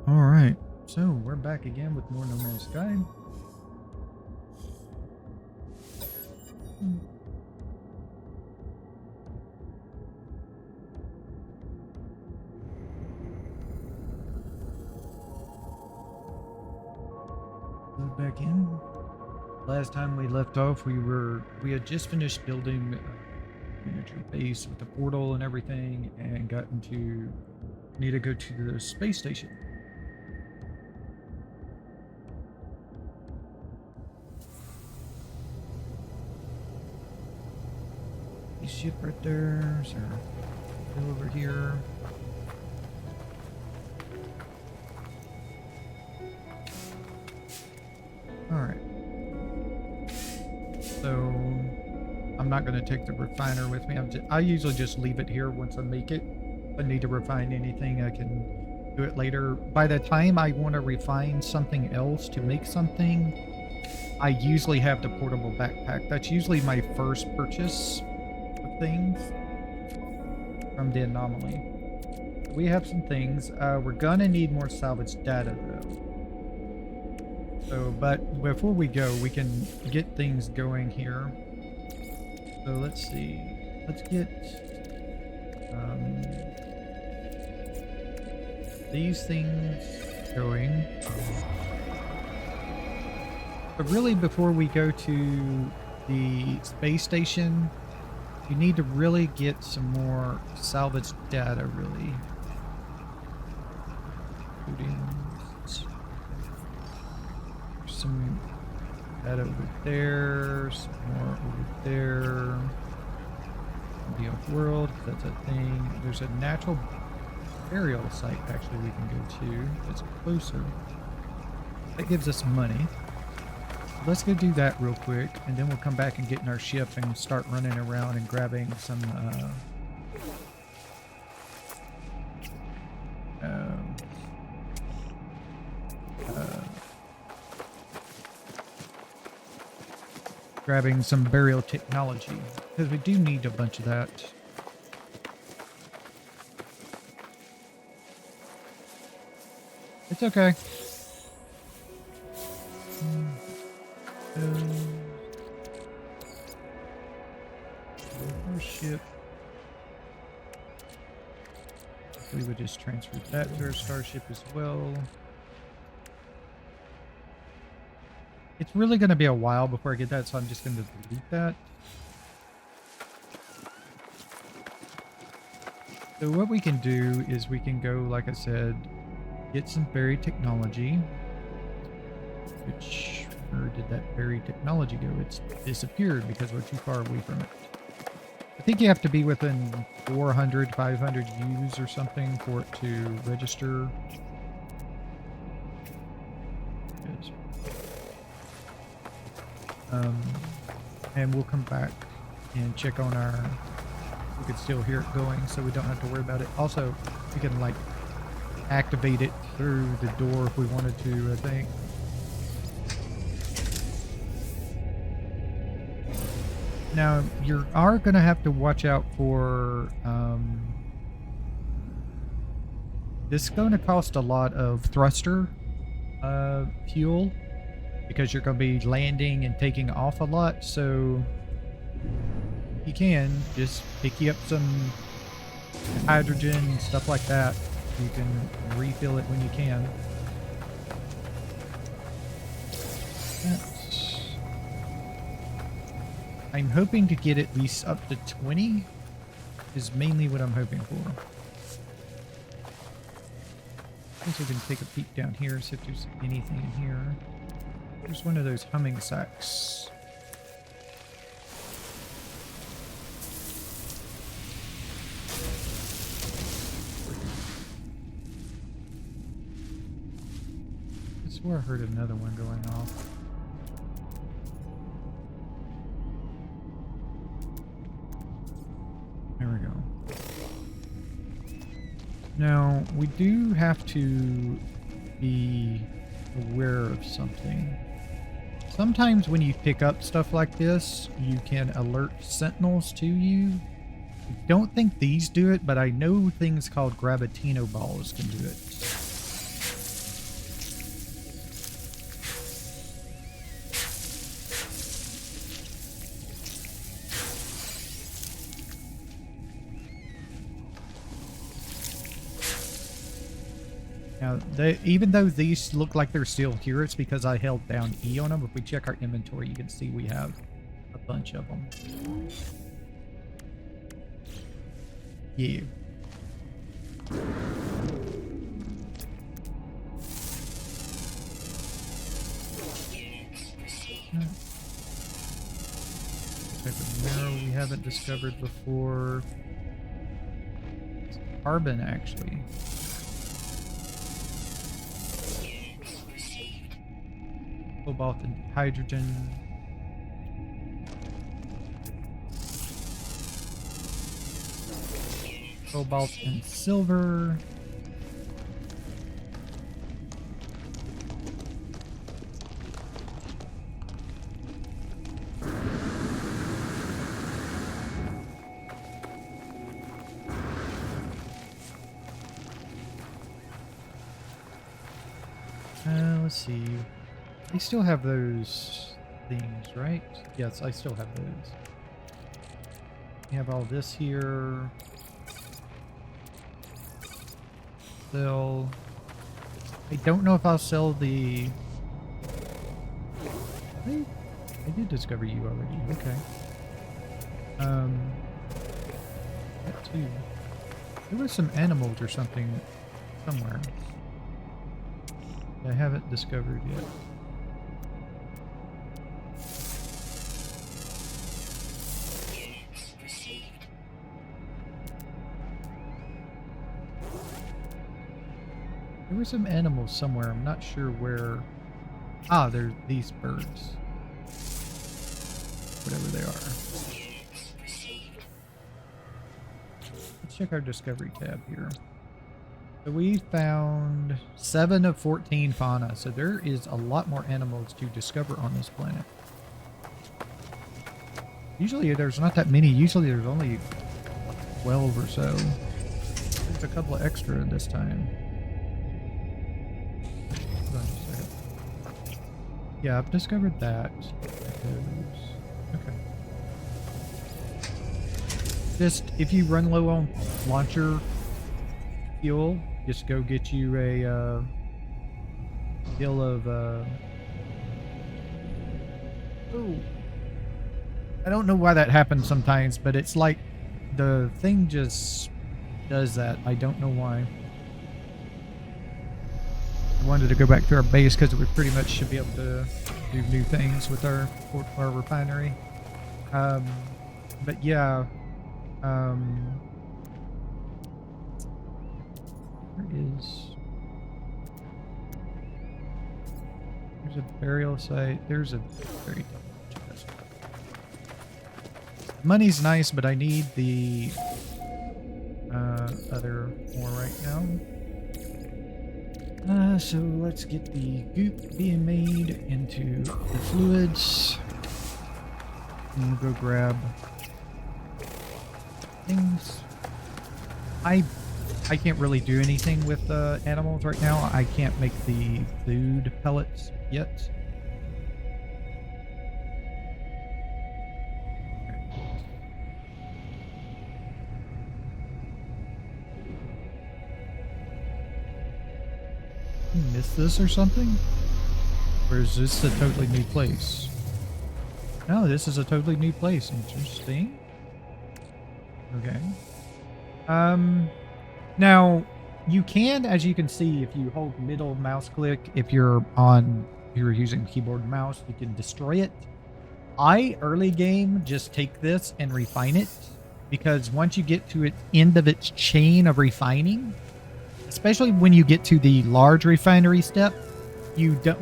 Alright, so we're back again with more No Man's Sky. Load back in. Last time we left off, we had just finished building a miniature base with the portal and everything, and gotten to need to go to the space station. Ship right there. So go over here. All right. So I'm not going to take the refiner with me. I usually just leave it here once I make it. If I need to refine anything, I can do it later. By the time I want to refine something else to make something, I usually have the portable backpack. That's usually my first purchase things from the anomaly. We have some things. We're gonna need more salvage data though. So, but before we go, we can get things going here. So let's see. Let's get these things going. But really, before we go to the space station, you need to really get some more salvage data, really. Some data over there, some more over there. The off-world, that's a thing. There's a natural burial site, actually, we can go to. That's closer. That gives us money. Let's go do that real quick, and then we'll come back and get in our ship and start running around and grabbing some grabbing some burial technology, because we do need a bunch of that. It's okay. Our ship. We would just transfer that to our starship as well. It's really going to be a while before I get that, so I'm just going to delete that. So what we can do is we can go, like I said, get some buried technology. Which, where did that buried technology go? It's disappeared because we're too far away from it. I think you have to be within 400, 500 U's or something for it to register. And we'll come back and check on our... We can still hear it going, so we don't have to worry about it. Also, we can, like, activate it through the door if we wanted to, I think. Now, you are going to have to watch out for, this is going to cost a lot of thruster fuel, because you're going to be landing and taking off a lot, so you can just pick you up some hydrogen and stuff like that. You can refill it when you can. I'm hoping to get at least up to 20 is mainly what I'm hoping for. I guess we can take a peek down here, see if there's anything in here. There's one of those humming sacks. I swear I heard another one going off. There we go. Now, we do have to be aware of something. Sometimes when you pick up stuff like this, you can alert sentinels to you. I don't think these do it, but I know things called Gravitino balls can do it. Now, even though these look like they're still here, it's because I held down E on them. If we check our inventory, you can see we have a bunch of them. Yeah. Type of mineral we haven't discovered before. It's carbon, actually. Cobalt and hydrogen. Cobalt and silver. Let's see. I still have those things, right? Yes, I still have those. We have all this here. Sell. I don't know if I'll sell the... I did discover you already. Okay. That too. There were some animals or something somewhere I haven't discovered yet. There were some animals somewhere. I'm not sure where. Ah, they're these birds. Whatever they are. Let's check our discovery tab here. So we found 7 of 14 fauna. So there is a lot more animals to discover on this planet. Usually there's not that many. Usually there's only 12 or so. There's a couple of extra this time. Hold on just a second. Yeah, I've discovered that. Okay. Just, if you run low on launcher fuel, just go get you a deal of oh, I don't know why that happens sometimes, but it's like the thing just does that. I don't know why. I wanted to go back to our base because we pretty much should be able to do new things with our refinery. But yeah, there's a burial site. There's a very double chest. Money's nice, but I need the other more right now. So let's get the goop being made into the fluids. And we'll go grab things. I can't really do anything with animals right now. I can't make the food pellets yet. Missed this or something? Or is this a totally new place? No, this is a totally new place. Interesting. Okay. Now you can, as you can see, if you hold middle mouse click, if you're using keyboard and mouse, you can destroy it. I early game just take this and refine it, because once you get to the end of its chain of refining, especially when you get to the large refinery step,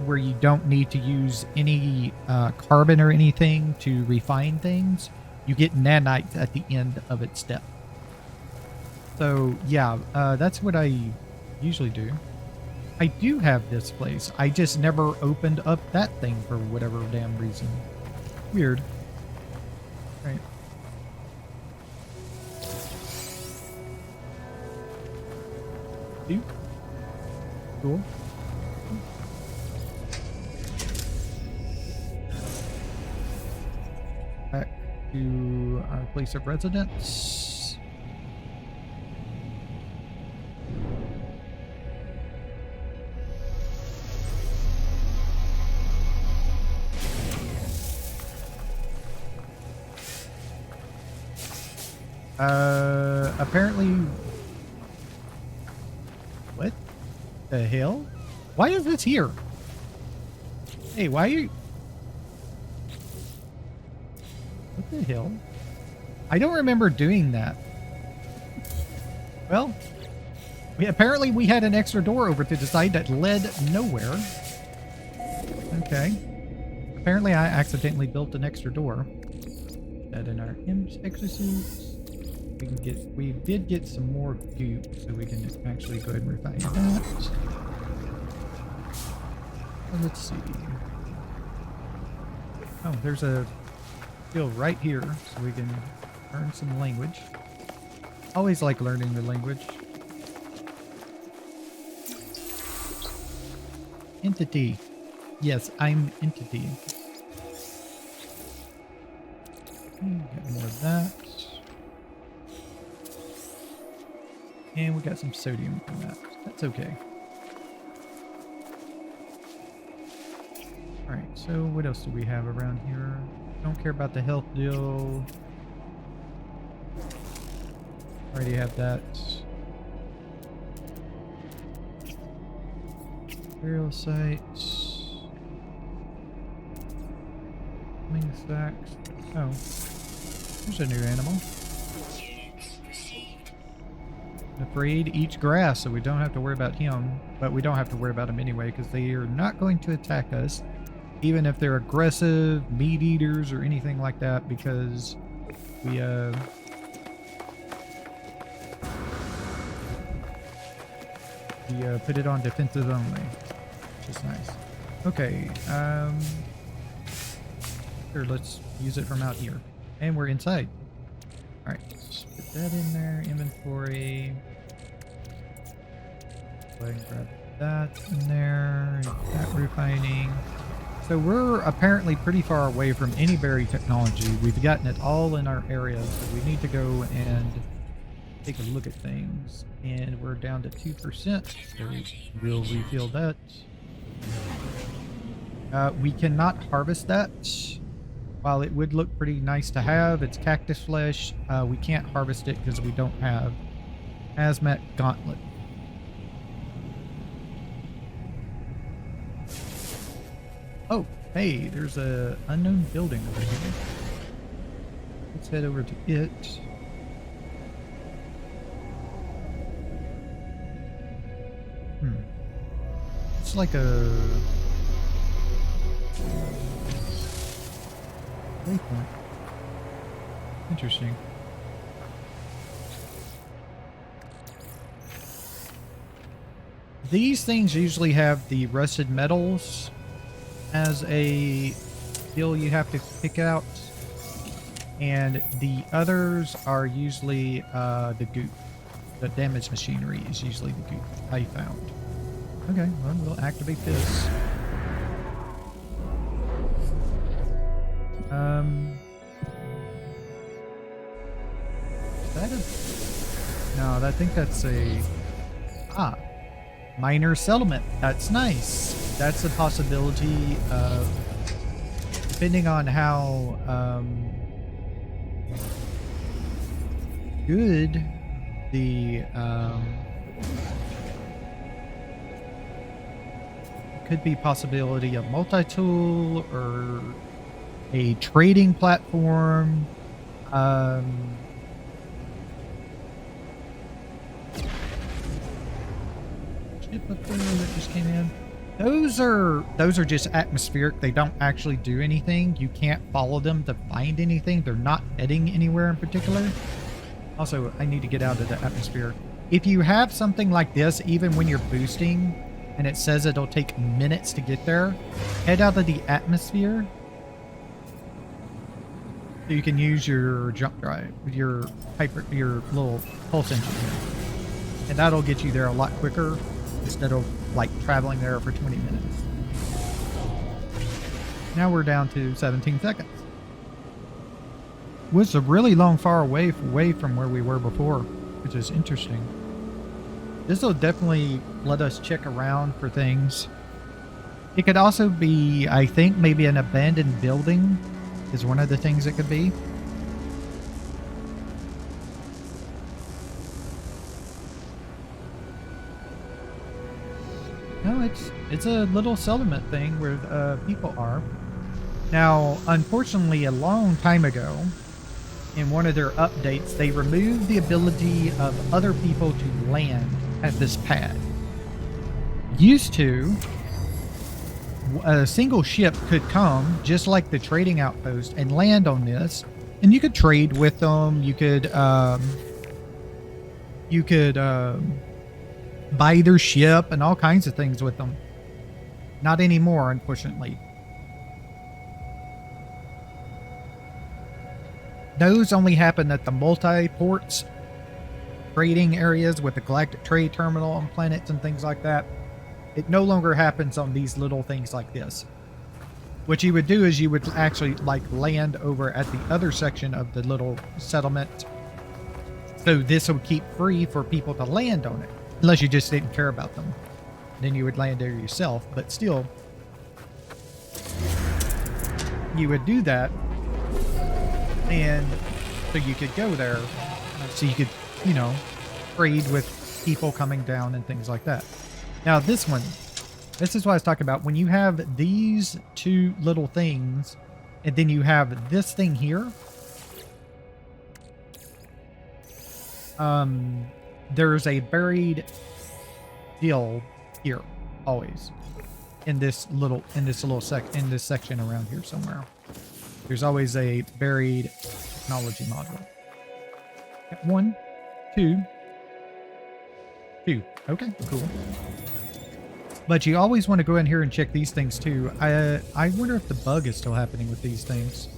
where you don't need to use any carbon or anything to refine things, you get nanites at the end of its step. So yeah, that's what I usually do. I do have this place. I just never opened up that thing for whatever damn reason. Weird. Right. Cool. Back to our place of residence. Apparently... What the hell? Why is this here? Hey, why are you... What the hell? I don't remember doing that. Well, apparently we had an extra door over to the side that led nowhere. Okay. Apparently I accidentally built an extra door. That in our exosuits. We did get some more goop, so we can actually go ahead and refine that. Let's see. Oh, there's a skill right here, so we can learn some language. Always like learning the language. Entity. Yes, I'm entity. Get more of that. And we got some sodium from that. That's okay. Alright, so what else do we have around here? Don't care about the health deal. Already have that. Burial sites. Wing sacks. Oh. There's a new animal. Afraid eats grass, so we don't have to worry about him. But we don't have to worry about him anyway, because they are not going to attack us. Even if they're aggressive, meat eaters, or anything like that, because we, put it on defensive only, which is nice. Okay, here, let's use it from out here. And we're inside. Alright, let's put that in there, inventory. Go ahead and grab that in there, that refining. So we're apparently pretty far away from any berry technology. We've gotten it all in our area, so we need to go and take a look at things. And we're down to 2%, so we'll refill that. We cannot harvest that. While it would look pretty nice to have, it's cactus flesh. We can't harvest it because we don't have hazmat gauntlet. Oh, hey, there's a unknown building over here. Let's head over to it. It's like a Waypoint. Interesting. These things usually have the rusted metals as a skill you have to pick out, and the others are usually the goop. The damaged machinery is usually the goop I found. Okay, well, we'll activate this. Is that a... No, I think that's a... Ah, minor settlement. That's nice. That's a possibility of... Depending on how good the... could be possibility of multi-tool or a trading platform. Ship up there that just came in. Those are just atmospheric. They don't actually do anything. You can't follow them to find anything. They're not heading anywhere in particular. Also, I need to get out of the atmosphere. If you have something like this, even when you're boosting, and it says it'll take minutes to get there, head out of the atmosphere so you can use your jump drive, your little pulse engine here. And that'll get you there a lot quicker instead of like traveling there for 20 minutes. Now we're down to 17 seconds. Was a really long far away from where we were before, which is interesting. This will definitely let us check around for things. It could also be, I think, maybe an abandoned building is one of the things it could be. It's a little settlement thing where people are. Now, unfortunately, a long time ago, in one of their updates, they removed the ability of other people to land at this pad. Used to, a single ship could come, just like the trading outpost, and land on this, and you could trade with them. You could buy their ship and all kinds of things with them. Not anymore, unfortunately. Those only happen at the multi-ports trading areas with the Galactic Trade Terminal on planets and things like that. It no longer happens on these little things like this. What you would do is you would actually like land over at the other section of the little settlement. So this would keep free for people to land on it. Unless you just didn't care about them. Then you would land there yourself. But still, you would do that. And so you could go there. So you could, you know, trade with people coming down and things like that. Now this one, this is what I was talking about. When you have these two little things, and then you have this thing here, there's a buried deal here, always in this section around here somewhere. There's always a buried technology module. 1, 2. Okay, cool. But you always want to go in here and check these things too. I wonder if the bug is still happening with these things.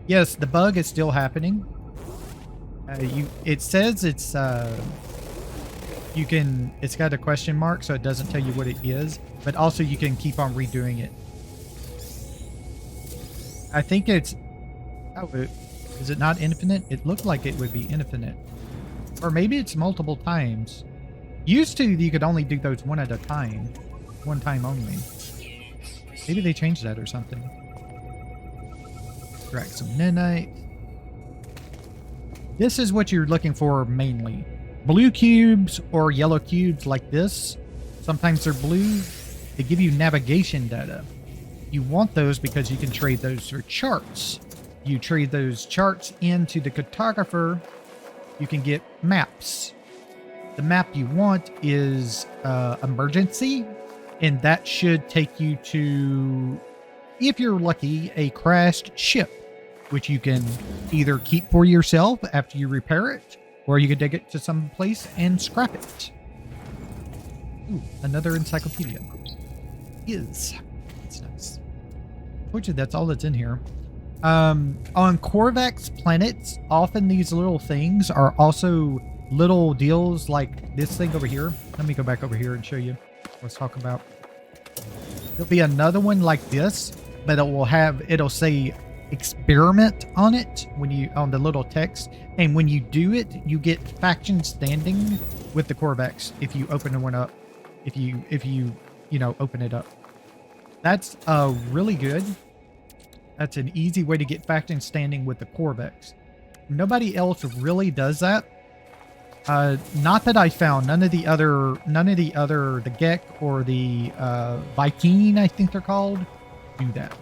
Yes, the bug is still happening. It says it's it's got a question mark, so it doesn't tell you what it is, but also you can keep on redoing it. I think it's, is it not infinite? It looked like it would be infinite, or maybe it's multiple times. Used to, you could only do those one at a time, one time only. Maybe they changed that or something. Extract some nanite. This is what you're looking for mainly. Blue cubes or yellow cubes like this. Sometimes they're blue. They give you navigation data. You want those because you can trade those for charts. You trade those charts into the cartographer. You can get maps. The map you want is emergency, and that should take you to, if you're lucky, a crashed ship, which you can either keep for yourself after you repair it, or you can take it to some place and scrap it. Ooh, another encyclopedia. That's nice. Fortunately, that's all that's in here. On Korvax planets, often these little things are also little deals like this thing over here. Let me go back over here and show you. Let's talk about. There'll be another one like this, but it'll say experiment on it on the little text, and when you do it, you get faction standing with the Korvax if you open one up. If you open it up. That's really good. That's an easy way to get faction standing with the Korvax. Nobody else really does that. Not that I found. None of the other, the Gek or the Viking, I think they're called, do that.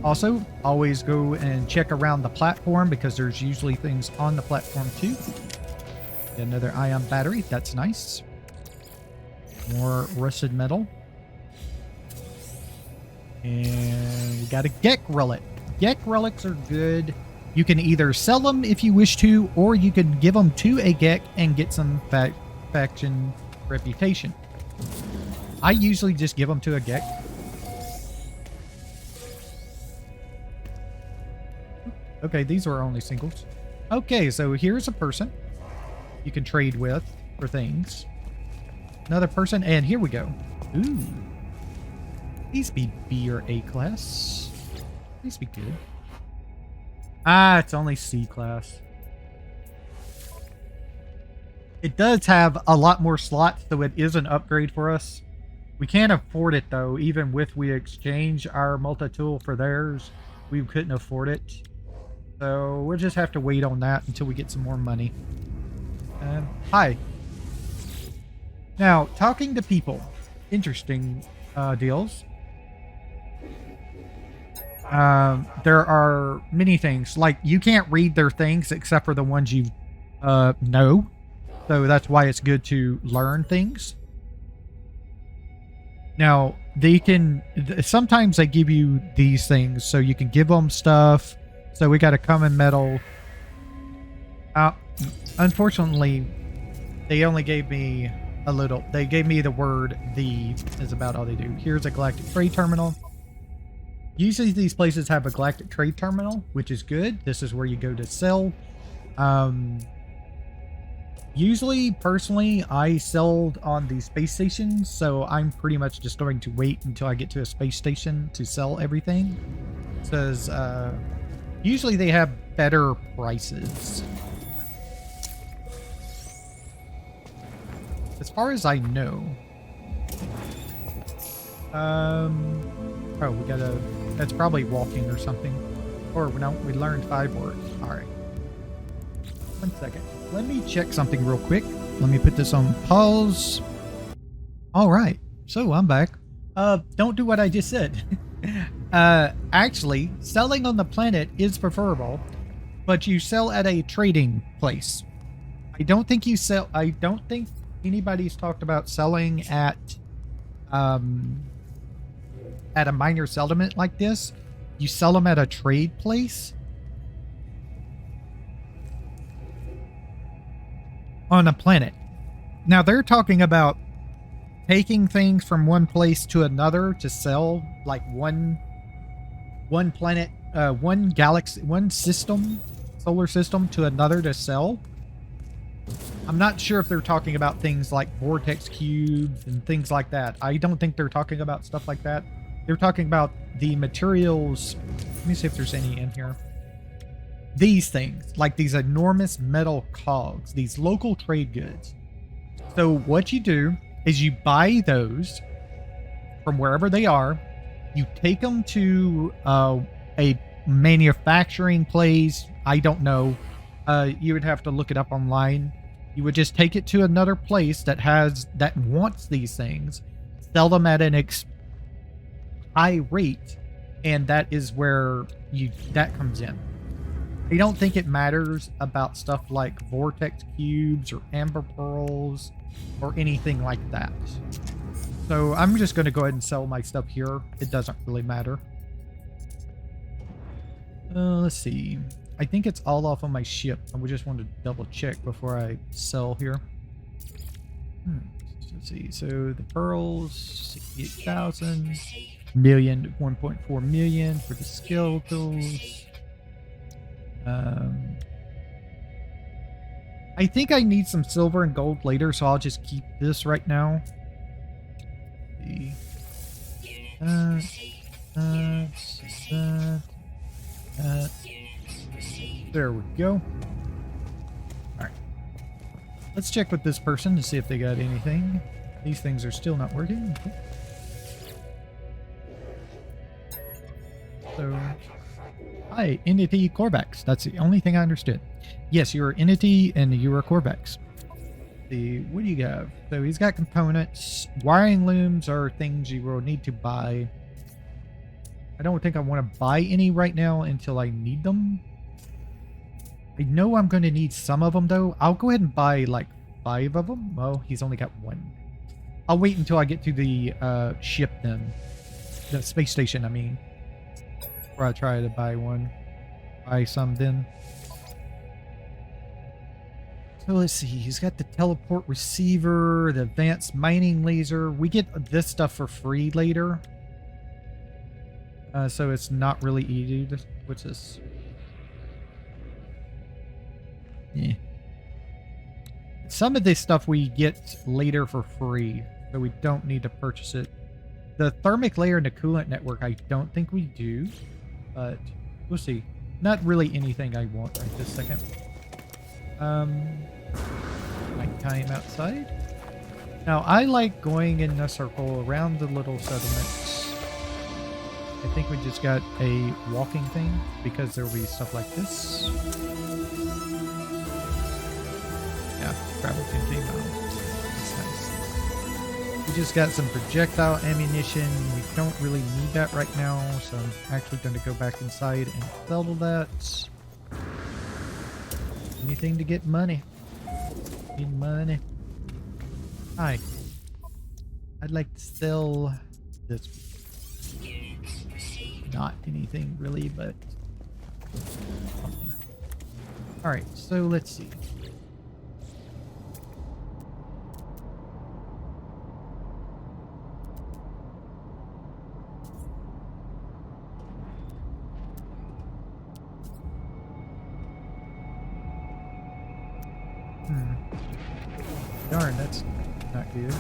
Also, always go and check around the platform because there's usually things on the platform too. Another ion battery, that's nice. More rusted metal. And we got a Gek relic. Gek relics are good. You can either sell them if you wish to, or you could give them to a Gek and get some faction reputation. I usually just give them to a Gek. Okay, these are only singles. Okay, so here's a person you can trade with for things. Another person, and here we go. Ooh. These be B or A class. These be good. Ah, it's only C class. It does have a lot more slots, so it is an upgrade for us. We can't afford it though, even with we exchange our multi-tool for theirs. We couldn't afford it. So we'll just have to wait on that until we get some more money. Hi. Now, talking to people. Interesting deals. There are many things. Like, you can't read their things except for the ones you know. So that's why it's good to learn things. Now, they can... Sometimes they give you these things, so you can give them stuff. So we got a common metal. Unfortunately, they only gave me a little. They gave me the word "the" is about all they do. Here's a Galactic trade terminal. Usually these places have a Galactic trade terminal, which is good. This is where you go to sell. Usually, personally, I sold on the space stations, so I'm pretty much just going to wait until I get to a space station to sell everything. Says, usually they have better prices. As far as I know. Oh, we gotta... That's probably walking or something. Or, no, we learned 5 words. Alright. 1 second. Let me check something real quick. Let me put this on pause. Alright. So, I'm back. Don't do what I just said. Actually, selling on the planet is preferable, but you sell at a trading place. I don't think anybody's talked about selling at a minor settlement like this. You sell them at a trade place on a planet. Now they're talking about taking things from one place to another to sell, like one planet, one galaxy, one system, solar system to another to sell. I'm not sure if they're talking about things like vortex cubes and things like that. I don't think they're talking about stuff like that. They're talking about the materials. Let me see if there's any in here. These things, like these enormous metal cogs, these local trade goods. So what you do is you buy those from wherever they are. You take them to a manufacturing place. I don't know. You would have to look it up online. You would just take it to another place that wants these things, sell them at an high rate, and that is where that comes in. I don't think it matters about stuff like vortex cubes or amber pearls or anything like that. So I'm just going to go ahead and sell my stuff here. It doesn't really matter. Let's see. I think it's all off on my ship. I just want to double check before I sell here. Let's see. So the pearls, 68,000. Million, 1.4 million for the skeletals. I think I need some silver and gold later, so I'll just keep this right now. There we go. Alright. Let's check with this person to see if they got anything. These things are still not working. So, hi, Entity Corvax. That's the only thing I understood. Yes, you're Entity and you're a Corvax. What do you have? So he's got components. Wiring looms are things you will need to buy. I don't think I want to buy any right now until I need them. I know I'm going to need some of them though. I'll go ahead and buy like 5 of them. Well, he's only got 1. I'll wait until I get to the ship then. The space station, I mean. Or I'll try to buy one. Buy some then. So let's see. He's got the teleport receiver, the advanced mining laser. We get this stuff for free later. So it's not really easy. What's this? Yeah. Some of this stuff we get later for free, so we don't need to purchase it. The thermic layer and the coolant network, I don't think we do, but we'll see. Not really anything I want right this second. Nighttime outside. Now, I like going in a circle around the little settlements. I think we just got a walking thing because there will be stuff like this. Yeah, travel 15 miles. That's nice. just got some projectile ammunition. We don't really need that right now, so I'm actually going to go back inside and sell that. Anything to get money. Need money. Hi. I'd like to sell this. Not anything really, but something. Alright, so let's see. Darn, that's not good.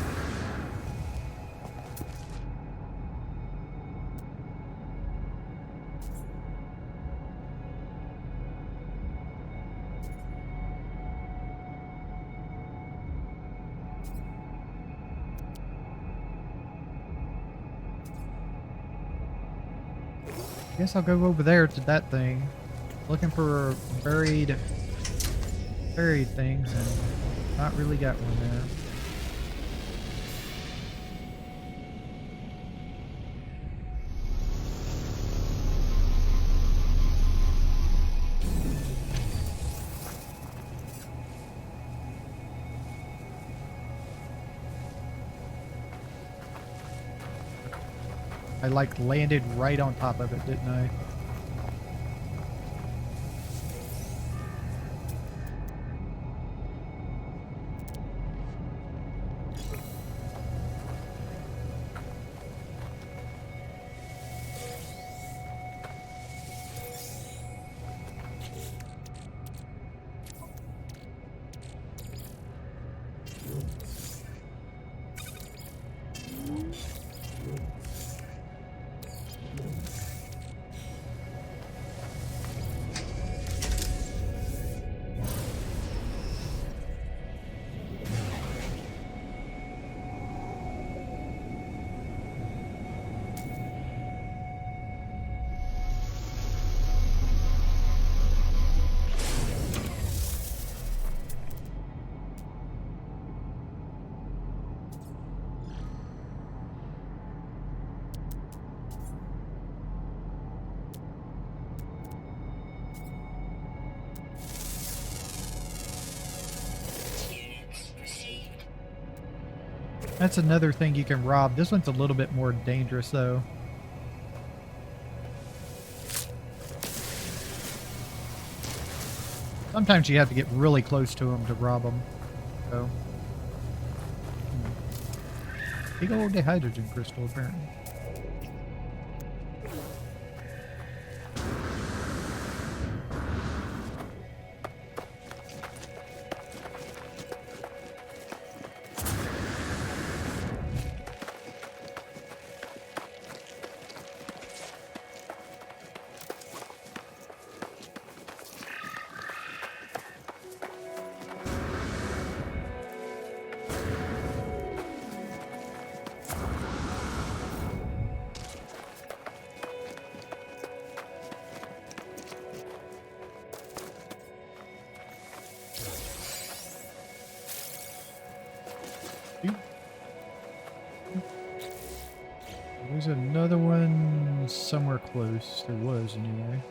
Guess I'll go over there to that thing. Looking for buried things and not really got one there. I like landed right on top of it, didn't I? That's another thing you can rob. This one's a little bit more dangerous, though. Sometimes you have to get really close to them to rob them. So, big old hydrogen crystal, apparently. There's another one somewhere close. There was, anyway.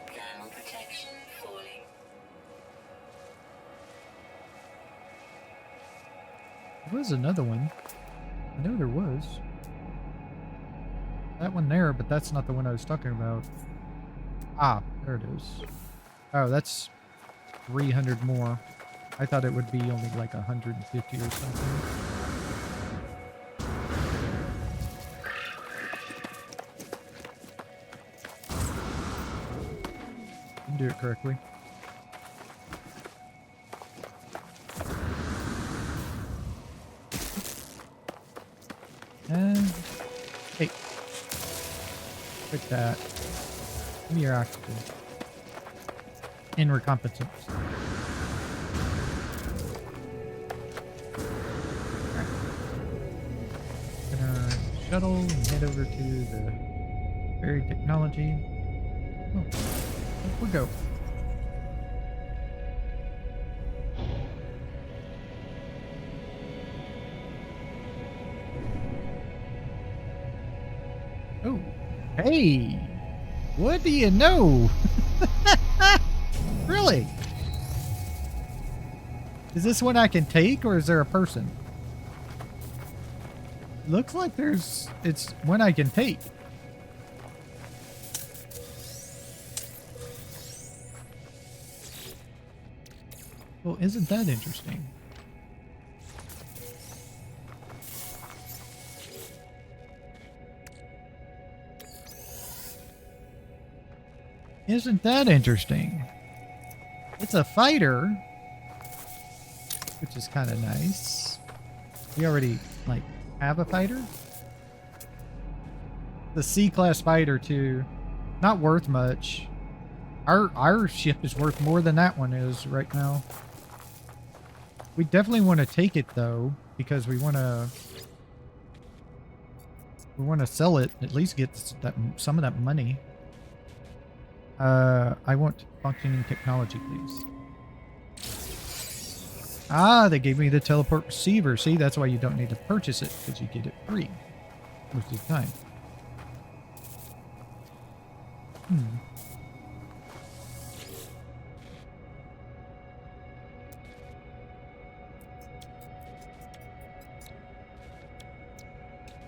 Thermal protection falling. There was another one. I know there was. That one there, but that's not the one I was talking about. Ah, there it is. Oh, that's 300 more. I thought it would be only like 150 or something. Didn't do it correctly. Hey. Take that. Give me your oxygen. In recompetence. Shuttle and head over to the buried technology. Oh, up we go. Oh, hey, what do you know? Really? Is this one I can take, or is there a person? Looks like it's one I can take. Well, isn't that interesting? Isn't that interesting? It's a fighter, which is kind of nice. We already, like, have a fighter. The C-class fighter, too. Not worth much. Our ship is worth more than that one is right now. We definitely want to take it, though, because we want to sell it, at least get some of that money. I want functioning technology, please. Ah, they gave me the teleport receiver. See, that's why you don't need to purchase it, because you get it free most of the time.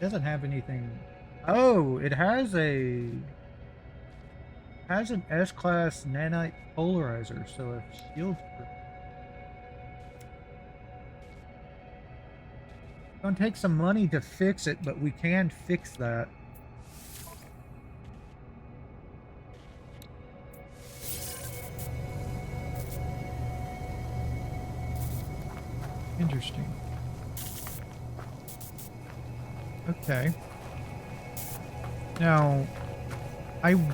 Doesn't have anything. Oh, it has an S-class nanite polarizer, so if shield. It's gonna take some money to fix it, but we can fix that. Interesting. Okay. Now, I'm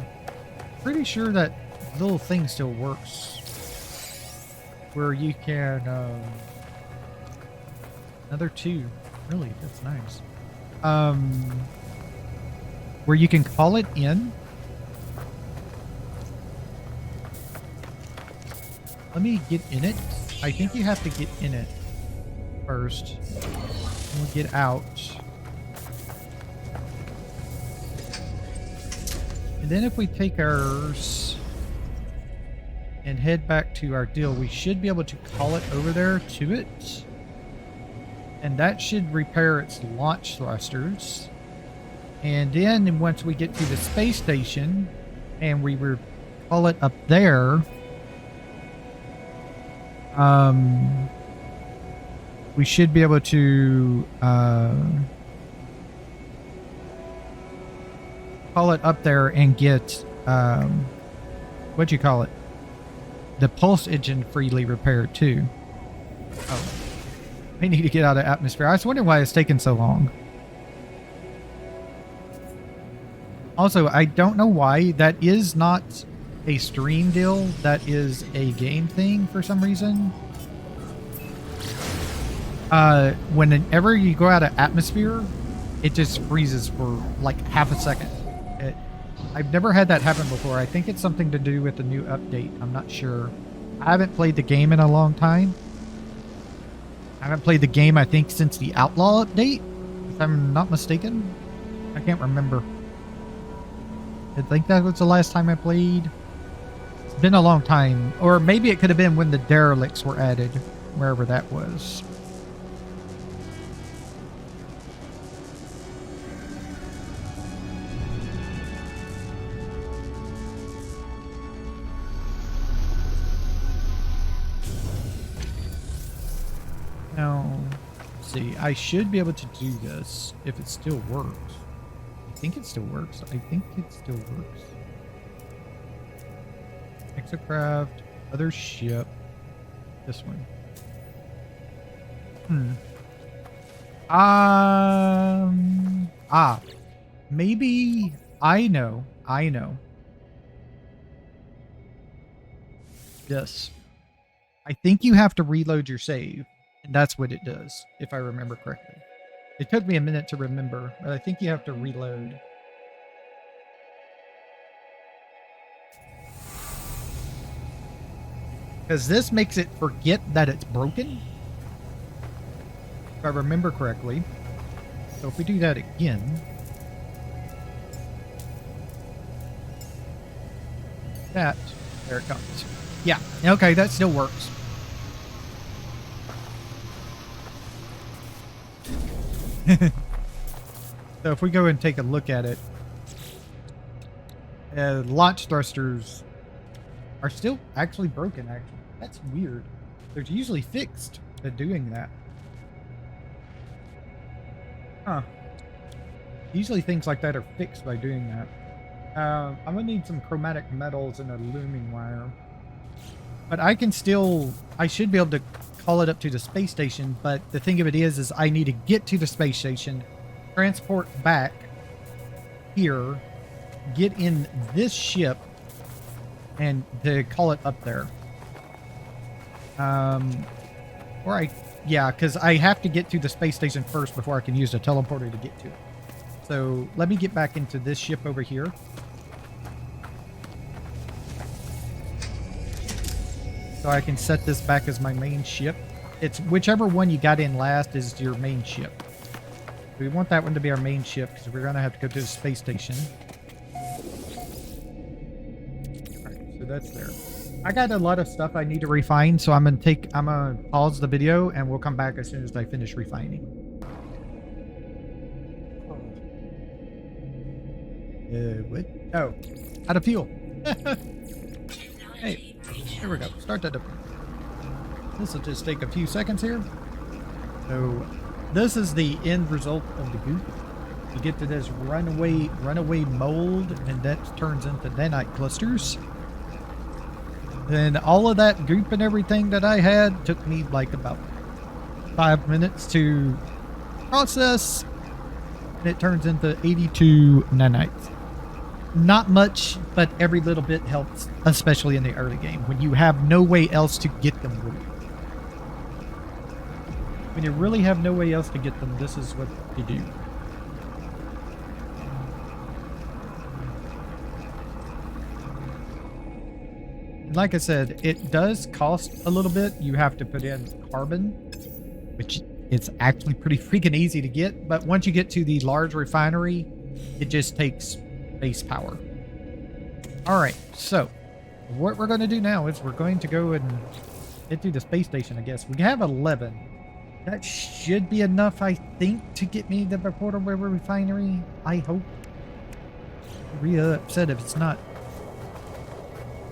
pretty sure that little thing still works. Where you can, another 2. Really, that's nice. Where you can call it in. Let me get in it. I think you have to get in it first. And we'll get out. And then if we take ours and head back to our deal, we should be able to call it over there to it. And that should repair its launch thrusters. And then once we get to the space station and we call it up there, we should be able to call it up there and get what'd you call it? The pulse engine freely repaired too. Oh. I need to get out of atmosphere. I was wondering why it's taking so long. Also, I don't know why that is not a stream deal. That is a game thing for some reason. Whenever you go out of atmosphere, it just freezes for like half a second. I've never had that happen before. I think it's something to do with the new update. I'm not sure. I haven't played the game in a long time. I haven't played the game, I think, since the Outlaw update, if I'm not mistaken. I can't remember. I think that was the last time I played. It's been a long time. Or maybe it could have been when the derelicts were added, wherever that was. Now, let's see. I should be able to do this if it still works. I think it still works. I think it still works. Exocraft, other ship. This one. Maybe I know. This. I think you have to reload your save. And that's what it does, if I remember correctly. It took me a minute to remember, but I think you have to reload. Because this makes it forget that it's broken. If I remember correctly. So if we do that again. that. There it comes. Yeah, okay, that still works. So if we go and take a look at it, launch thrusters are still actually broken, actually. That's weird. They're usually fixed at doing that. Huh. Usually things like that are fixed by doing that. I'm gonna need some chromatic metals and a looming wire. But I should be able to call it up to the space station, but the thing of it is I need to get to the space station, transport back here, get in this ship, and to call it up there. Because I have to get to the space station first before I can use the teleporter to get to it. So let me get back into this ship over here. So I can set this back as my main ship. It's whichever one you got in last is your main ship. We want that one to be our main ship because we're going to have to go to the space station. Alright, so that's there. I got a lot of stuff I need to refine, so I'm gonna pause the video and we'll come back as soon as I finish refining. What? Oh, out of fuel. Hey, here we go. Start that up. This will just take a few seconds here. So, this is the end result of the goop. You get to this runaway mold, and that turns into nanite clusters. Then all of that goop and everything that I had took me like about 5 minutes to process, and it turns into 82 nanites. Not much, but every little bit helps, especially in the early game when you have no way else to get them. When you really have no way else to get them, this is what you do. Like I said, it does cost a little bit. You have to put in carbon, which it's actually pretty freaking easy to get. But once you get to the large refinery, it just takes base power. All right, so what we're going to do now is we're going to go and get to the space station, I guess. We have 11. That should be enough, I think, to get me to the Portal River Refinery. I hope. I'm real upset if it's not.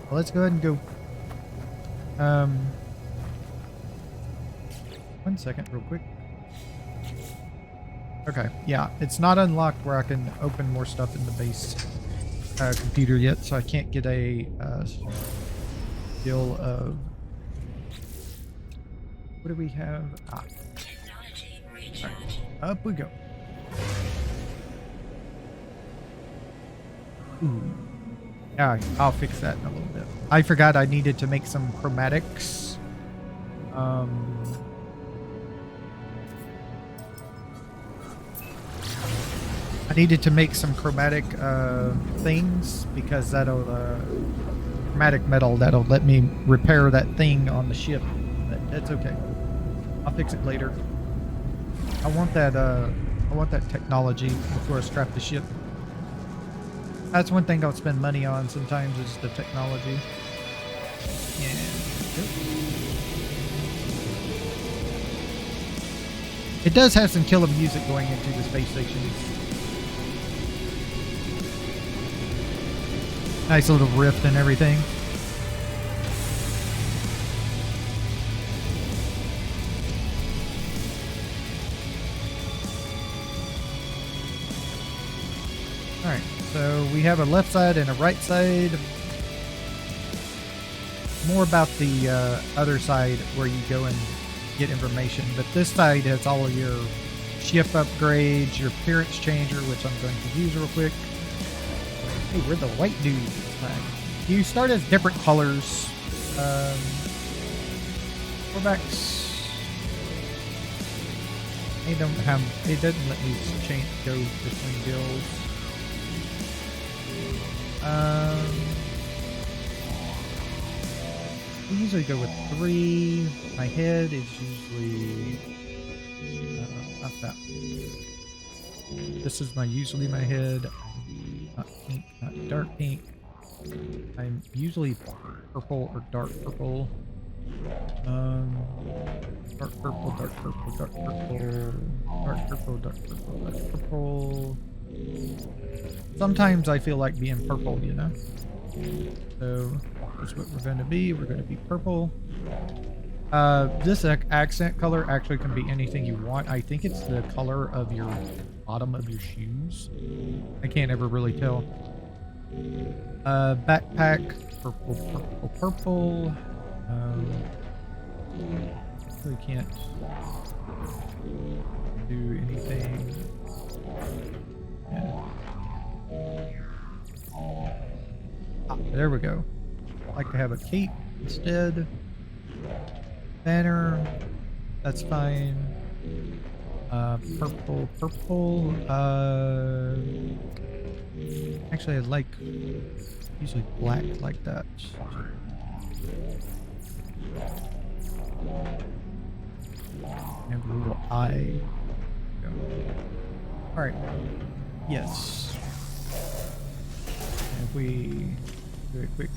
Well, let's go ahead and go. 1 second, real quick. Okay, yeah, it's not unlocked where I can open more stuff in the base computer yet, so I can't get a skill of. What do we have? Ah. Right, up we go. Ooh. Yeah, I'll fix that in a little bit. I forgot I needed to make some chromatics. I needed to make some chromatic things because that'll chromatic metal that'll let me repair that thing on the ship. That's okay. I'll fix it later. I want that technology before I scrap the ship. That's one thing I'll spend money on sometimes is the technology. It does have some killer music going into the space station. Nice little rift and everything. Alright, so we have a left side and a right side. More about the other side where you go and get information, but this side has all of your ship upgrades, your appearance changer, which I'm going to use real quick. Hey, we're the white dude this time. You start as different colors. Quarterbacks. They don't have. It doesn't let me change go between builds. We usually go with 3. My head is usually not that. This is usually my head. Not pink, not dark pink. I'm usually purple or dark purple. Dark purple, dark purple, dark purple, dark purple, dark purple, dark purple. Sometimes I feel like being purple, you know? So that's what we're going to be. We're going to be purple. This accent color actually can be anything you want. I think it's the color of your bottom of your shoes. I can't ever really tell. Backpack, purple, purple, purple. Really can't do anything. Yeah. Ah, there we go. I like to have a cape instead. Banner, that's fine. Purple, purple. Actually, I like usually black like that. And a little eye. All right. Yes. And if we do a quick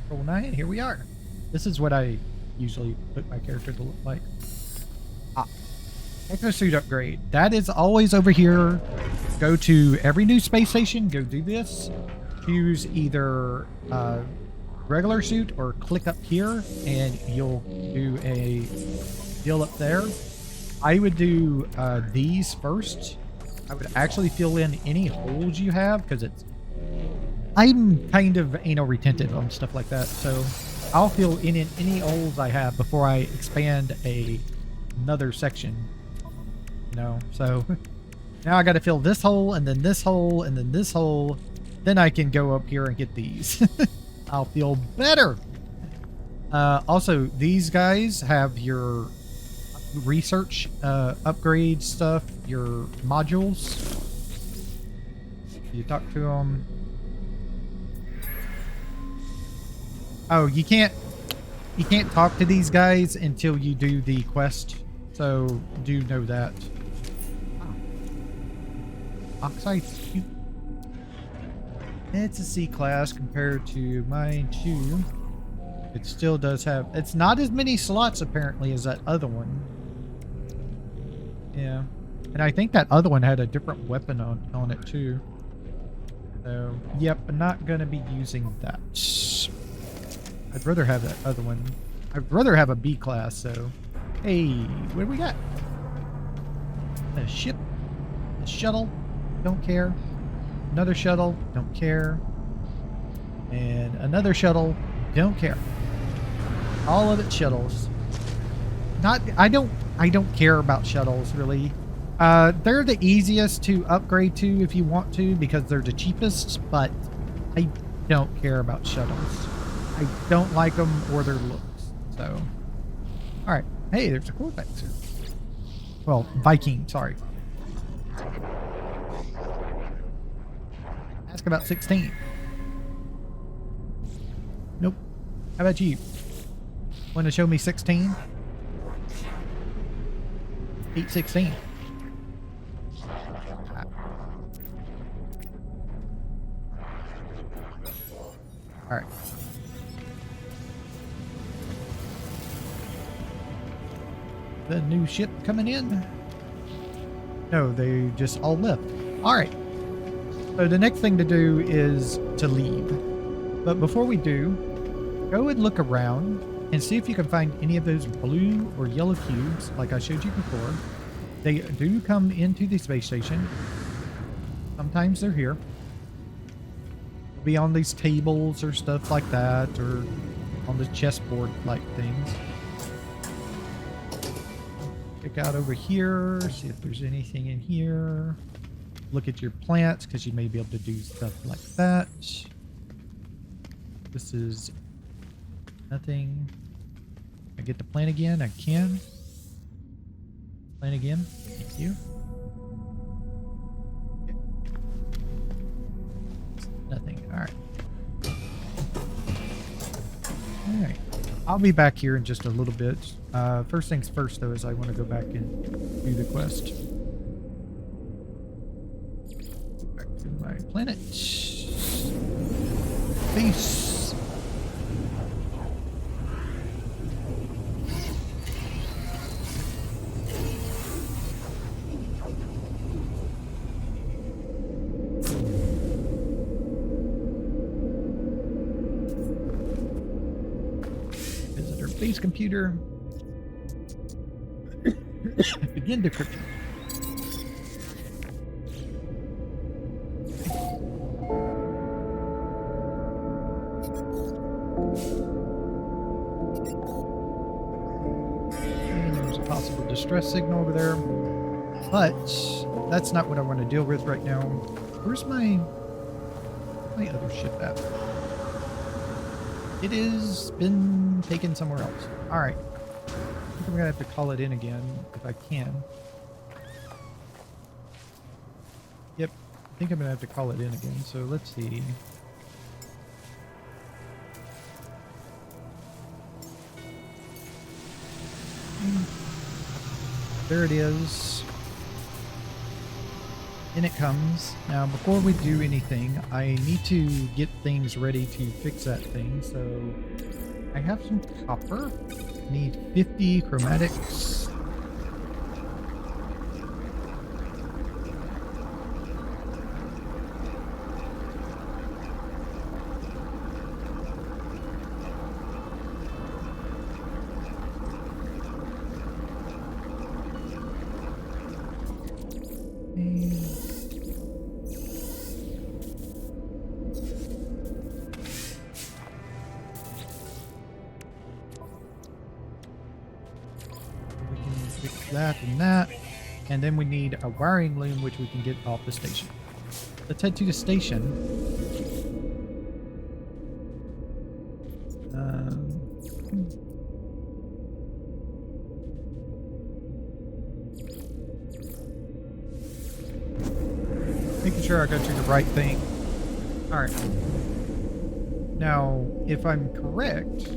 roll 9, here we are. This is what I usually put my character to look like. Exosuit upgrade. That is always over here. Go to every new space station. Go do this. Choose either regular suit or click up here and you'll do a deal up there. I would do these first. I would actually fill in any holes you have because I'm kind of anal retentive on stuff like that. So I'll fill in any holes I have before I expand another section. You know, so now I got to fill this hole and then this hole and then this hole. Then I can go up here and get these. I'll feel better. Also, these guys have your research upgrade stuff, your modules. You talk to them. Oh, you can't talk to these guys until you do the quest. So do know that. Oxide cute. It's a C class compared to mine too. It still does have, it's not as many slots apparently as that other one. Yeah. And I think that other one had a different weapon on it too. So, yep, I'm not going to be using that. I'd rather have that other one. I'd rather have a B class, so. Hey, what do we got? A ship. A shuttle. Don't care. Another shuttle. Don't care. And another shuttle. Don't care. All of it shuttles. I don't care about shuttles really. They're the easiest to upgrade to if you want to because they're the cheapest, but I don't care about shuttles. I don't like them or their looks. So, all right. Hey, there's a Cortex here. Well, Viking, sorry. Ask about 16. Nope. How about you? Want to show me 16? 816. All right. The new ship coming in? No, they just all left. All right. So the next thing to do is to leave. But before we do, go and look around and see if you can find any of those blue or yellow cubes like I showed you before. They do come into the space station. Sometimes they're here. They'll be on these tables or stuff like that, or on the chessboard like things. Check out over here, see if there's anything in here. Look at your plants because you may be able to do stuff like that. This is nothing. I get to plant again. I can plant again. Thank you. Nothing. All right. All right. I'll be back here in just a little bit. First things first, though, is I want to go back and do the quest. Back to my planet. base. Visitor base computer. Begin decryption. There's a possible distress signal over there, but that's not what I want to deal with right now. Where's my other ship at? It has been taken somewhere else. All right, I think I'm gonna have to call it in again if I can. Yep, I think I'm gonna have to call it in again. So let's see. There it is. In it comes. Now, before we do anything, I need to get things ready to fix that thing. So, I have some copper. Need 50 chromatics. That and that, and then we need a wiring loom which we can get off the station. Let's head to the station. Making sure I go to the right thing. All right. Now, if I'm correct,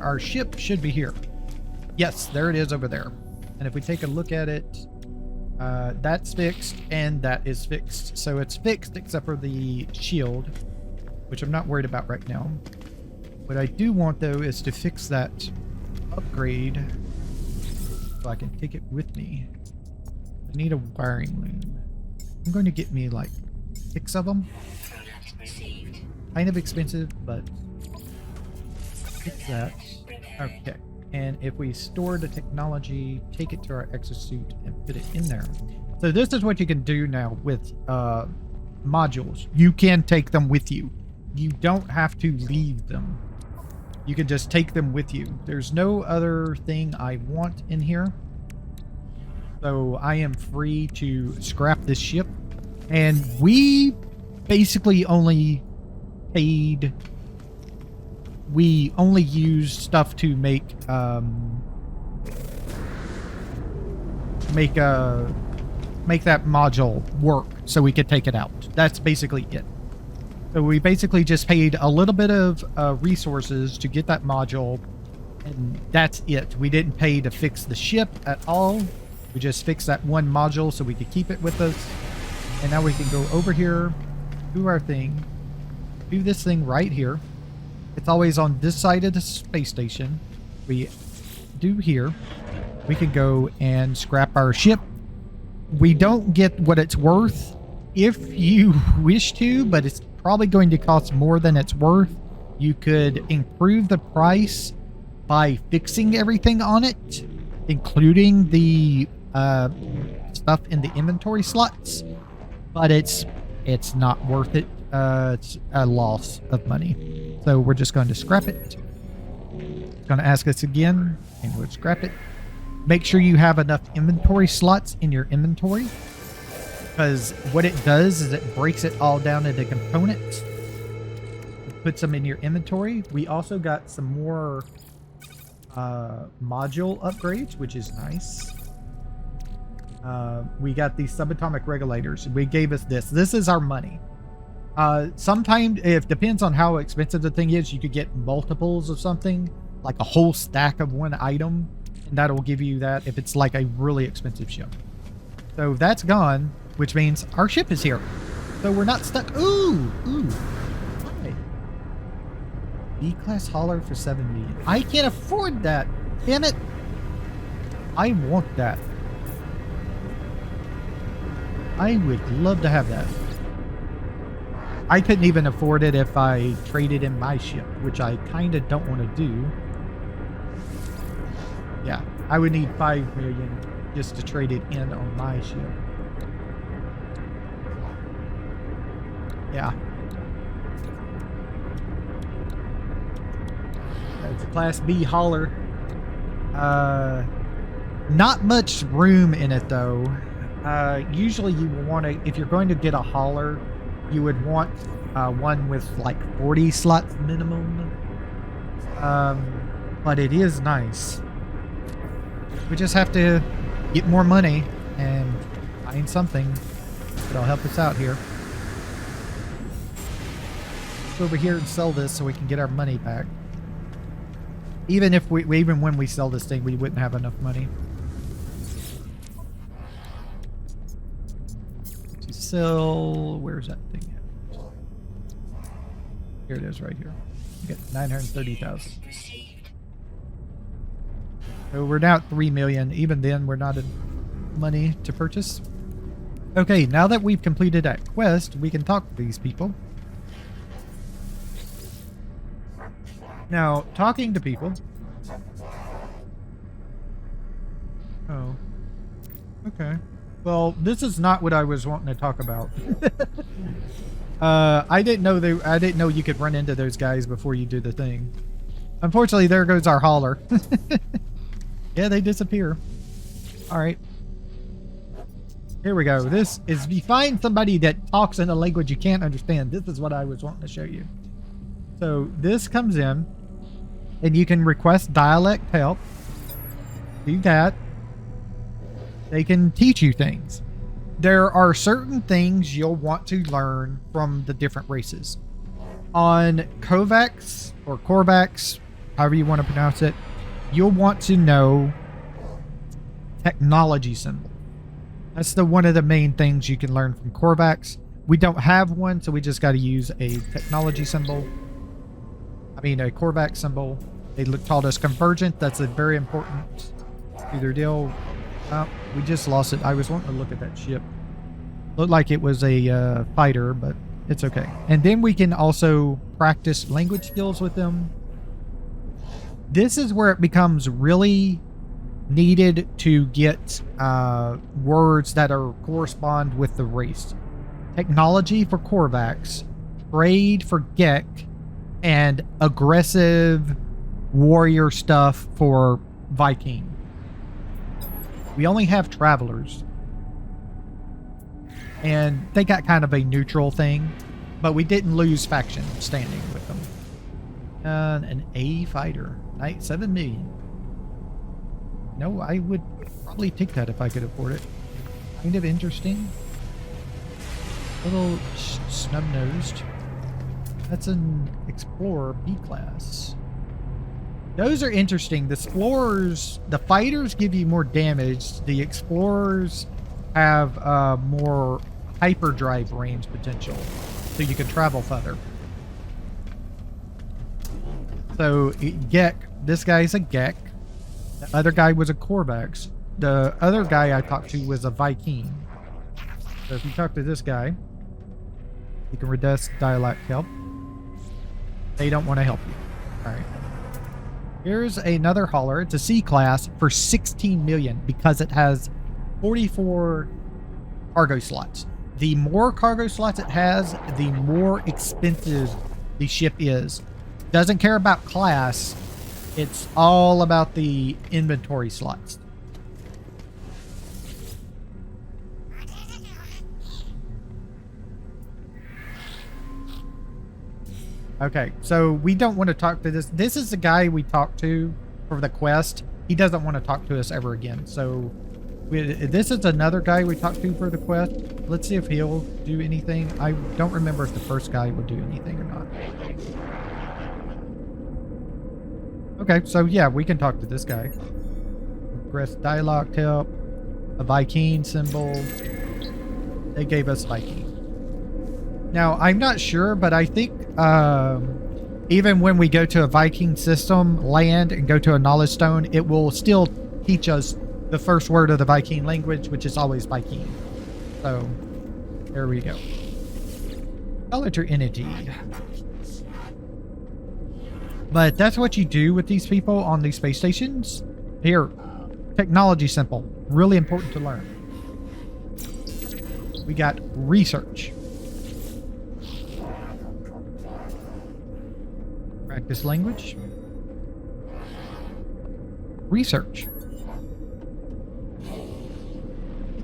our ship should be here. Yes, there it is over there. And if we take a look at it, that's fixed and that is fixed. So it's fixed except for the shield, which I'm not worried about right now. What I do want though is to fix that upgrade so I can take it with me. I need a wiring loom. I'm going to get me like 6 of them. Kind of expensive, but fix that. Okay. And if we store the technology, take it to our exosuit and put it in there. So this is what you can do now with modules. You can take them with you. You don't have to leave them. You can just take them with you. There's no other thing I want in here. So I am free to scrap this ship. And we basically only paid... We only use stuff to make that module work so we could take it out. That's basically it. So we basically just paid a little bit of resources to get that module, and that's it. We didn't pay to fix the ship at all. We just fixed that one module so we could keep it with us. And now we can go over here, do our thing, do this thing right here. It's always on this side of the space station. We do here. We can go and scrap our ship. We don't get what it's worth if you wish to, but it's probably going to cost more than it's worth. You could improve the price by fixing everything on it, including the stuff in the inventory slots, but it's not worth it. It's a loss of money. So we're just going to scrap it. It's going to ask us again, and we'll scrap it. Make sure you have enough inventory slots in your inventory, because what it does is it breaks it all down into components. It puts them in your inventory. We also got some more module upgrades, which is nice. We got these subatomic regulators. We gave us this. This is our money. Sometimes, it depends on how expensive the thing is, you could get multiples of something, like a whole stack of one item, and that'll give you that if it's like a really expensive ship. So that's gone, which means our ship is here. So we're not stuck. Ooh, ooh. Hi. B-class hauler for 7 million. I can't afford that. Damn it. I want that. I would love to have that. I couldn't even afford it if I traded in my ship, which I kind of don't want to do. Yeah, I would need 5 million just to trade it in on my ship. Yeah. That's a Class B hauler. Not much room in it though. Usually you want to, if you're going to get a hauler, you would want one with like 40 slots minimum. But it is nice. We just have to get more money and find something that'll help us out here. Let's go over here and sell this so we can get our money back. Even if even when we sell this thing, we wouldn't have enough money. To sell, where's that thing at? Here it is right here. We got 930,000. So we're now at 3 million. Even then, we're not in money to purchase. Okay, now that we've completed that quest, we can talk to these people. Now, talking to people. Oh. Okay. Well, this is not what I was wanting to talk about. I didn't know you could run into those guys before you do the thing. Unfortunately, there goes our hauler. Yeah, they disappear. All right. Here we go. This is, if you find somebody that talks in a language you can't understand, this is what I was wanting to show you. So this comes in, and you can request dialect help. Do that. They can teach you things. There are certain things you'll want to learn from the different races. On Kovacs or Korvax, however you want to pronounce it, you'll want to know technology symbol. That's one of the main things you can learn from Korvax. We don't have one, so we just got to use a technology symbol. I mean, a Korvax symbol. They taught us convergent. That's a very important to their deal. We just lost it. I was wanting to look at that ship. Looked like it was a fighter, but it's okay. And then we can also practice language skills with them. This is where it becomes really needed to get words that are correspond with the race. Technology for Korvax, trade for Gek, and aggressive warrior stuff for Viking. We only have travelers. And they got kind of a neutral thing, but we didn't lose faction standing with them. An A fighter. 7 million. No, I would probably take that if I could afford it. Kind of interesting. A little snub-nosed. That's an Explorer B-class. Those are interesting. The Explorers, the fighters give you more damage. The Explorers have more hyperdrive range potential, so you can travel further. So, Gek, this guy's a Gek. The other guy was a Korvax. The other guy I talked to was a Viking. So if you talk to this guy, you can request dialect help. They don't want to help you. Alright. Here's another hauler. It's a C class for 16 million because it has 44 cargo slots. The more cargo slots it has, the more expensive the ship is. Doesn't care about class. It's all about the inventory slots. Okay, so we don't want to talk to this. This is the guy we talked to for the quest. He doesn't want to talk to us ever again. So this is another guy we talked to for the quest. Let's see if he'll do anything. I don't remember if the first guy would do anything or not. Okay, so yeah, we can talk to this guy. Press dialogue help. A Viking symbol. They gave us Viking. Now, I'm not sure, but I think even when we go to a Viking system, land, and go to a knowledge stone, it will still teach us the first word of the Viking language, which is always Viking. So, there we go. Color energy. But that's what you do with these people on these space stations. Here, technology simple. Really important to learn. We got research. Practice language. Research.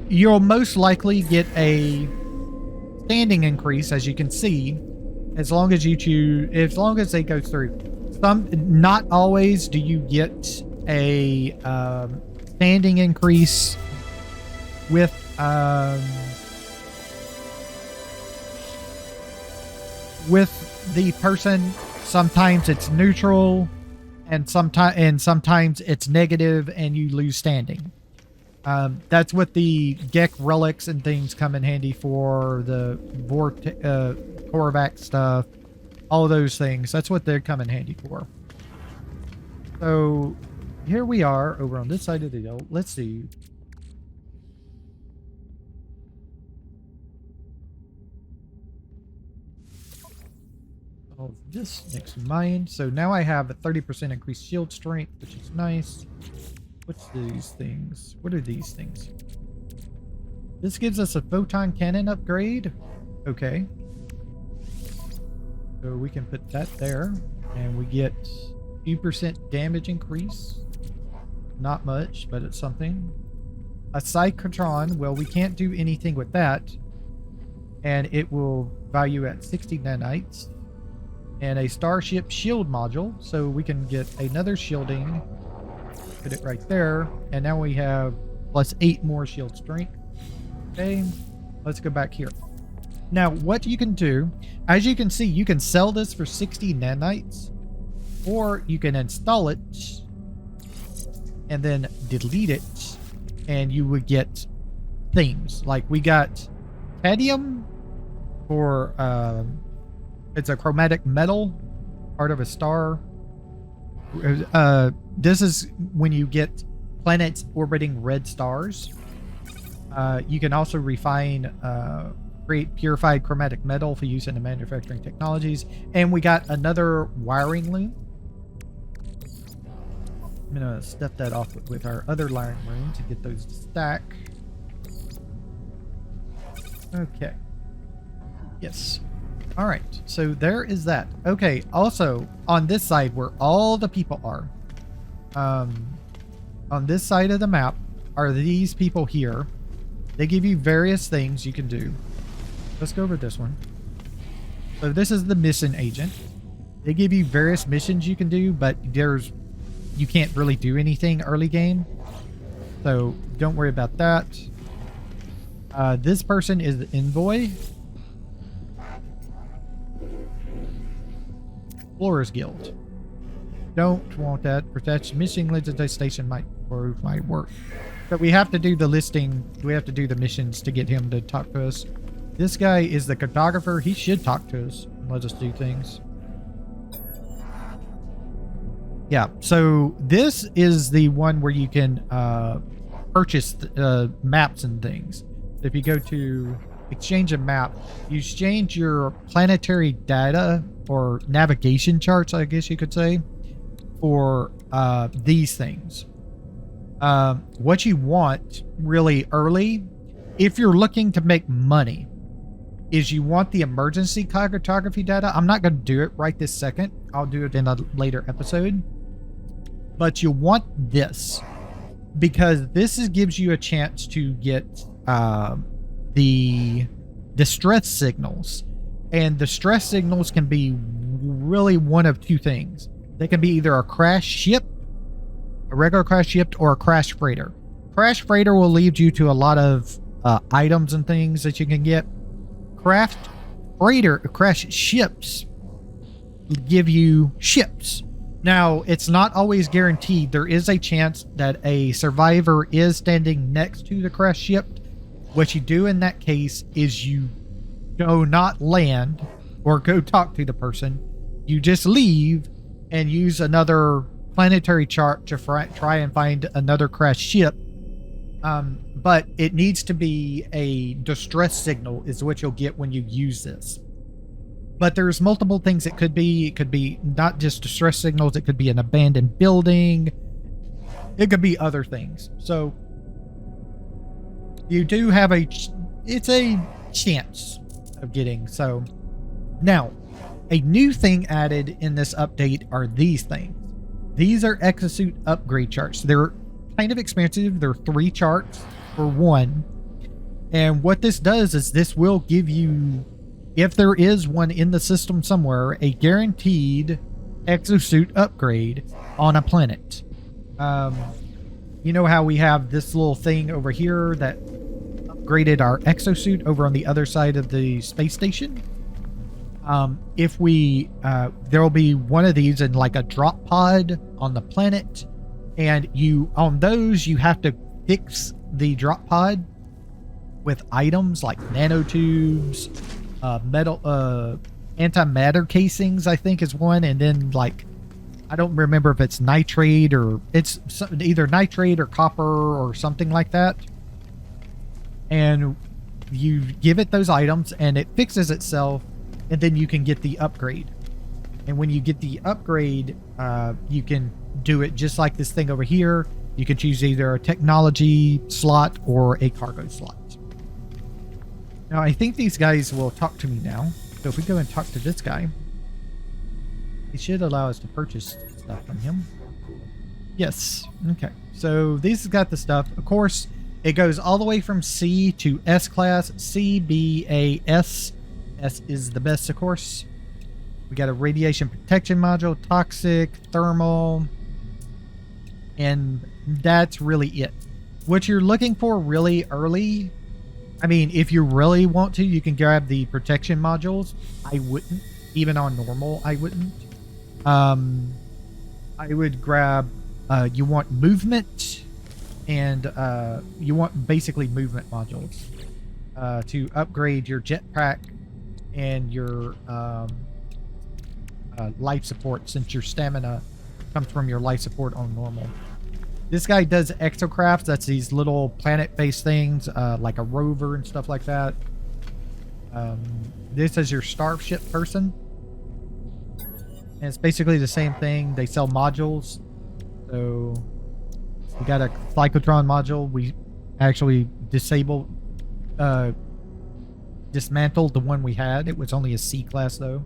You'll most likely get a standing increase, as you can see, as long as you choose, as long as it goes through. Not always do you get a standing increase with the person. Sometimes it's neutral, and sometimes it's negative, and you lose standing. That's what the Gek relics and things come in handy for, the Korvac stuff, all those things. That's what they come in handy for. So here we are over on this side of the hill. Let's see. Oh, this next mine. So now I have a 30% increased shield strength, which is nice. What's these things? What are these things? This gives us a photon cannon upgrade. Okay. So we can put that there. And we get 2% damage increase. Not much, but it's something. A cyclotron. Well, we can't do anything with that. And it will value at 60 nanites. And a starship shield module. So we can get another shielding. Put it right there, and now we have plus 8 more shield strength. Okay, let's go back here. Now, what you can do, as you can see, you can sell this for 60 nanites, or you can install it and then delete it, and you would get themes. Like we got cadmium for it's a chromatic metal, part of a star. This is when you get planets orbiting red stars. You can also refine, create purified chromatic metal for use in the manufacturing technologies. And we got another wiring loom. I'm going to step that off with our other wiring loom to get those to stack. Okay. Yes. All right, so there is that. Okay, also on this side where all the people are, on this side of the map are these people here. They give you various things you can do. Let's go over this one. So this is the mission agent. They give you various missions you can do, but you can't really do anything early game. So don't worry about that. This person is the envoy. Explorers Guild. Don't want that. Protection missing legendary station might prove my work. But we have to do the listing. We have to do the missions to get him to talk to us. This guy is the cartographer. He should talk to us and let us do things. Yeah, so this is the one where you can purchase maps and things. If you go to exchange a map, you exchange your planetary data or navigation charts, I guess you could say, for these things. What you want really early, if you're looking to make money, is you want the emergency cartography data. I'm not going to do it right this second. I'll do it in a later episode. But you want this because this gives you a chance to get the distress signals. And distress signals can be really one of two things. They can be either a crash ship, a regular crash ship, or a crash freighter. Crash freighter will lead you to a lot of items and things that you can get. Crash ships give you ships. Now, it's not always guaranteed. There is a chance that a survivor is standing next to the crash ship. What you do in that case is you go not land or go talk to the person. you just leave and use another planetary chart to try and find another crashed ship. But it needs to be a distress signal is what you'll get when you use this. But there's multiple things it could be. It could be not just distress signals. It could be an abandoned building. It could be other things. So you do have it's a chance of getting. So now a new thing added in this update are these things. These are Exosuit upgrade charts. They're kind of expensive. They're 3 charts for 1. And what this does is this will give you, if there is one in the system somewhere, a guaranteed Exosuit upgrade on a planet. You know how we have this little thing over here that upgraded our Exosuit over on the other side of the space station? If we, there'll be one of these in like a drop pod on the planet, and on those, you have to fix the drop pod with items like nanotubes, metal, antimatter casings, I think is one, and then like, I don't remember if it's nitrate or it's either nitrate or copper or something like that. And you give it those items and it fixes itself, and then you can get the upgrade. And when you get the upgrade, you can do it just like this thing over here. You can choose either a technology slot or a cargo slot. Now, I think these guys will talk to me now. So if we go and talk to this guy, he should allow us to purchase stuff from him. Yes. Okay. So this has got the stuff. Of course, it goes all the way from C to S class. C, B, A, S. S is the best, of course. We got a radiation protection module, toxic, thermal, and that's really it. What you're looking for really early, I mean, if you really want to, you can grab the protection modules. I wouldn't. Even on normal, I wouldn't. I would grab, you want movement, and you want basically movement modules to upgrade your jetpack and your life support, since your stamina comes from your life support on normal. This guy does exocrafts. That's these little planet-based things, like a rover and stuff like that. This is your starship person. And it's basically the same thing. They sell modules. So we got a cyclotron module. We actually dismantled the one we had. It was only a C class though.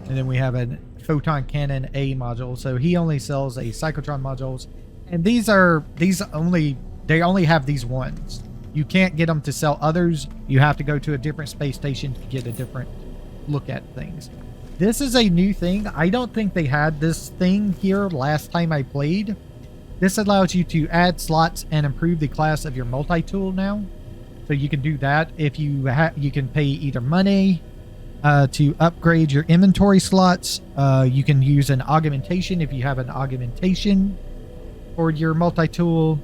And then we have a Photon Cannon A module. So he only sells a cyclotron modules. And they only have these ones. You can't get them to sell others. You have to go to a different space station to get a different look at things. This is a new thing. I don't think they had this thing here last time I played. This allows you to add slots and improve the class of your multi-tool now. So you can do that. If you can pay either money to upgrade your inventory slots. You can use an augmentation if you have an augmentation for your multi-tool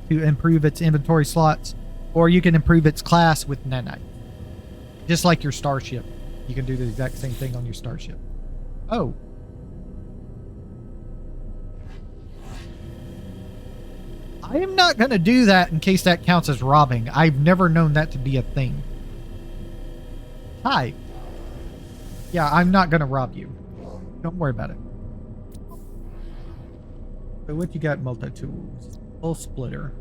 to improve its inventory slots. Or you can improve its class with nanite. Just like your starship. You can do the exact same thing on your starship. Oh. I am not going to do that in case that counts as robbing. I've never known that to be a thing. Hi. Yeah, I'm not going to rob you. Don't worry about it. So what you got, multi-tools? Full splitter.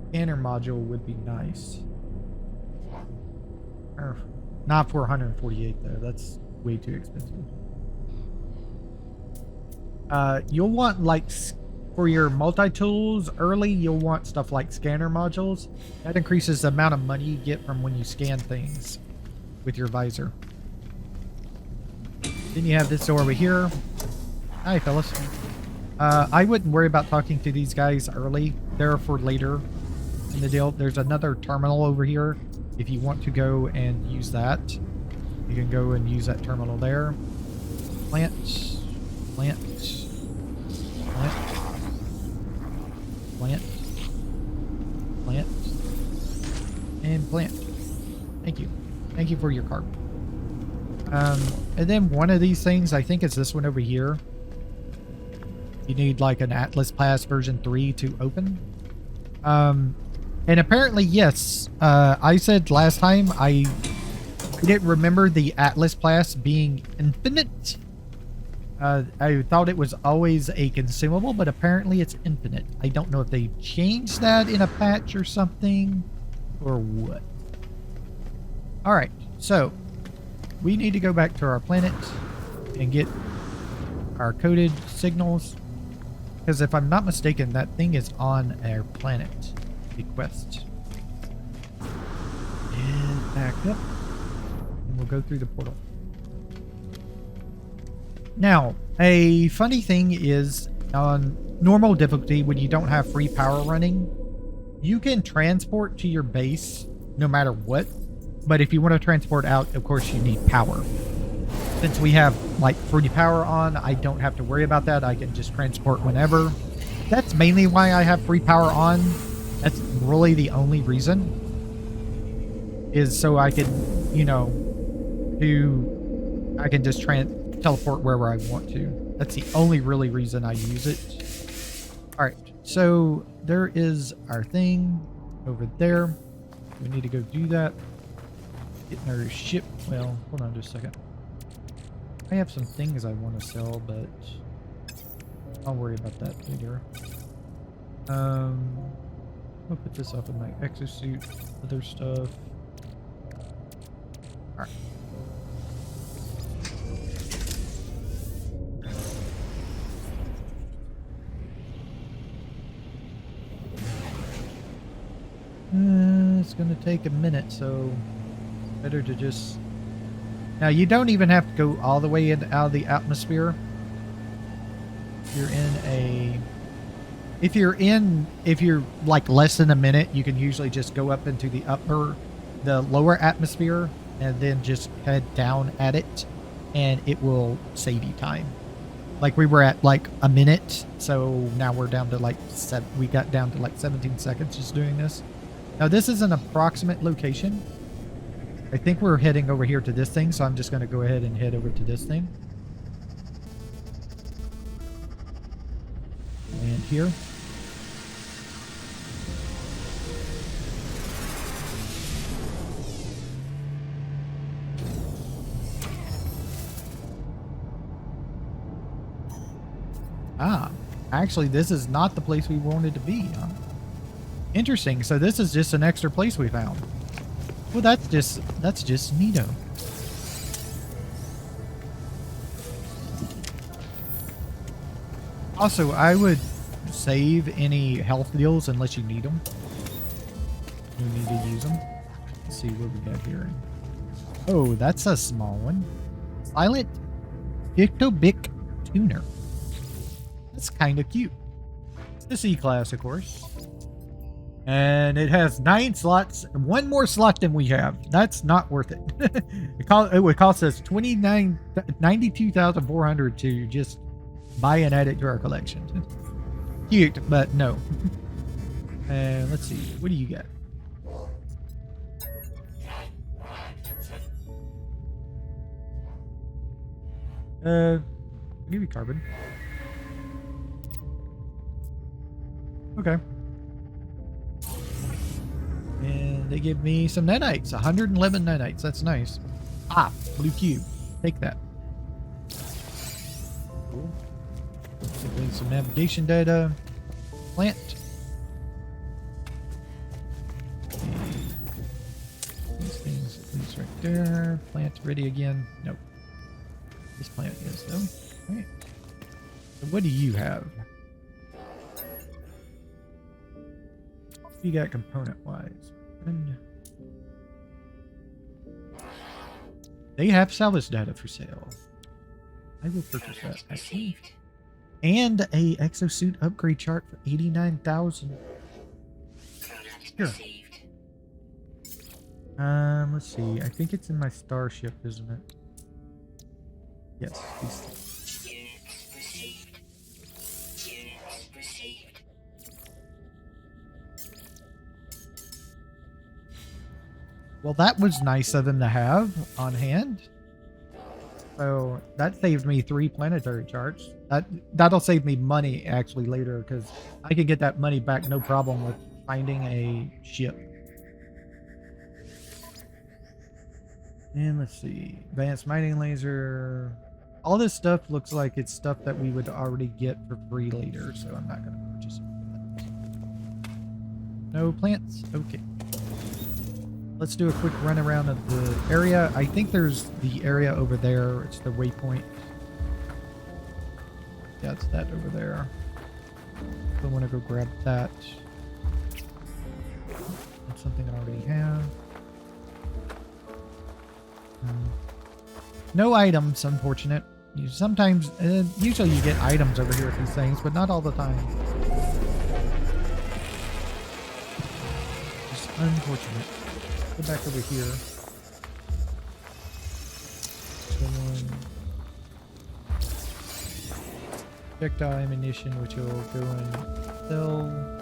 Scanner module would be nice. Not for 148 though. That's way too expensive. You'll want like for your multi-tools early, you'll want stuff like scanner modules. That increases the amount of money you get from when you scan things with your visor. Then you have this door over here. Hi, fellas. I wouldn't worry about talking to these guys early. They're for later in the deal. There's another terminal over here. If you want to go and use that, you can go and use that terminal there. Plant, plant, plant, plant. fine plant. Thank you. Thank you for your carp. And then one of these things, I think it's this one over here. You need like an Atlas Pass version 3 to open. And apparently, yes, I said last time I didn't remember the Atlas Pass being infinite. I thought it was always a consumable, but apparently it's infinite. I don't know if they changed that in a patch or something, or what. Alright, so we need to go back to our planet and get our coded signals. Because if I'm not mistaken, that thing is on our planet. The quest. And back up. And we'll go through the portal. Now, a funny thing is, on normal difficulty, when you don't have free power running, you can transport to your base no matter what. But if you want to transport out, of course, you need power. Since we have, like, free power on, I don't have to worry about that. I can just transport whenever. That's mainly why I have free power on. That's really the only reason. Is so I can, you know, I can just teleport wherever I want to. That's the only really reason I use it. Alright, so there is our thing over there. We need to go do that. Getting our ship. Well, hold on just a second. I have some things I want to sell, but I'll worry about that later. I'll put this up in my exosuit, other stuff. Alright. It's gonna take a minute, so better to just... Now, you don't even have to go all the way out of the atmosphere. If you're like less than a minute, you can usually just go up into the lower atmosphere and then just head down at it, and it will save you time. Like we were at like a minute, so now we're down to like we got down to like 17 seconds just doing this. Now this is an approximate location. I think we're heading over here to this thing, so I'm just going to go ahead and head over to this thing. And here. Ah, actually this is not the place we wanted to be, huh? Interesting. So this is just an extra place we found. Well, that's just neato. Also, I would save any health deals unless you need them. You need to use them. Let's see what we got here. Oh, that's a small one. Silent Ictobic Tuner. That's kind of cute. It's the C class, of course. And it has 9 slots, one more slot than we have. That's not worth it. It would cost us $92,400 to just buy and add it to our collection. Cute, but no. And let's see, what do you got? I'll give you carbon. Okay. And they give me some nanites, 111 nanites. That's nice. Ah, blue cube. Take that. Cool. Getting some navigation data. Plant. These things, at least right there. Plant ready again. Nope. This plant is though. Alright. So what do you have? You got component wise. And they have salvage data for sale. I will purchase that actually. And a exosuit upgrade chart for 89,000. Sure. Let's see. I think it's in my starship, isn't it? Yes. Well, that was nice of them to have on hand. So that saved me 3 planetary charts. That'll save me money actually later, because I could get that money back no problem with finding a ship. And let's see, advanced mining laser. All this stuff looks like it's stuff that we would already get for free later, so I'm not going to purchase it. No plants? Okay. Let's do a quick run around of the area. I think there's the area over there. It's the waypoint. Yeah, it's that over there. So I want to go grab that. That's something I already have. No items, unfortunate. Sometimes, usually you get items over here at these things, but not all the time. Just unfortunate. Go back over here. Projectile ammunition, which will go and sell.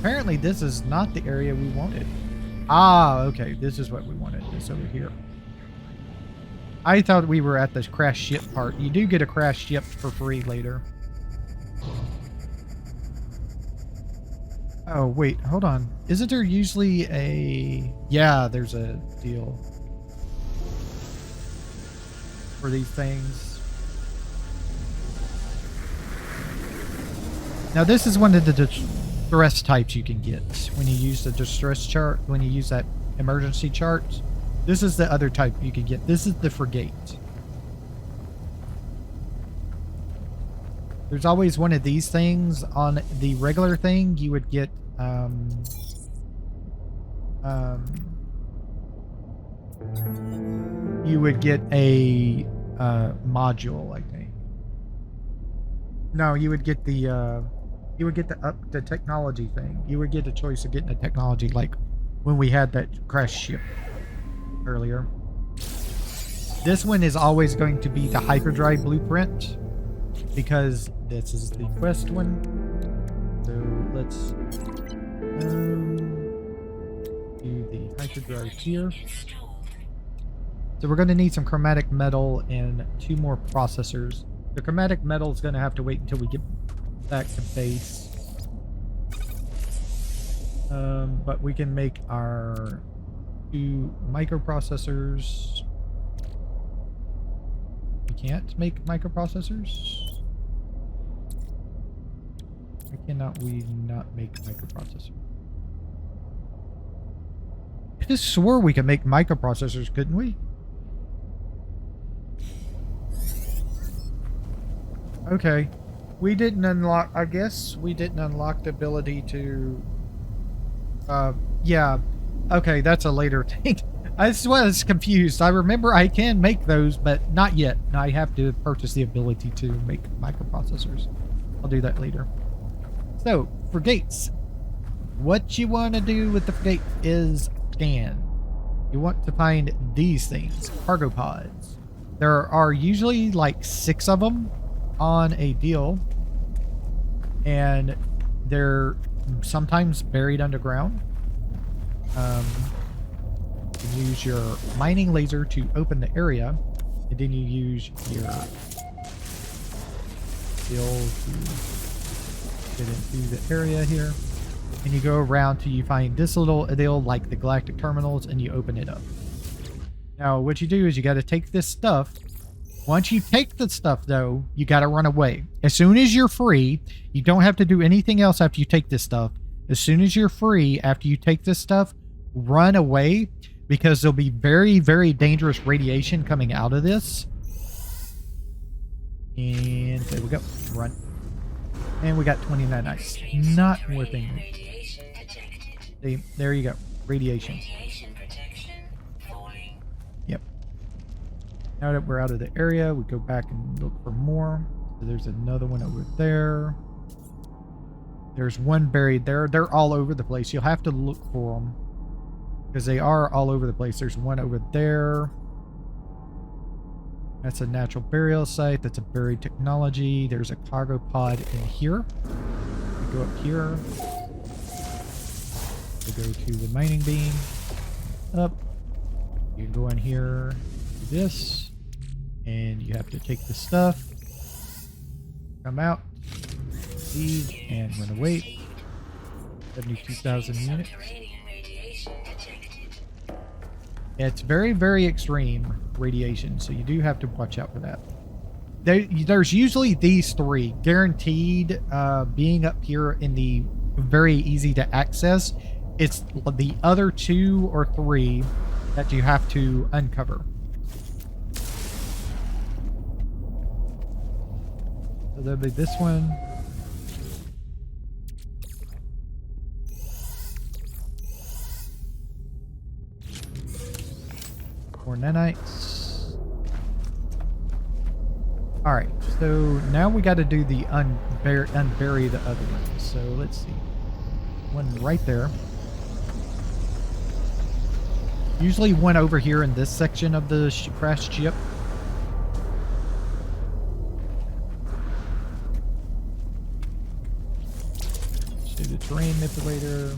Apparently this is not the area we wanted. Ah, okay. This is what we wanted. This over here. I thought we were at the crash ship part. You do get a crash ship for free later. Oh, wait. Hold on. Isn't there usually a... Yeah, there's a deal for these things. Now, this is one of the distress types you can get when you use the distress chart, when you use that emergency chart. This is the other type you can get. This is the frigate. There's always one of these things. On the regular thing, you would get you would get a module, I think. No, you would get the up the technology thing. You would get a choice of getting a technology, like when we had that crash ship earlier. This one is always going to be the hyperdrive blueprint, because this is the quest one. So let's do the hyperdrive here. So we're going to need some chromatic metal and 2 more processors. The chromatic metal is going to have to wait until we get back to base. But we can make our 2 microprocessors. We can't make microprocessors? Why cannot we not make microprocessors? I just swore we could make microprocessors, couldn't we? Okay. We didn't unlock, I guess we didn't unlock the ability to, yeah. Okay, that's a later thing. I was confused. I remember I can make those, but not yet. I have to purchase the ability to make microprocessors. I'll do that later. So, frigates. What you want to do with the frigate is scan. You want to find these things, cargo pods. There are usually like 6 of them on a deal, and they're sometimes buried underground. You use your mining laser to open the area, and then you use your skill to get into the area here, and you go around till you find this little deal like the Galactic terminals, and you open it up. Now what you do is you got to take this stuff. Once you take the stuff, though, you got to run away. As soon as you're free, you don't have to do anything else after you take this stuff. As soon as you're free, after you take this stuff, run away, because there'll be very, very dangerous radiation coming out of this. And there we go. Run. And we got 29 ice. Not worth anything. See, there you go. Radiation. Yep. Now that we're out of the area, we go back and look for more. So there's another one over there. There's one buried there. They're all over the place. You'll have to look for them because they are all over the place. There's one over there. That's a natural burial site. That's a buried technology. There's a cargo pod in here. We go up here. We go to the mining beam. Up. You can go in here. Do this. And you have to take the stuff. Come out. Leave and run away. 72,000 units. It's very, very extreme radiation, so you do have to watch out for that. There's usually these three guaranteed being up here in the very easy to access. It's the other 2 or 3 that you have to uncover. So there'll be this one. More nanites. Alright, so now we got to do the unbury the other one. So let's see. One right there. Usually one over here in this section of the crashed ship. Do the terrain manipulator.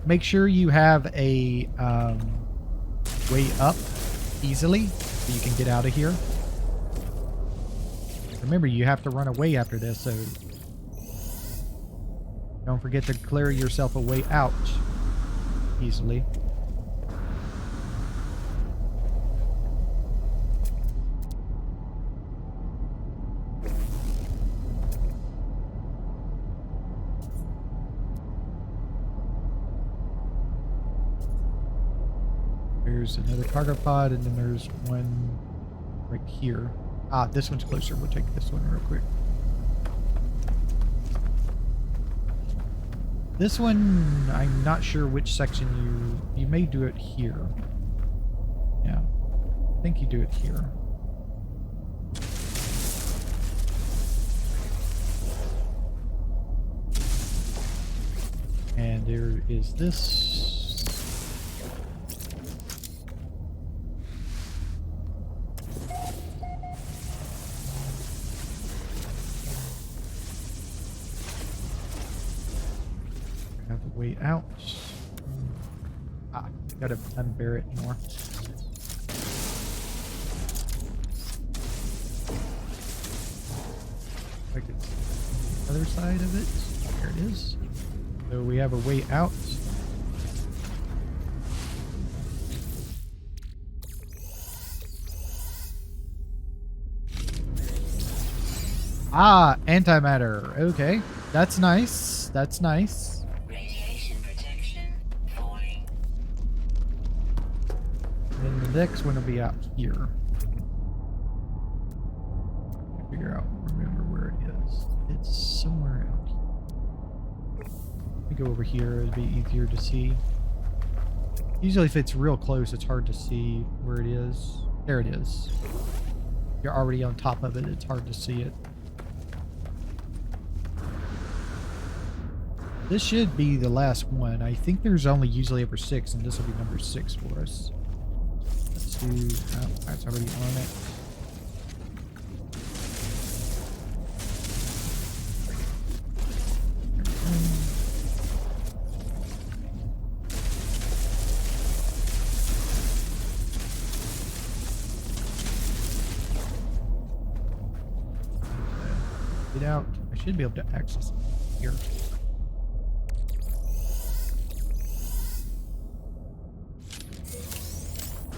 Make sure you have a way up easily so you can get out of here. Remember, you have to run away after this, so don't forget to clear yourself a way out easily. There's another cargo pod, and then there's one right here. Ah, this one's closer. We'll take this one real quick. This one, I'm not sure which section you may do it here. Yeah, I think you do it here. And there is this. Have a way out. Ah, gotta unbear it more. Like it's the other side of it. There it is. So we have a way out. Ah, antimatter. Okay. That's nice. That's nice. Radiation protection falling. And the next one will be out here. Figure out, remember where it is. It's somewhere out here. Let me go over here, it'd be easier to see. Usually if it's real close, it's hard to see where it is. There it is. If you're already on top of it, it's hard to see it. This should be the last one. I think there's only usually ever 6, and this will be number 6 for us. Let's do... Oh, that's already on it. Get out. I should be able to access it here.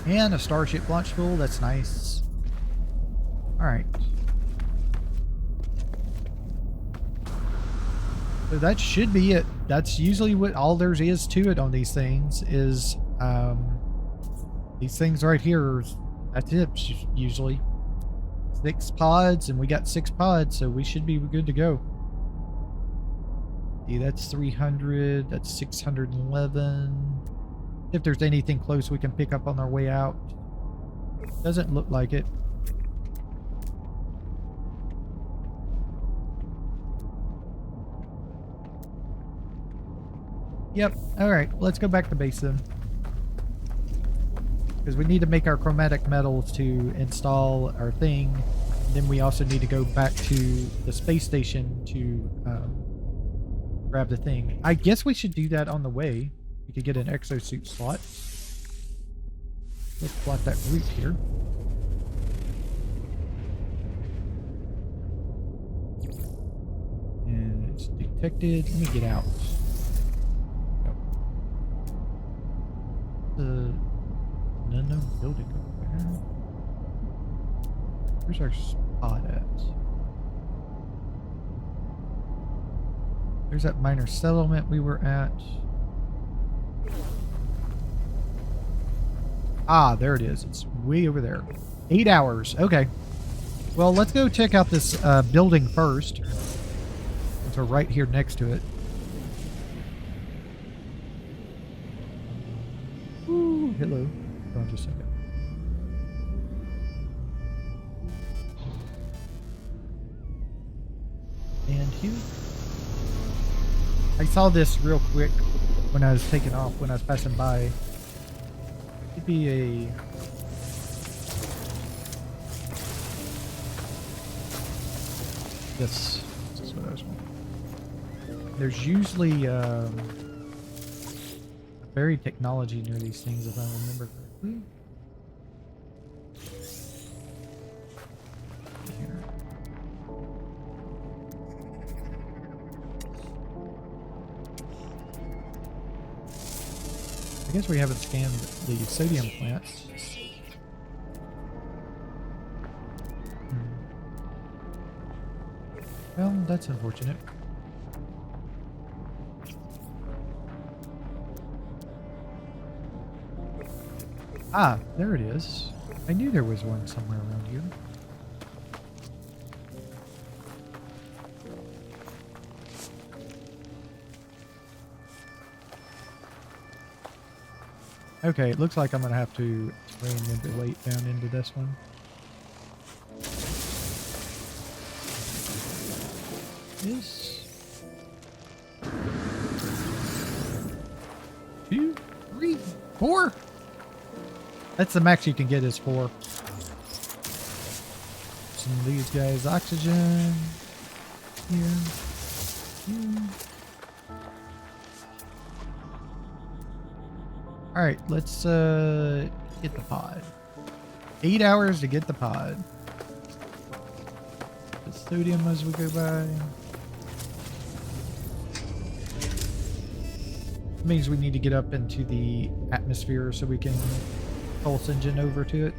And a starship launch fuel. That's nice. Alright. So that should be it. That's usually what all there is to it on these things is these things right here. That's it usually. 6 pods, and we got 6 pods, so we should be good to go. See, that's 300. That's 611. If there's anything close we can pick up on our way out. Doesn't look like it. Yep. All right. Let's go back to base then. Because we need to make our chromatic metals to install our thing. Then we also need to go back to the space station to grab the thing. I guess we should do that on the way. We could get an exosuit slot. Let's plot that route here. And it's detected. Let me get out. The unknown building over there. Where's our spot at? There's that minor settlement we were at. Ah, there it is. It's way over there. 8 hours. Okay. Well, let's go check out this building first. Since we're right here next to it. Ooh, hello. Hold on just a second. And here. I saw this real quick when I was taking off, when I was passing by. It'd be a... This is what I was wanting. There's usually buried technology near these things, if I remember correctly. Here. I guess we haven't scanned the sodium plants. Well, that's unfortunate. Ah, there it is. I knew there was one somewhere around here. Okay, it looks like I'm gonna have to manipulate down into this one. This 2, 3, 4. That's the max you can get is 4. Some of these guys, oxygen. Here. Here. All right, let's get the pod. 8 hours to get the pod. The sodium as we go by. Means we need to get up into the atmosphere so we can pulse engine over to it.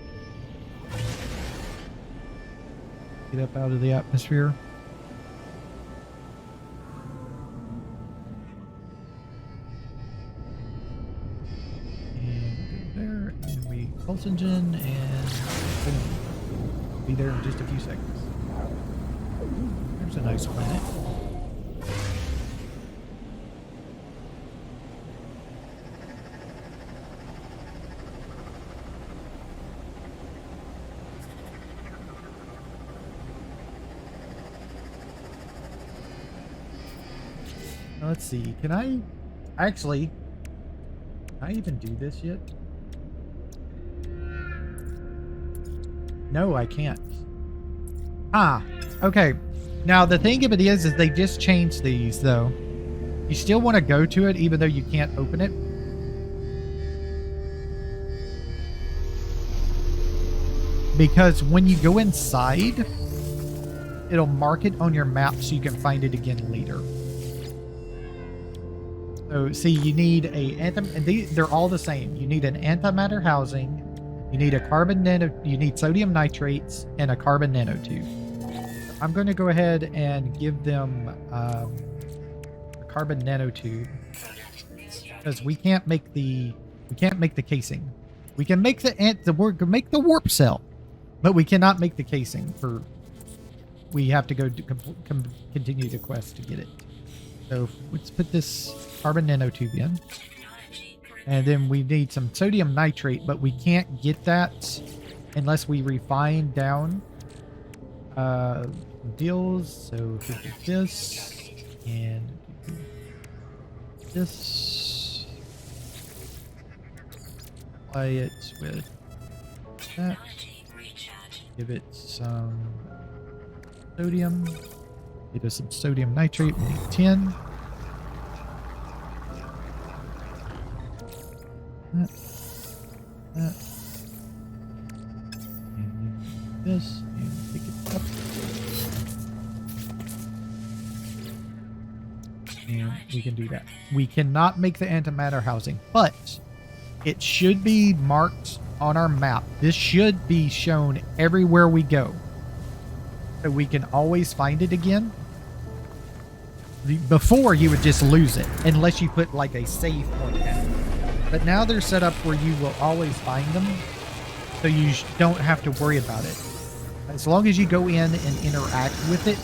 Get up out of the atmosphere. And go there, and we pulse engine, and boom. Be there in just a few seconds. There's a nice planet. Let's see, can I even do this yet? No, I can't. Ah, okay. Now the thing of it is they just changed these though. You still want to go to it even though you can't open it. Because when you go inside, it'll mark it on your map so you can find it again later. So, see, you need they're all the same. You need an antimatter housing, you need a carbon nano, you need sodium nitrates, and a carbon nanotube. I'm going to go ahead and give them a carbon nanotube because we can't make the casing. We can make make the warp cell, but we cannot make the casing. We have to go continue the quest to get it. So let's put this carbon nanotube in. And then we need some sodium nitrate, but we can't get that unless we refine down deals. So if we do this and do this, apply it with that, give it some sodium, give us some sodium nitrate, we need 10. That. And then this, and pick it up. And we can do that. We cannot make the antimatter housing, but it should be marked on our map. This should be shown everywhere we go, so we can always find it again. Before, you would just lose it unless you put like a save point in it. But now they're set up where you will always find them, so you don't have to worry about it. As long as you go in and interact with it,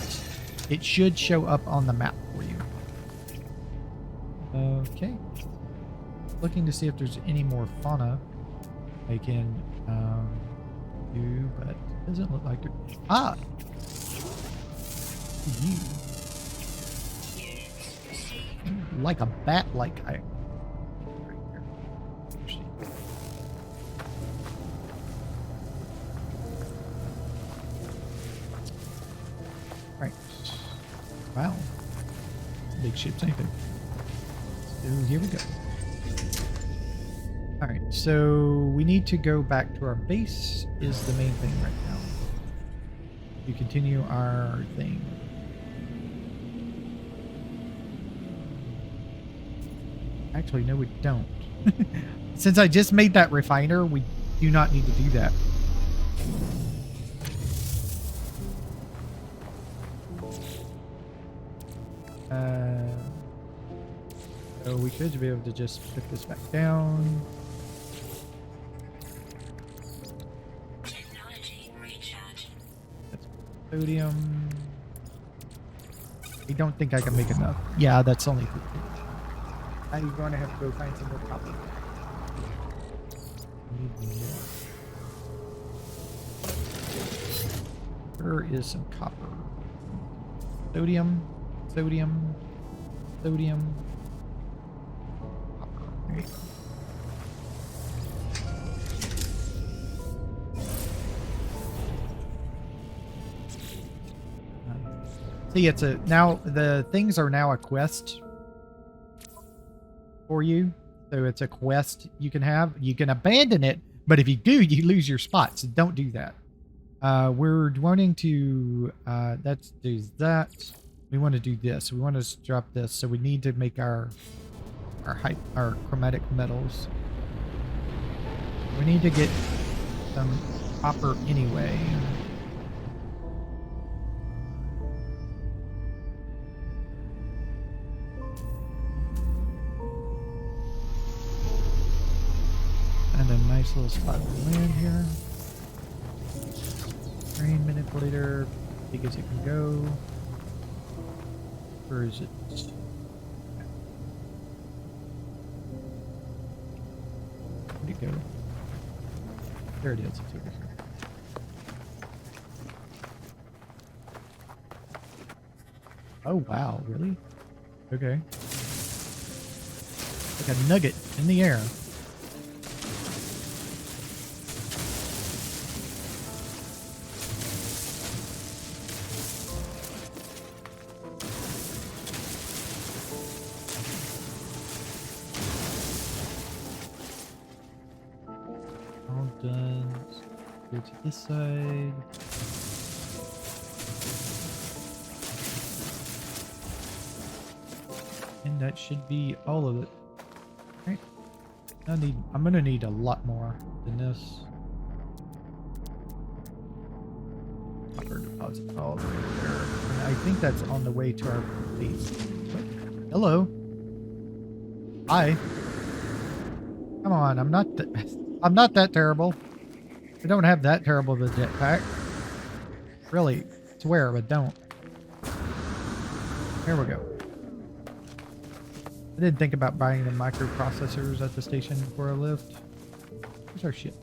it should show up on the map for you. Okay. Looking to see if there's any more fauna I can do, but it doesn't look like there. Ah! You. Like a bat-like I. Right. Wow. Big ship's anything. So here we go. Alright, so we need to go back to our base is the main thing right now. We continue our thing. Actually, no, we don't. Since I just made that refiner, we do not need to do that. So we could be able to just put this back down. That's sodium. I don't think I can make enough. Yeah, that's only 15. I'm going to have to go find some more copper. Need more. Where is some copper? Sodium, sodium, sodium. Copper. There you go. See, it's a now the things are now a quest for you. So it's a quest you can have. You can abandon it, but if you do, you lose your spot. So don't do that. We're wanting to let's do that. We want to do this. We want to drop this. So we need to make our chromatic metals. We need to get some copper anyway. And a nice little spot of land here. Terrain manipulator, big as it can go. Where is it? Where'd it go? There it is. It's over here. Oh wow, really? Okay. Like a nugget in the air. Done. Go to this side. And that should be all of it. Right. I'm gonna need a lot more than this. Copper deposit all the way there. And I think that's on the way to our base. But, hello. Hi. Come on, I'm not that terrible. I don't have that terrible of a jetpack. Really, swear, but don't. There we go. I did think about buying the microprocessors at the station before I left. Where's our ship?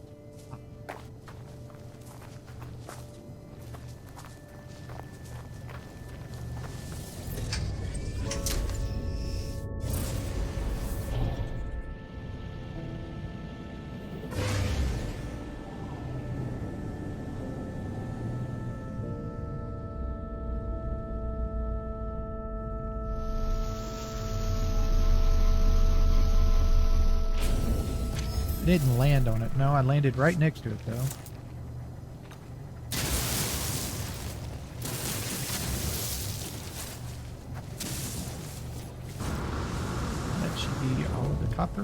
I didn't land on it. No, I landed right next to it, though. That should be all of the copper.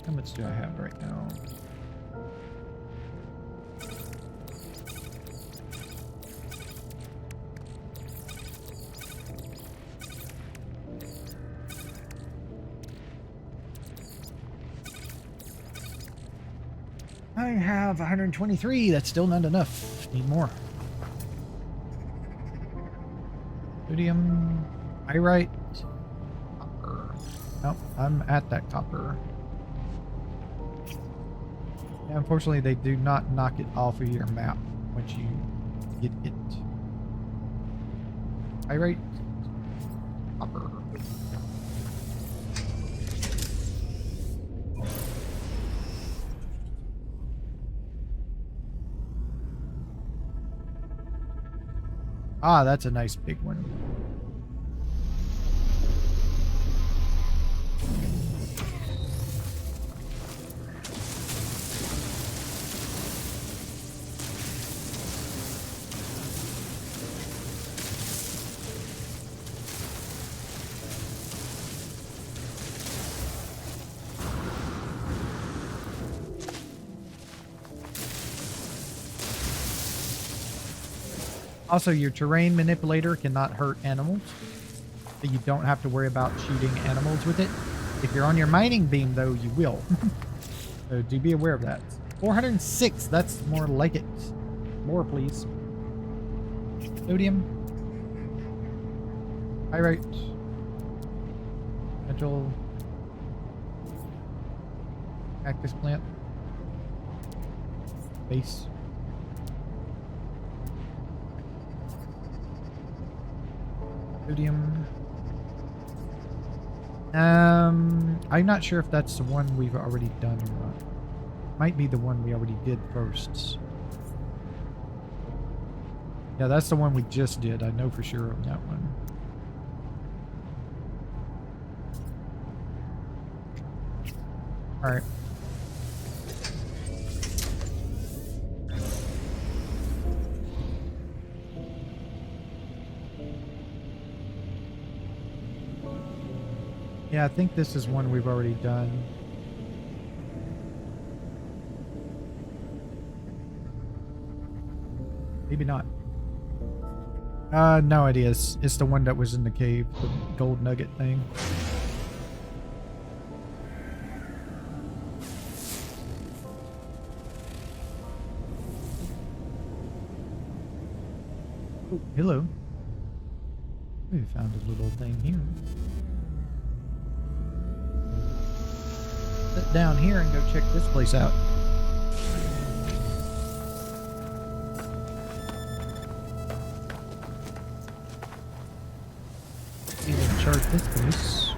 How much do I have right now? I have 123. That's still not enough. Need more. Sodium, pyrite, copper. Nope, I'm at that copper. Yeah, unfortunately, they do not knock it off of your map once you get it. Pyrite, copper. Ah, that's a nice big one. Also, your terrain manipulator cannot hurt animals, so you don't have to worry about shooting animals with it. If you're on your mining beam, though, you will. So do be aware of that. 406, that's more like it. More, please. Sodium. Pyrite. Metal. Cactus plant. Base. Sodium. I'm not sure if that's the one we've already done or not. Might be the one we already did first. Yeah, that's the one we just did. I know for sure on that one. All right. Yeah, I think this is one we've already done. Maybe not. No idea. It's the one that was in the cave, the gold nugget thing. Oh, hello. We found a little thing here. Sit down here and go check this place out. Even chart this place.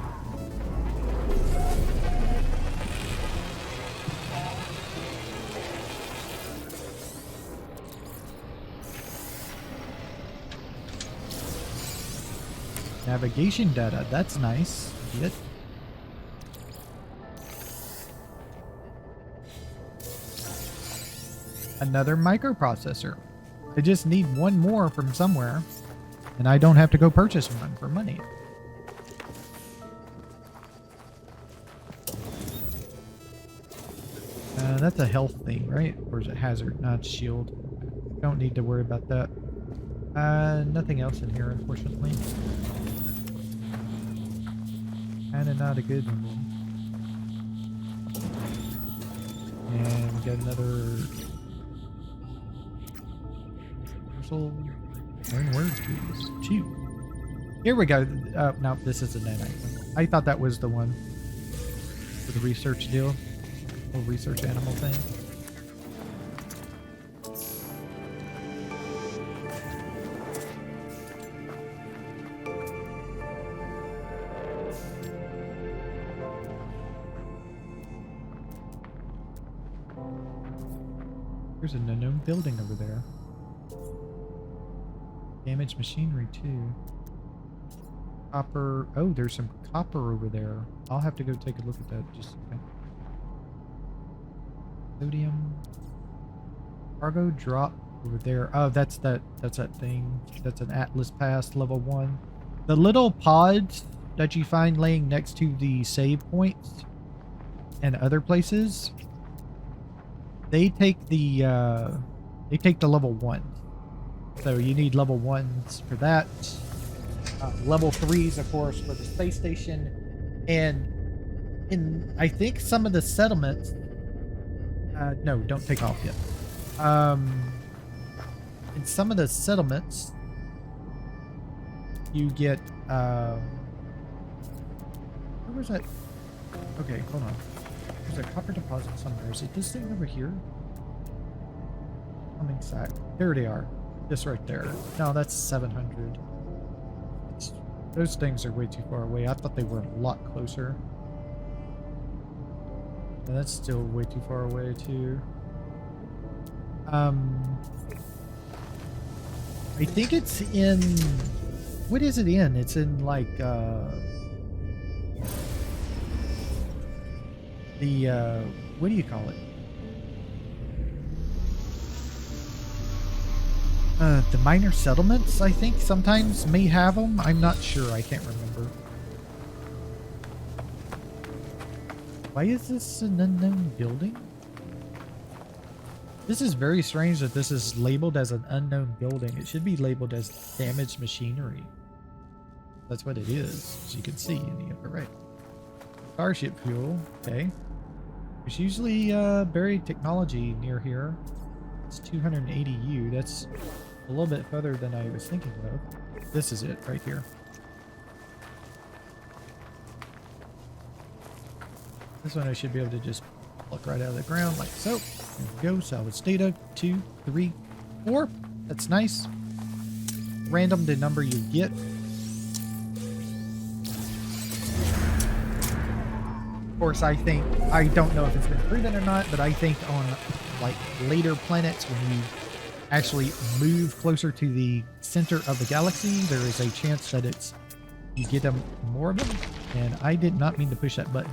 Navigation data, that's nice. Get it? Another microprocessor. I just need one more from somewhere, and I don't have to go purchase one for money. That's a health thing, right? Or is it hazard? No, it's shield. Don't need to worry about that. Nothing else in here, unfortunately. Kinda not a good one. And we got another Universal. Learn words, please. Shoot. Here we go. No, this isn't it. I thought that was the one for the research deal. Little research animal thing. There's an unknown building over there. Damaged machinery too. Copper. Oh, there's some copper over there. I'll have to go take a look at that just a second. Sodium. Cargo drop over there. Oh, that's that thing. That's an Atlas Pass level 1. The little pods that you find laying next to the save points and other places, they take the level 1. So you need level 1s for that. Level 3s, of course, for the space station. And in, I think, some of the settlements... no, don't take off yet. In some of the settlements, you get... where was that? Okay, hold on. There's a copper deposit somewhere. Is it this thing over here? Coming side. There they are. Just right there. No, that's 700. Those things are way too far away. I thought they were a lot closer. And that's still way too far away too. I think it's in... What is it in? It's in like the what do you call it? The minor settlements, I think, sometimes may have them. I'm not sure. I can't remember. Why is this an unknown building? This is very strange that this is labeled as an unknown building. It should be labeled as damaged machinery. That's what it is, as you can see in the upper right. Starship fuel. Okay. There's usually buried technology near here. It's 280 U. That's a little bit further than I was thinking of. This is it right here. This one I should be able to just pluck right out of the ground like so. There we go. Salvage data. 2, 3, 4. That's nice. Random the number you get. Of course, I think, I don't know if it's been proven or not, but I think on like later planets, when you actually move closer to the center of the galaxy, there is a chance that you get them more of them. And I did not mean to push that button.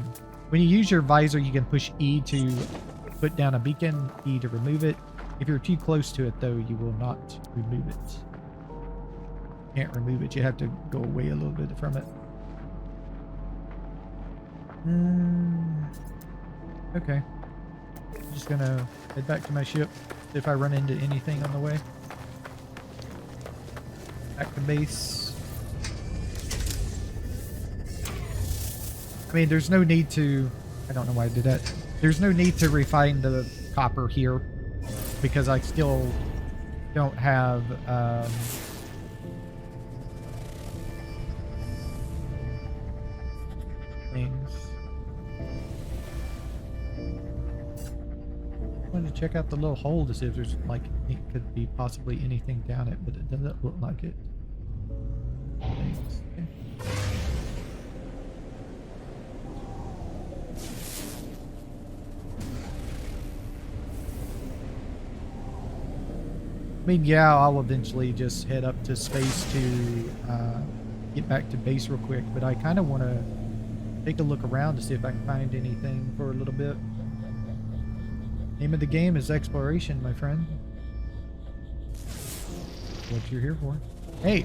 When you use your visor, you can push E to put down a beacon, E to remove it. If you're too close to it, though, you will not remove it. Can't remove it. You have to go away a little bit from it. Okay. I'm just gonna head back to my ship. See if I run into anything on the way. Back to base. I mean, there's no need to... I don't know why I did that. There's no need to refine the copper here, because I still don't have... things. I wanted to check out the little hole to see if there's like it could be possibly anything down it, but it doesn't look like it. Thanks. Okay. I mean, yeah, I'll eventually just head up to space to get back to base real quick, but I kind of want to take a look around to see if I can find anything for a little bit. Name of the game is exploration, my friend. What you're here for. Hey,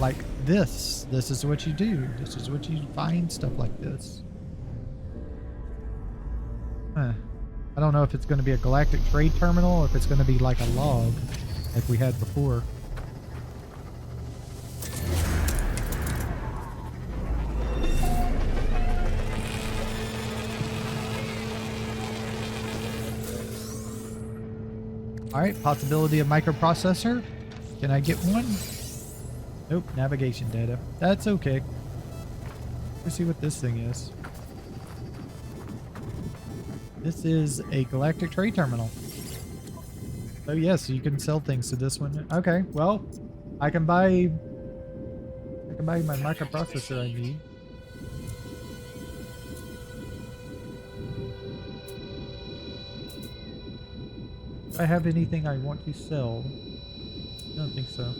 like this. This is what you do. This is what you find, stuff like this. Huh. I don't know if it's going to be a galactic trade terminal or if it's going to be like a log like we had before. All right, possibility of microprocessor. Can I get one? Nope, navigation data. That's okay. Let's see what this thing is. This is a Galactic trade terminal. Oh yes, you can sell things to this one. Okay, well, I can buy my microprocessor I need. Do I have anything I want to sell? I don't think so.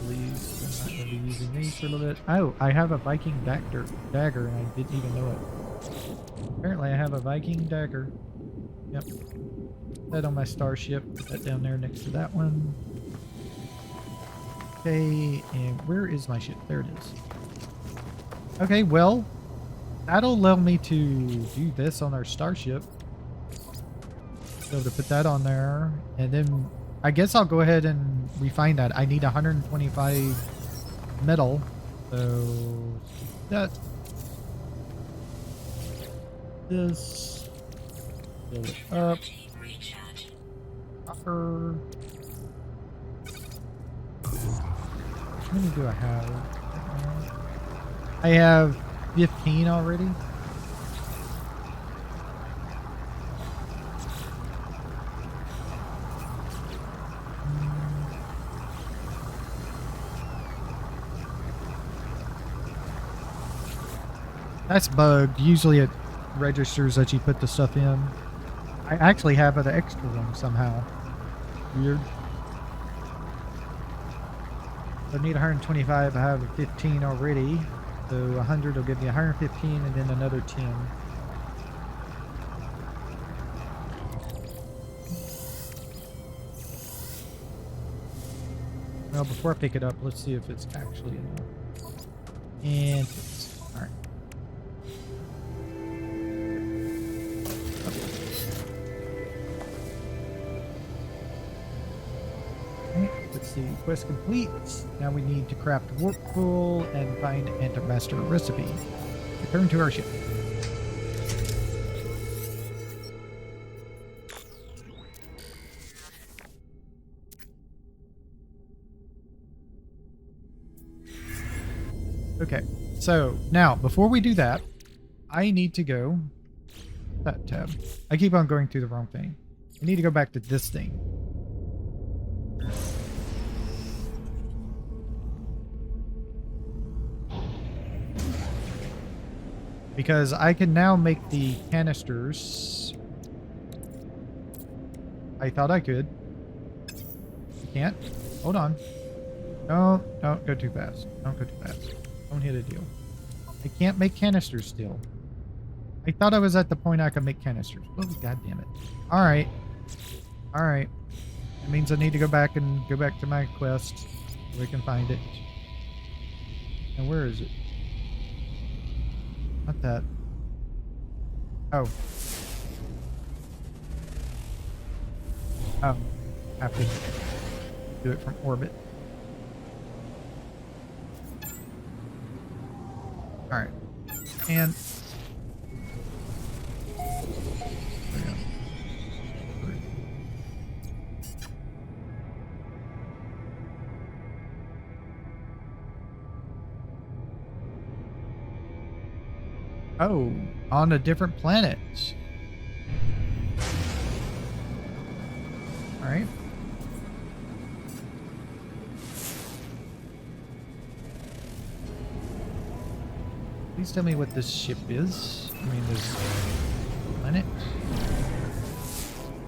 Please, I'm not going to be using these for a little bit. Oh, I have a Viking dagger and I didn't even know it. Apparently I have a Viking dagger. Yep. Put that on my starship. Put that down there next to that one. Okay, and where is my ship? There it is. Okay, well, that'll allow me to do this on our starship. Be able to put that on there, and then I guess I'll go ahead and refine that. I need 125 metal, so that this fill it up. Copper. How many do I have? I have 15 already. That's bugged. Usually it registers that you put the stuff in. I actually have an extra one somehow. Weird. I need 125. I have 15 already. So 100 will give me 115 and then another 10. Well, before I pick it up, let's see if it's actually enough. And it's all right. Let's see, quest complete. Now we need to craft warp pool and find and master a recipe. Return to our ship. Okay, so now before we do that, I need to go that tab. I keep on going through the wrong thing. I need to go back to this thing. Because I can now make the canisters. I thought I could. I can't. Hold on. Don't go too fast. Don't go too fast. Don't hit a deal. I can't make canisters still. I thought I was at the point I could make canisters. Oh, god damn it. Alright. Alright. It means I need to go back to my quest so we can find it. And where is it? Not that. Oh. Oh. Have to do it from orbit. Alright. And oh, on a different planet. All right. Please tell me what this ship is. I mean, this planet.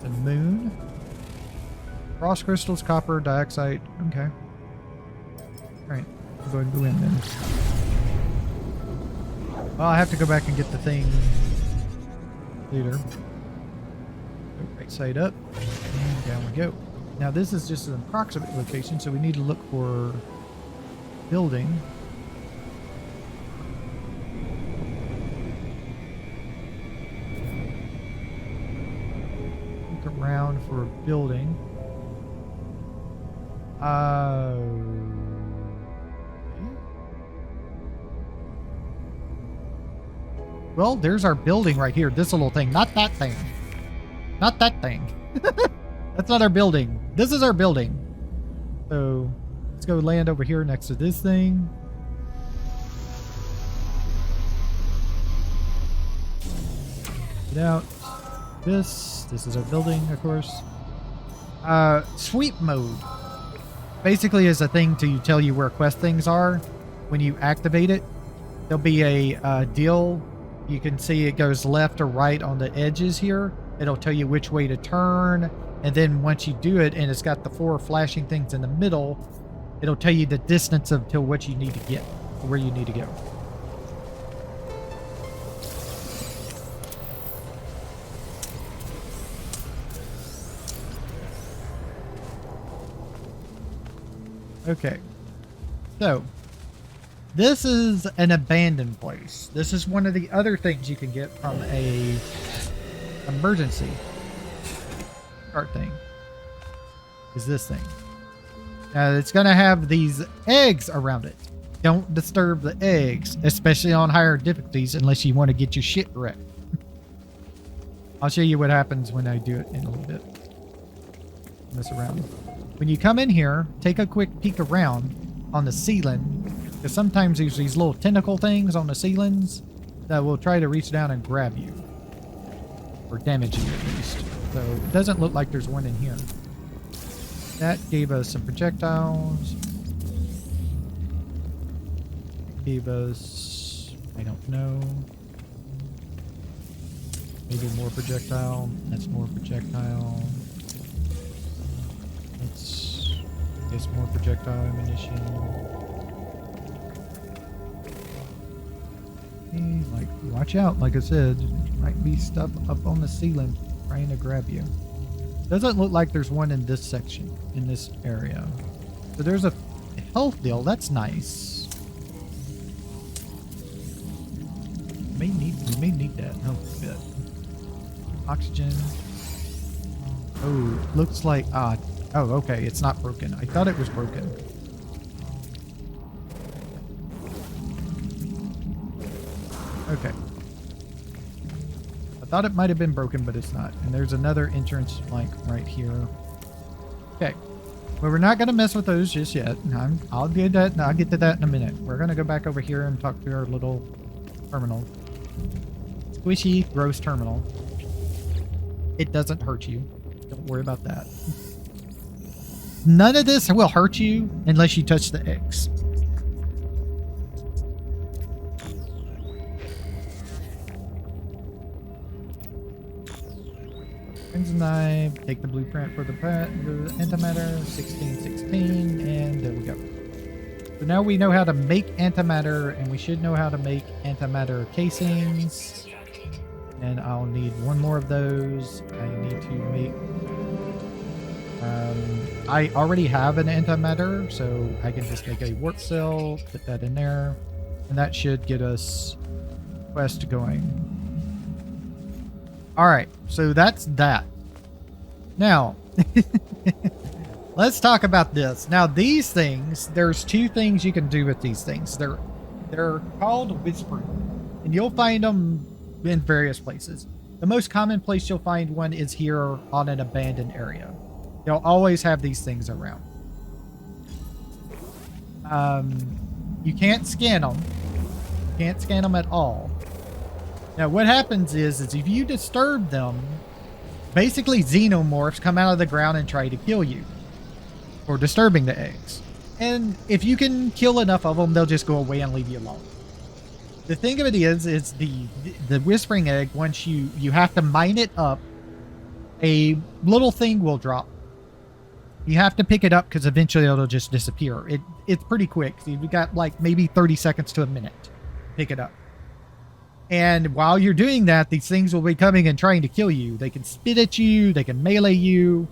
The moon. Frost crystals, copper, dioxide. Okay. All right. I'll go ahead and go in then. Well, I have to go back and get the thing later. Go right side up, and down we go. Now this is just an approximate location, so we need to look for building. Look around for a building. Well, there's our building right here. This little thing. Not that thing. Not that thing. That's not our building. This is our building. So let's go land over here next to this thing. Get out. This is our building, of course. Sweep mode basically is a thing to tell you where quest things are. When you activate it, there'll be a deal. You can see it goes left or right on the edges here. It'll tell you which way to turn. And then once you do it, and it's got the 4 flashing things in the middle, it'll tell you the distance to what you need to get, or where you need to go. Okay, so this is an abandoned place. This is one of the other things you can get from a emergency cart thing. Is this thing. Now it's going to have these eggs around it. Don't disturb the eggs, especially on higher difficulties, unless you want to get your shit wrecked. I'll show you what happens when I do it in a little bit. Mess around. When you come in here, take a quick peek around on the ceiling, because sometimes there's these little tentacle things on the ceilings that will try to reach down and grab you, or damage you at least. So it doesn't look like there's one in here. That gave us some projectiles. Gave us, I don't know, maybe more projectile. That's more projectile. Let's guess more projectile ammunition. Hey, like, watch out, like I said, might be stuff up on the ceiling trying to grab you. Doesn't look like there's one in this section, in this area. So there's a health deal, that's nice. We may need that health bit. Oxygen. Oh, looks like oh, okay, it's not broken. I thought it was broken. Okay. I thought it might have been broken, but it's not. And there's another entrance, like, right here. Okay. Well, we're not going to mess with those just yet. I'll get that. I'll get to that in a minute. We're going to go back over here and talk to our little terminal. Squishy, gross terminal. It doesn't hurt you. Don't worry about that. None of this will hurt you unless you touch the X. Crimson knife. Take the blueprint for the antimatter. 1616, and there we go. So now we know how to make antimatter, and we should know how to make antimatter casings. And I'll need one more of those. I need to make... I already have an antimatter, so I can just make a warp cell, put that in there, and that should get us quest going. Alright, so that's that. Now, let's talk about this. Now, these things, there's 2 things you can do with these things. They're called whispering, and you'll find them in various places. The most common place you'll find one is here on an abandoned area. They'll always have these things around. You can't scan them. You can't scan them at all. Now, what happens is if you disturb them, basically xenomorphs come out of the ground and try to kill you for disturbing the eggs. And if you can kill enough of them, they'll just go away and leave you alone. The thing of it is the whispering egg, once you have to mine it up, a little thing will drop. You have to pick it up because eventually it'll just disappear. It's pretty quick. So you've got like maybe 30 seconds to a minute to pick it up. And while you're doing that, these things will be coming and trying to kill you. They can spit at you. They can melee you.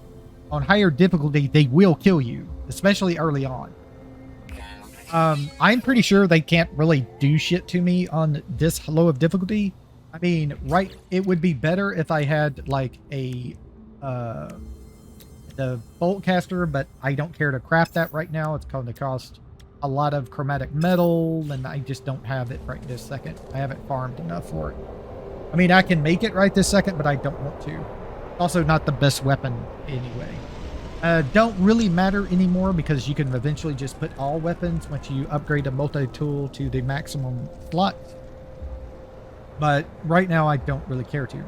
On higher difficulty, they will kill you, especially early on. I'm pretty sure they can't really do shit to me on this low of difficulty. I mean, right, it would be better if I had like the bolt caster, but I don't care to craft that right now. It's going to cost a lot of chromatic metal, and I just don't have it right this second. I haven't farmed enough for it. I mean, I can make it right this second, but I don't want to. Also not the best weapon anyway. Don't really matter anymore because you can eventually just put all weapons once you upgrade a multi-tool to the maximum slot. But right now I don't really care to.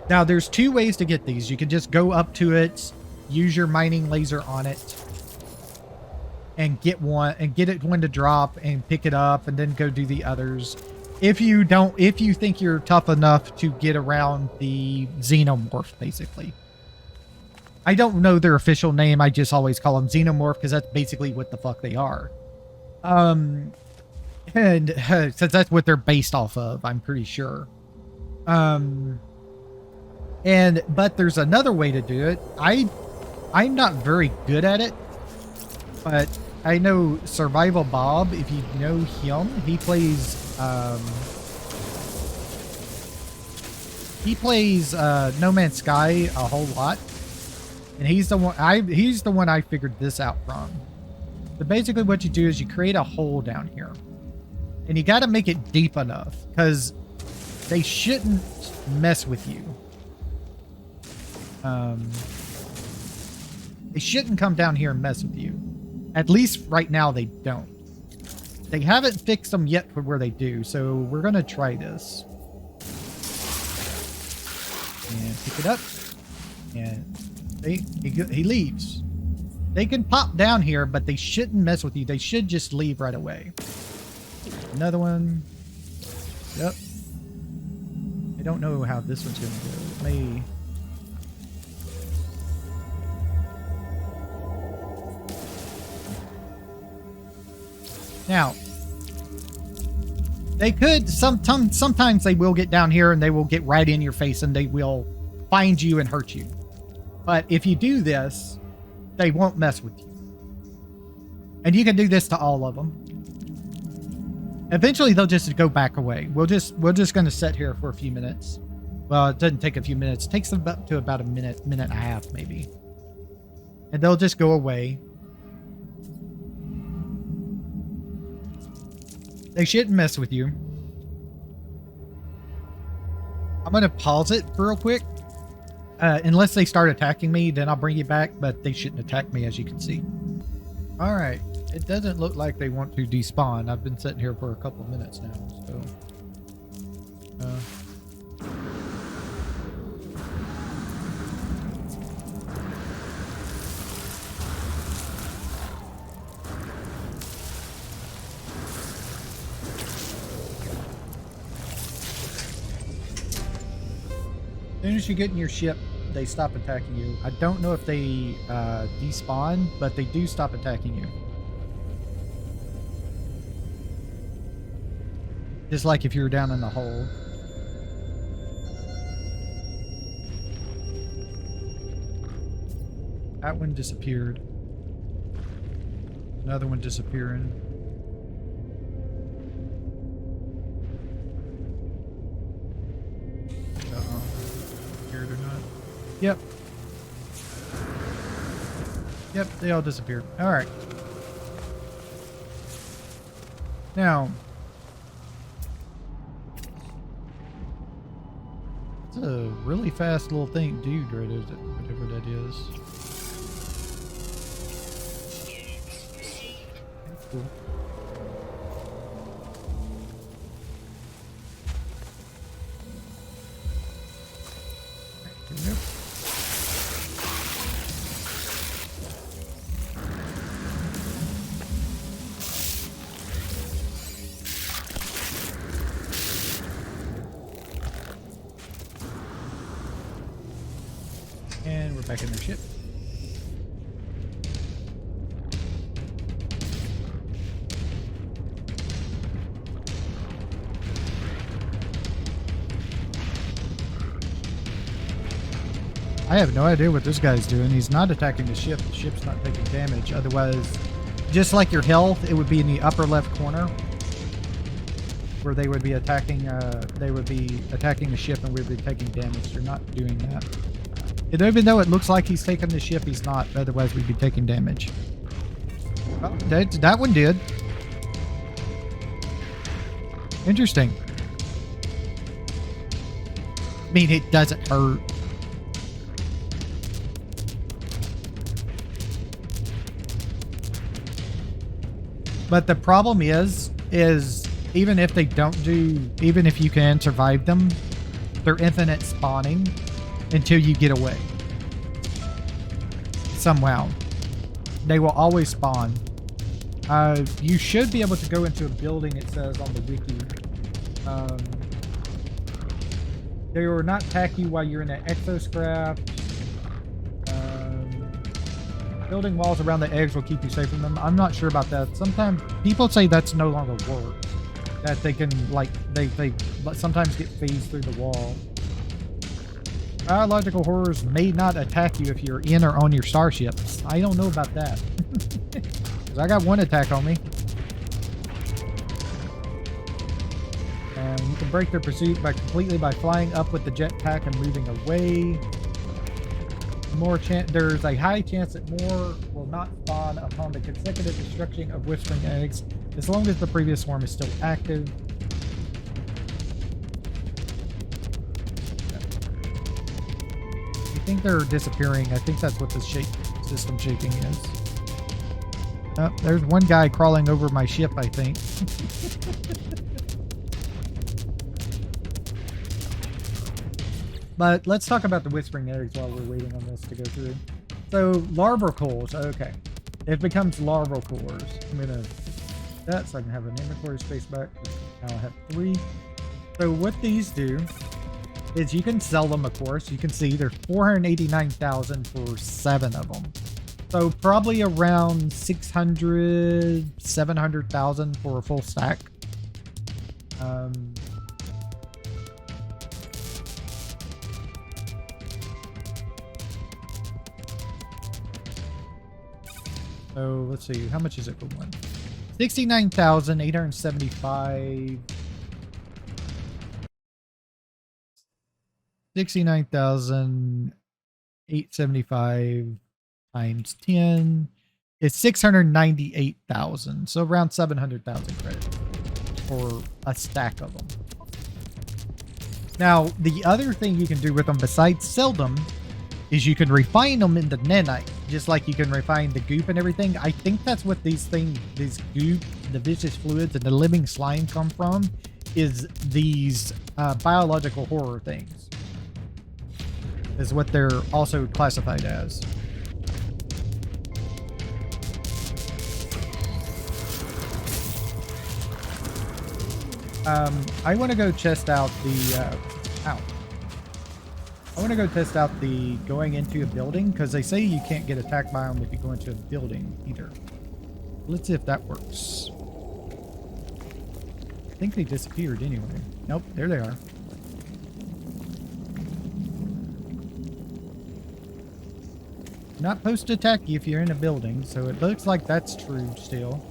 Now there's two ways to get these. You can just go up to it, use your mining laser on it, and get one to drop and pick it up, and then go do the others. If you think you're tough enough to get around the xenomorph, basically. I don't know their official name. I just always call them xenomorph because that's basically what the fuck they are. And since that's what they're based off of, I'm pretty sure. But there's another way to do it. I'm not very good at it, but I know Survival Bob. If you know him, he plays No Man's Sky a whole lot. And he's the one I figured this out from. So basically what you do is you create a hole down here. And you got to make it deep enough because they shouldn't mess with you. They shouldn't come down here and mess with you. At least right now they don't. They haven't fixed them yet for where they do, so we're going to try this. And pick it up. And he leaves. They can pop down here, but they shouldn't mess with you. They should just leave right away. Another one. Yep. I don't know how this one's going to go. It may... Now, they could, sometimes they will get down here and they will get right in your face and they will find you and hurt you. But if you do this, they won't mess with you. And you can do this to all of them. Eventually they'll just go back away. We're just going to sit here for a few minutes. Well, it doesn't take a few minutes. It takes them up to about a minute and a half maybe. And they'll just go away. They shouldn't mess with you. I'm going to pause it real quick. Unless they start attacking me, then I'll bring you back, but they shouldn't attack me, as you can see. All right. It doesn't look like they want to despawn. I've been sitting here for a couple of minutes now, so... As soon as you get in your ship, they stop attacking you. I don't know if they despawn, but they do stop attacking you. Just like if you were down in the hole. That one disappeared. Another one disappearing. Or not. Yep. Yep, they all disappeared. Alright. Now, it's a really fast little thing, dude, right? Is it? Whatever that is. Cool. And we're back in their ship. I have no idea what this guy's doing. He's not attacking the ship. The ship's not taking damage. Otherwise, just like your health, it would be in the upper left corner where they would be attacking. They would be attacking the ship, and we'd be taking damage. They're not doing that. And even though it looks like he's taking the ship, he's not. Otherwise, we'd be taking damage. Oh, that one did. Interesting. I mean, it doesn't hurt. But the problem is even if they don't do, even if you can survive them, they're infinite spawning until you get away. Somehow. They will always spawn. You should be able to go into a building, it says on the wiki. They will not attack you while you're in an exoscraft. Building walls around the eggs will keep you safe from them. I'm not sure about that. Sometimes people say that's no longer works. That they can, like, they sometimes get phased through the wall. Biological horrors may not attack you if you're in or on your starships. I don't know about that. 'Cause I got one attack on me. And you can break their pursuit completely by flying up with the jetpack and moving away. There's a high chance that more will not spawn upon the consecutive destruction of whispering eggs, as long as the previous swarm is still active. I think they're disappearing. I think that's what the system shaking is. Oh, there's one guy crawling over my ship, I think. But let's talk about the whispering eggs while we're waiting on this to go through. So larval cores, okay. It becomes larval cores. I'm gonna that so I can have an inventory space back. Now I have 3. So what these do is you can sell them, of course. You can see there's 489,000 for 7 of them. So probably around 600, 700,000 for a full stack. So let's see, how much is it for one? 69,875. 69,875 times 10 is 698,000. So around 700,000 credit for a stack of them. Now, the other thing you can do with them besides sell them is you can refine them into nanite, just like you can refine the goop and everything. I think that's what these goop, the viscous fluids, and the living slime come from, is these biological horror things. Is what they're also classified as. I want to go test out the I want to go test out the going into a building, because they say you can't get attacked by them if you go into a building either. Let's see if that works. I think they disappeared anyway. Nope, there they are. Not supposed to attack you if you're in a building, so it looks like that's true still.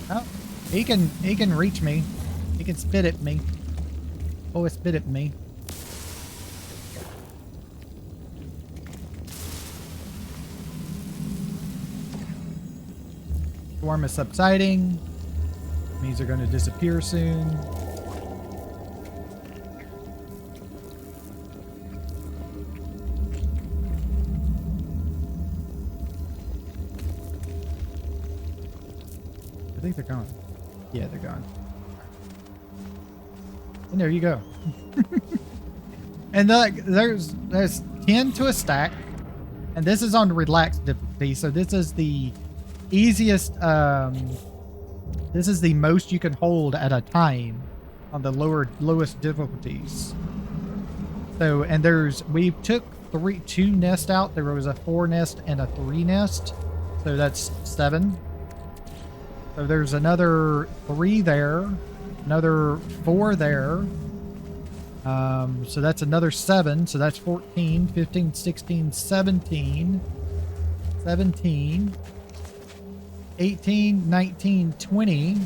Oh, he can reach me. He can spit at me. Oh, spit at me. Storm is subsiding. Means they're going to disappear soon. I think they're gone. Yeah, they're gone. And there you go. And there's 10 to a stack, and this is on relaxed difficulty, so this is the easiest. This is the most you can hold at a time on the lowest difficulties. So, and we took 2 nests out. There was a 4 nest and a 3 nest, so that's 7. So there's another 3 there, another 4 there. So that's another 7. So that's 14, 15, 16, 17, 18, 19, 20,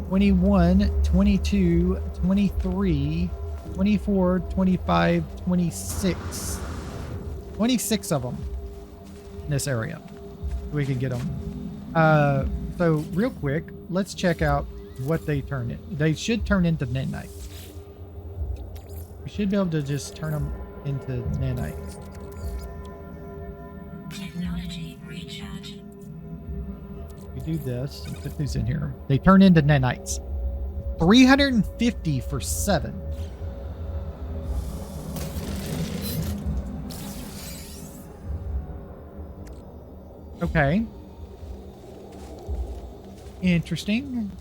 21, 22, 23, 24, 25, 26. 26 of them in this area. We can get them. So real quick, let's check out what they turn in. They should turn into nanites. We should be able to just turn them into nanites. Technology recharge. We do this and put these in here. They turn into nanites. 350 for 7. Okay. Interesting.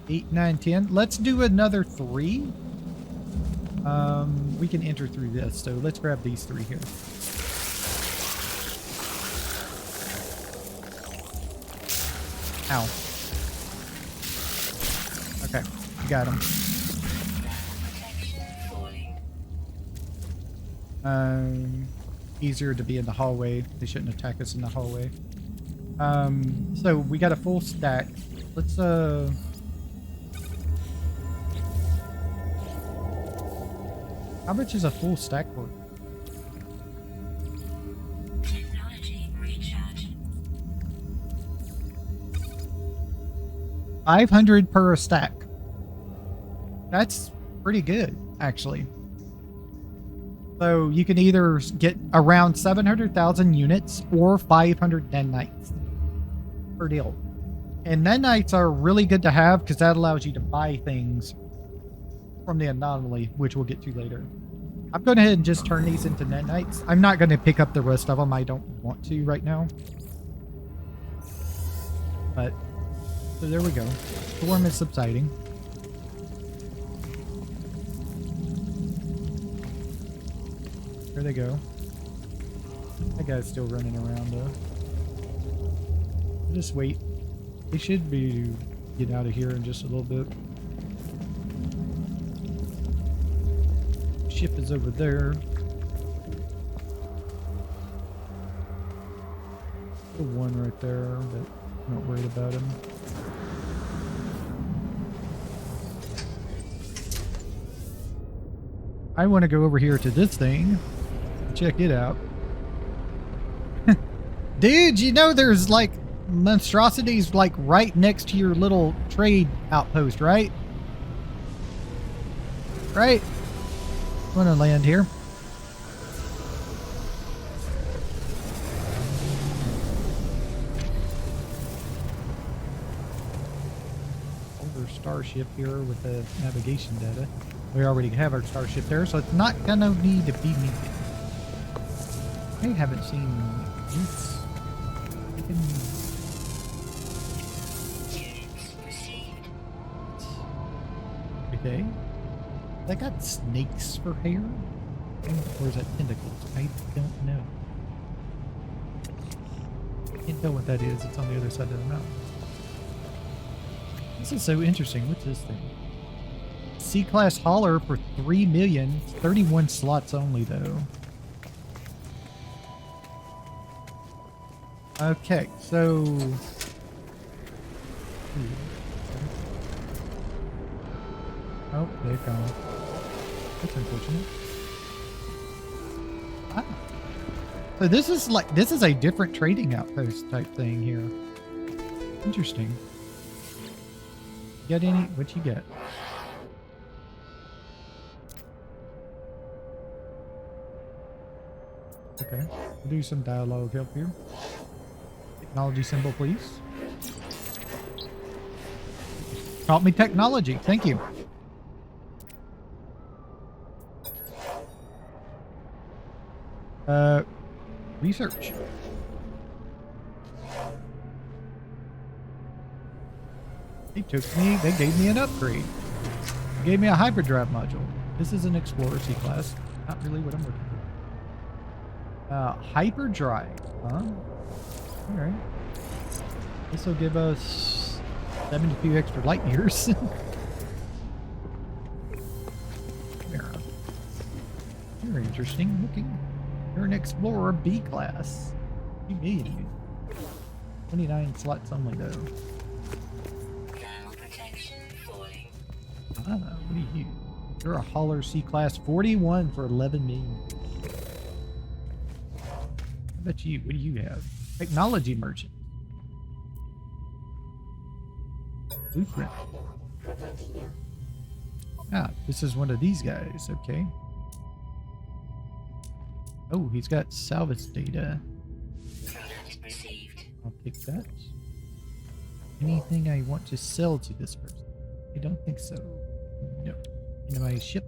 8, 9, 10. Let's do another 3. We can enter through this, so let's grab these 3 here. Ow. Okay, you got him. Easier to be in the hallway. They shouldn't attack us in the hallway. So we got a full stack. Let's how much is a full stack worth? Technology recharge. 500 per stack. That's pretty good, actually. So you can either get around 700,000 units or 500 nanites per deal. And nanites are really good to have because that allows you to buy things from the anomaly, which we'll get to later. I'm going ahead and just turn these into nanites. I'm not going to pick up the rest of them. I don't want to right now. But, so there we go. Storm is subsiding. There they go. That guy's still running around though. Just wait. He should be getting out of here in just a little bit. Ship is over there. The one right there, but I'm not worried about him. I want to go over here to this thing. Check it out. Dude, you know there's like monstrosities like right next to your little trade outpost, right? Right? I'm gonna land here. Older starship here with the navigation data. We already have our starship there, so it's not gonna need to be needed. I haven't seen this. Okay. They got snakes for hair? Or is that tentacles? I don't know. Can't tell what that is. It's on the other side of the mountain. This is so interesting. What's this thing? C-class hauler for 3 million. 31 slots only, though. Okay, so... Oh, they've gone. That's unfortunate. Ah. So this is a different trading outpost type thing here. Interesting. You got any? What you get? Okay, we'll do some dialogue help here. Technology symbol, please. Taught me technology. Thank you. Research. They gave me an upgrade. They gave me a hyperdrive module. This is an Explorer C-class. Not really what I'm looking for. Hyperdrive, huh? Alright. This will give us 72 extra light years. You're interesting looking. You're an Explorer B class. You mean 29 slots only though. Thermal protection falling. Ah, what are you? You're a hauler C class 41 for 11 million. about you? What do you have? Technology merchant. Blueprint. Ah, this is one of these guys. Okay. Oh, he's got salvage data. I'll take that. Anything I want to sell to this person? I don't think so. No. Into my ship.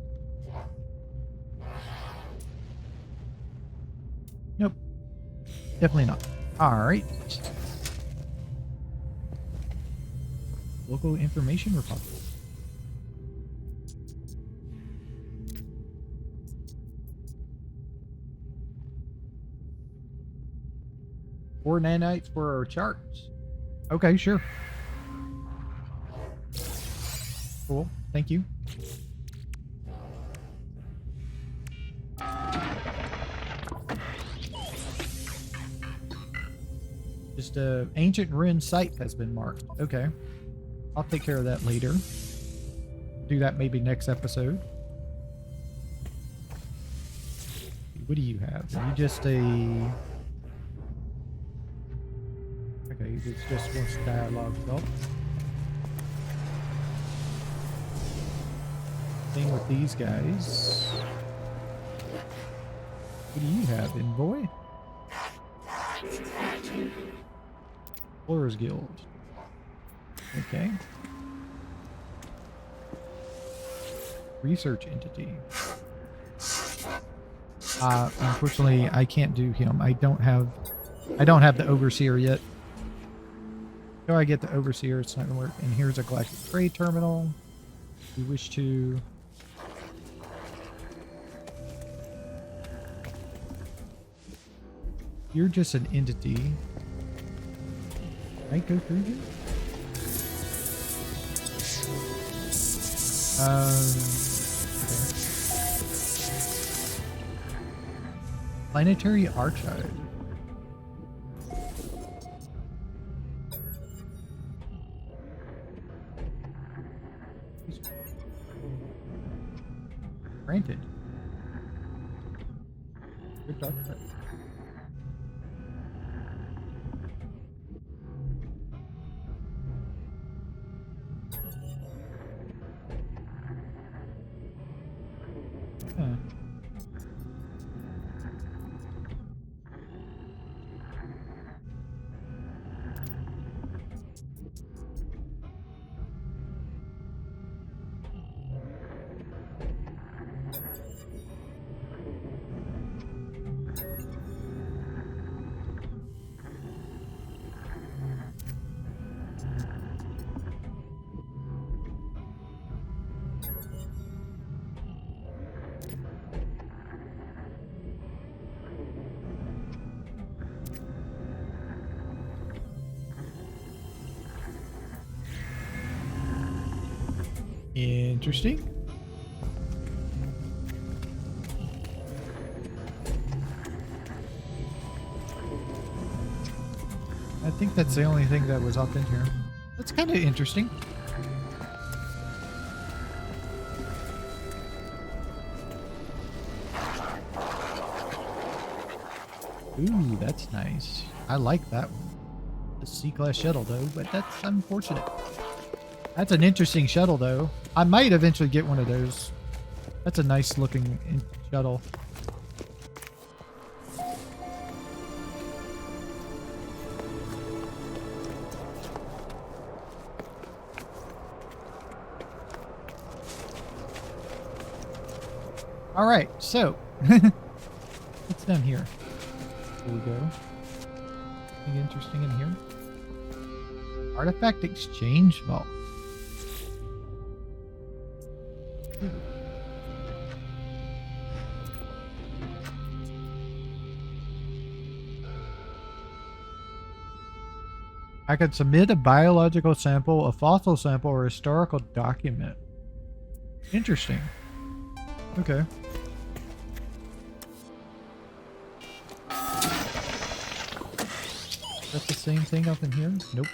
Nope. Definitely not. Alright. Local information repository. Four nanites for our charts. Okay, sure. Cool. Thank you. Just a ancient ruin site has been marked. Okay. I'll take care of that later. Do that maybe next episode. What do you have? Are you just a... Okay, it's just wants dialogue stuff. Thing with these guys. What do you have, Envoy? Explorers Guild. Okay. Research entity. Unfortunately, I can't do him. I don't have the overseer yet. So I get the overseer, it's not gonna work. And here's a galactic trade terminal. We wish to. You're just an entity. Might go through here. Okay. Planetary Archive. Granted. Good document. Huh. Interesting. I think that's the only thing that was up in here. That's kind of interesting. Ooh, that's nice. I like that one. The C-class shuttle though, but that's unfortunate. That's an interesting shuttle, though. I might eventually get one of those. That's a nice looking shuttle. All right, so what's down here? Here we go. Anything interesting in here? Artifact exchange vault. I could submit a biological sample, a fossil sample, or a historical document. Interesting. Okay. Is that the same thing up in here? Nope.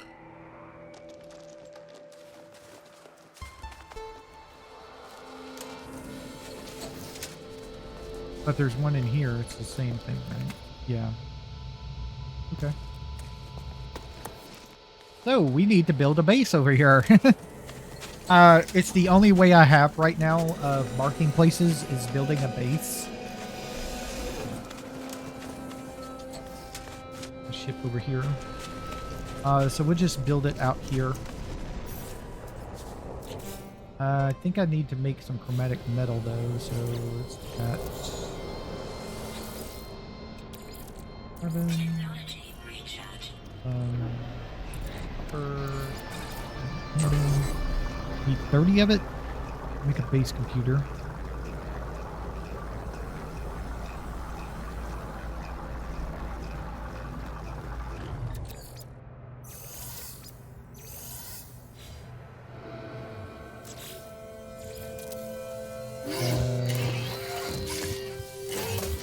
But there's one in here. It's the same thing, right? Yeah. Okay. So we need to build a base over here. It's the only way I have right now of marking places is building a base. Ship over here. So we'll just build it out here. I think I need to make some chromatic metal though, so let's do that. Carbon. Technology recharge. Copper. Need 30 of it. Make a base computer.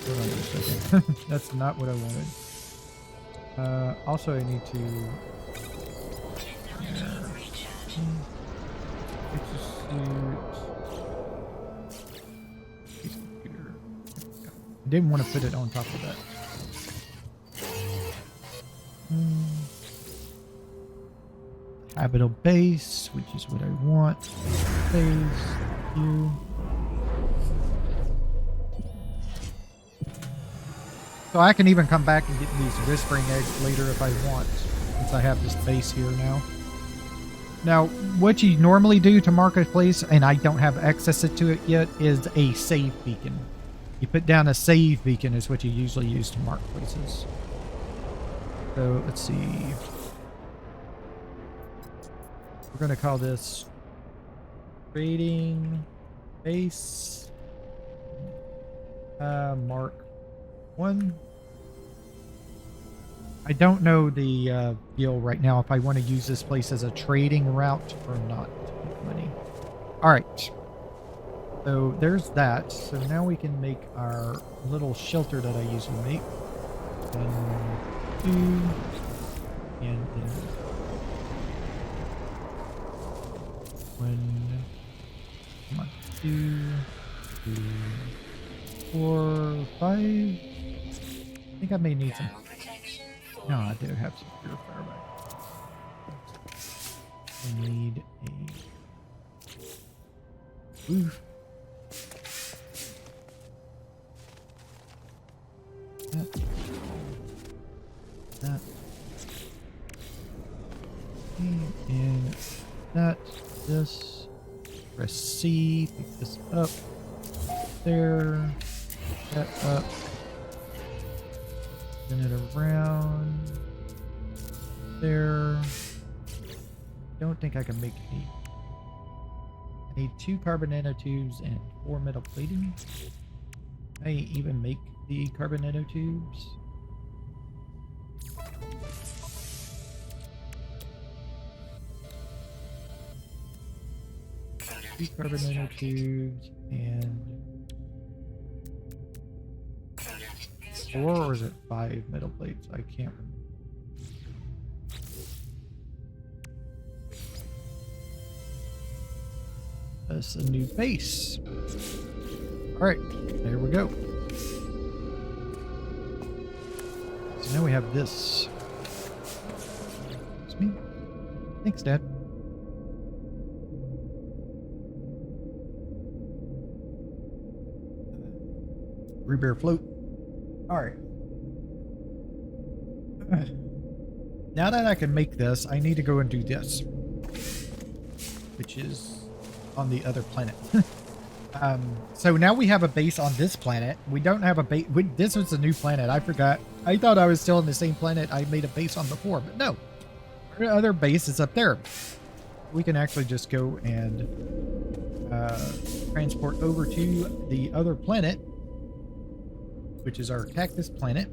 Hold on just a second. That's not what I wanted. Also, I need to. Technology recharge. Base computer. I didn't want to put it on top of that. Habitable base, which is what I want. Base, you. So I can even come back and get these whispering eggs later if I want, since I have this base here now. Now, what you normally do to mark a place, and I don't have access to it yet, is a save beacon. You put down a save beacon is what you usually use to mark places. So let's see. We're going to call this trading base mark 1. I don't know the deal right now if I want to use this place as a trading route or not to make money. All right. So there's that. So now we can make our little shelter that I usually make. 1, 2, and then 1, come on, 2, 3, 4, 5. I think I may need some. No, I do have some purifier back. I need a roof. That. And that. This. Press C. Pick this up. There. That up. Spin it around. There. Don't think I can make any. I need 2 carbon nanotubes and 4 metal plating. I even make the carbon nanotubes. Two carbon nanotubes and 4, or is it 5 metal plates? I can't remember. That's a new base. Alright, there we go. So now we have this. It's me. Thanks, Dad. Bear float. Alright. Now that I can make this, I need to go and do this. Which is on the other planet. So now we have a base on this planet. We don't have a base. This was a new planet. I forgot. I thought I was still on the same planet I made a base on before, but no. Our other base is up there. We can actually just go and transport over to the other planet, which is our cactus planet.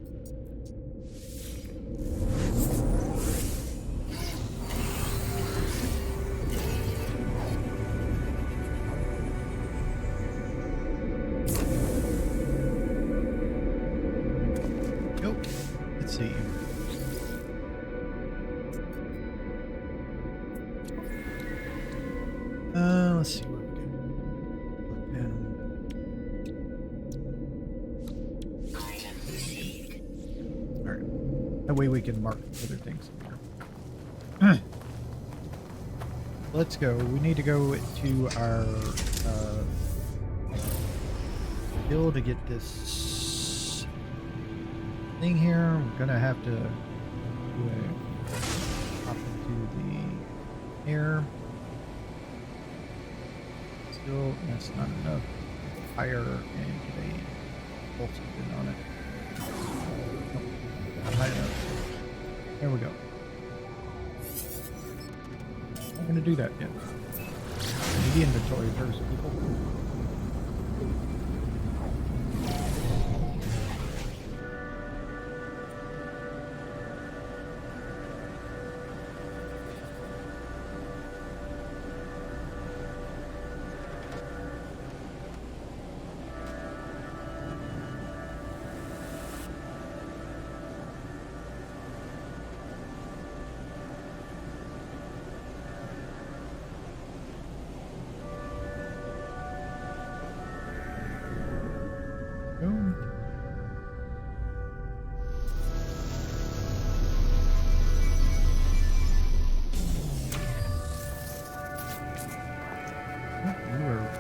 Go. Let's see. Let's see what we do. way we can mark other things here. Let's go. We need to go to our hill to get this thing here. We're gonna have to do a hop into the air. Still, that's not enough. Fire and get a pulse spin on it. Nope, high enough. There we go. I'm gonna do that yet. Need the inventory first, people.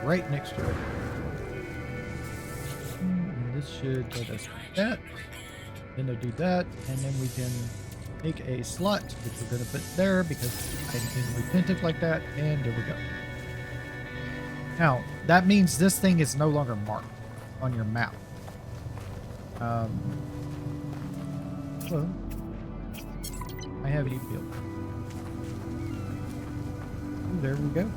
Right next to it. And this should let us do that. Then to do that, and then we can make a slot, which we're going to put there because I can repent it like that, and there we go. Now, that means this thing is no longer marked on your map. So, I have you built. There we go.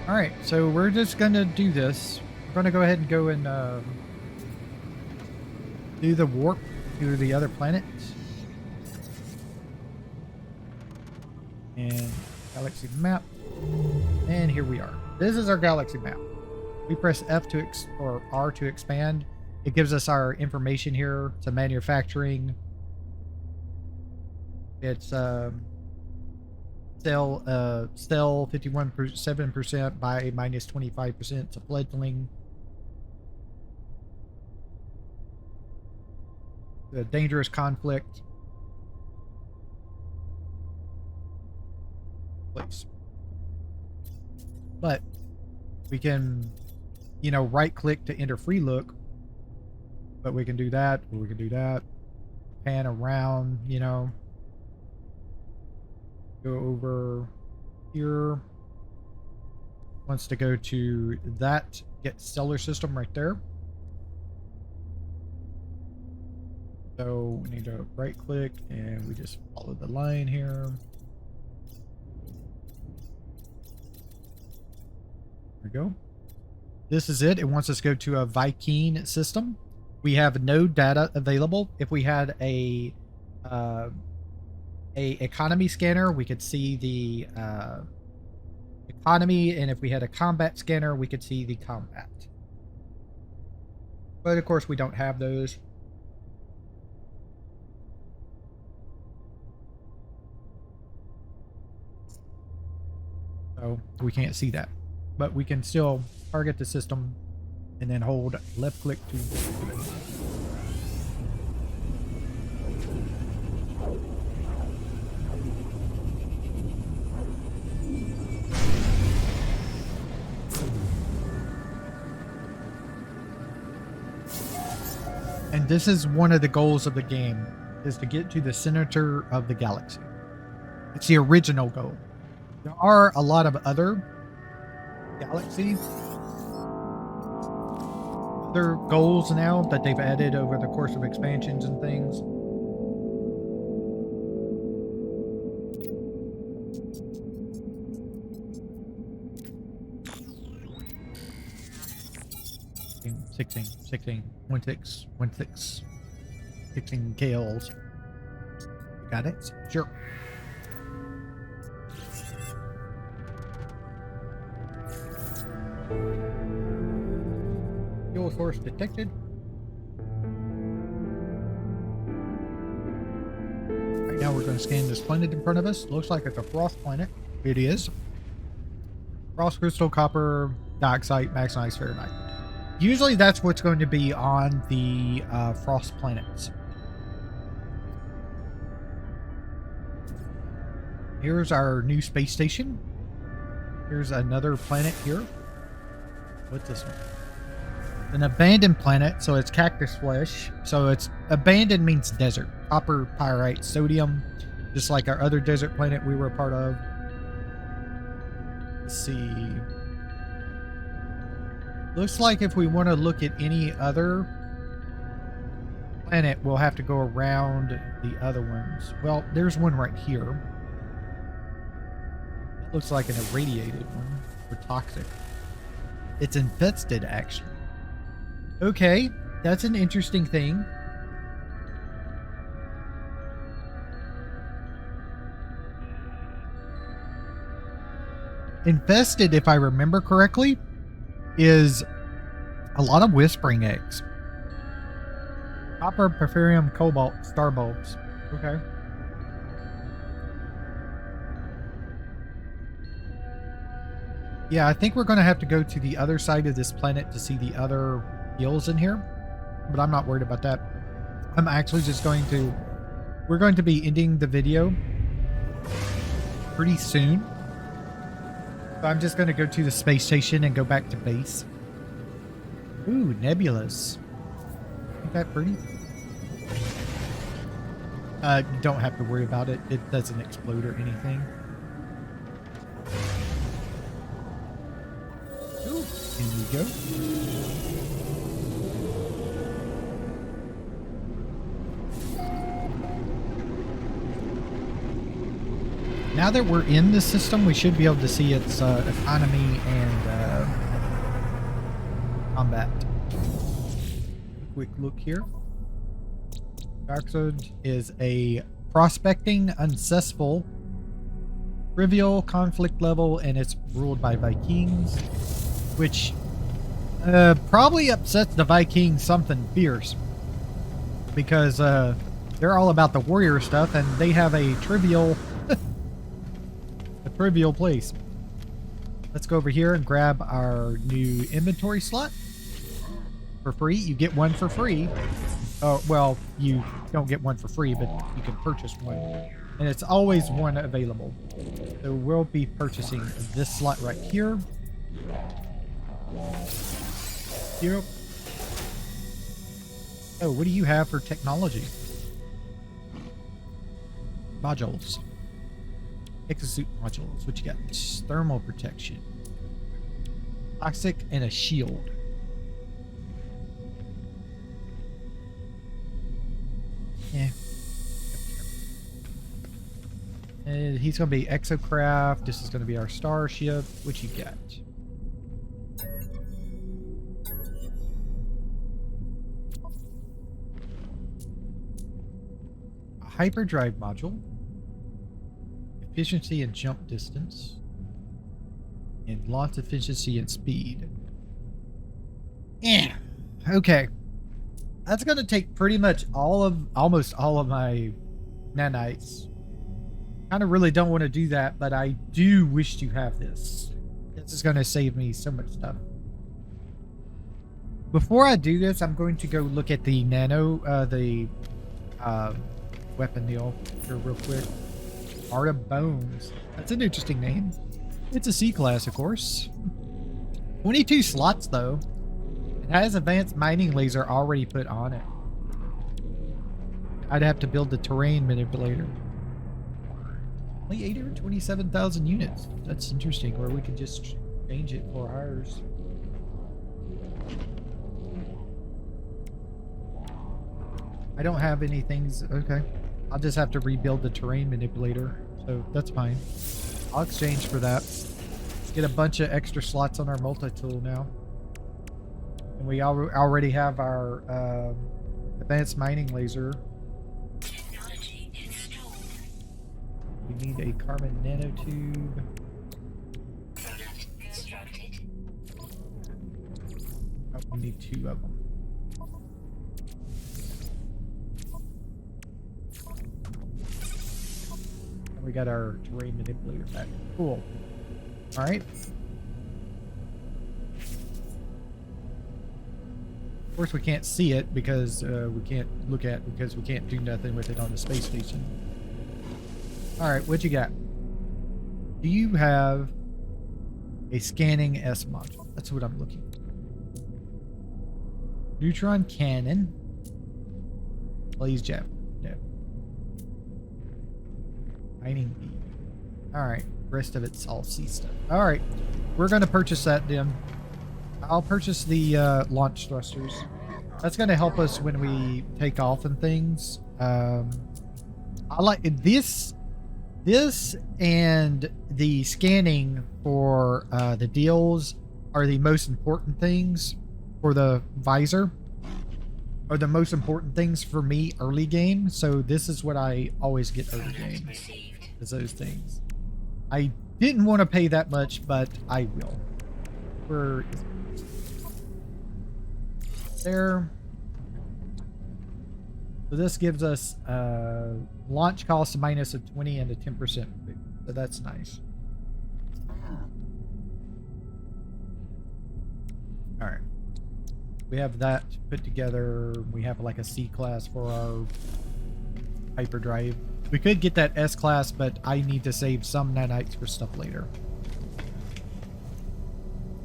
All right, so we're just gonna do this. We're gonna go ahead and go and do the warp to the other planets. And galaxy map. And here we are. This is our galaxy map. We press F to or R to expand. It gives us our information here to manufacturing. It's sell 51.7% by minus 25% to fledgling. The dangerous conflict. Place. But we can, you know, right click to enter free look. But we can do that, or we can do that. Pan around, you know. Go over here. Wants to go to that, get stellar system right there. So we need to right click and we just follow the line here. There we go. This is it. It wants us to go to a Viking system. We have no data available. If we had a economy scanner, we could see the economy, and if we had a combat scanner, we could see the combat. But of course, we don't have those. So we can't see that. But we can still target the system and then hold left click to And this is one of the goals of the game, is to get to the center of the galaxy. It's the original goal. There are a lot of other galaxies, other goals now that they've added over the course of expansions and things. One six. 16 kills. Got it? Sure. Fuel source detected. Right now we're going to scan this planet in front of us. Looks like it's a frost planet. It is. Frost crystal, copper, dioxide, maximized Fahrenheit. Usually that's what's going to be on the frost planets. Here's our new space station. Here's another planet here. What's this one? An abandoned planet, so it's cactus flesh. So it's abandoned means desert. Copper, pyrite, sodium, just like our other desert planet we were a part of. Let's see. Looks like if we want to look at any other planet, we'll have to go around the other ones. Well, there's one right here. That looks like an irradiated one or toxic. It's infested, actually. Okay, that's an interesting thing. Infested, if I remember correctly, is a lot of whispering eggs. Copper, perferium, cobalt, star bulbs. Okay. Yeah, I think we're going to have to go to the other side of this planet to see the other gills in here. But I'm not worried about that. I'm actually just going to... We're going to be ending the video pretty soon. So I'm just going to go to the space station and go back to base. Ooh, nebulas. Ain't that pretty? You don't have to worry about it. It doesn't explode or anything. Ooh, here we go. Now that we're in the system, we should be able to see its economy and combat. Quick look here. Exosuit is a prospecting, unsuccessful, trivial conflict level, and it's ruled by Vikings, which probably upsets the Vikings something fierce because they're all about the warrior stuff, and they have a trivial place. Let's go over here and grab our new inventory slot for free. You get one for free. Oh, well, you don't get one for free, but you can purchase one. And it's always one available. So we'll be purchasing this slot right here. Yep. Oh, what do you have for technology? Modules. Exosuit modules. What you got? Thermal protection. Toxic and a shield. Yeah. And he's going to be Exocraft. This is going to be our starship. What you got? A hyperdrive module. Efficiency and jump distance. And launch efficiency and speed. Yeah. Okay. That's going to take pretty much almost all of my nanites. Kind of really don't want to do that, but I do wish to have this. This is going to save me so much stuff. Before I do this, I'm going to go look at the weapon deal here real quick. Art of Bones. That's an interesting name. It's a C-class, of course. 22 slots, though. It has advanced mining laser already put on it. I'd have to build the terrain manipulator. Only 827,000 units. That's interesting, or we could just change it for ours. I don't have any things. Okay. I'll just have to rebuild the terrain manipulator. So that's fine. I'll exchange for that. Let's get a bunch of extra slots on our multi-tool now. And we already have our advanced mining laser. Technology installed. We need a carbon nanotube. Product constructed. Oh, we need 2 of them. And we got our terrain manipulator back. Cool. All right. Of course, we can't see it because we can't look at because we can't do nothing with it on the space station. All right, what you got? Do you have a scanning S module? That's what I'm looking for. Neutron cannon. Blaze javelin. No. Mining beam. All right. Rest of it's all C stuff. All right. We're going to purchase that then. I'll purchase the launch thrusters. That's going to help us when we take off and things. I like this and the scanning for the deals are the most important things for the visor. Are the most important things for me early game. So this is what I always get early game. Is those things. I didn't want to pay that much, but I will. Where is it? There. So this gives us launch cost minus a 20 and a 10%. So that's nice. All right. We have that put together. We have like a C class for our hyperdrive. We could get that S class, but I need to save some nanites for stuff later.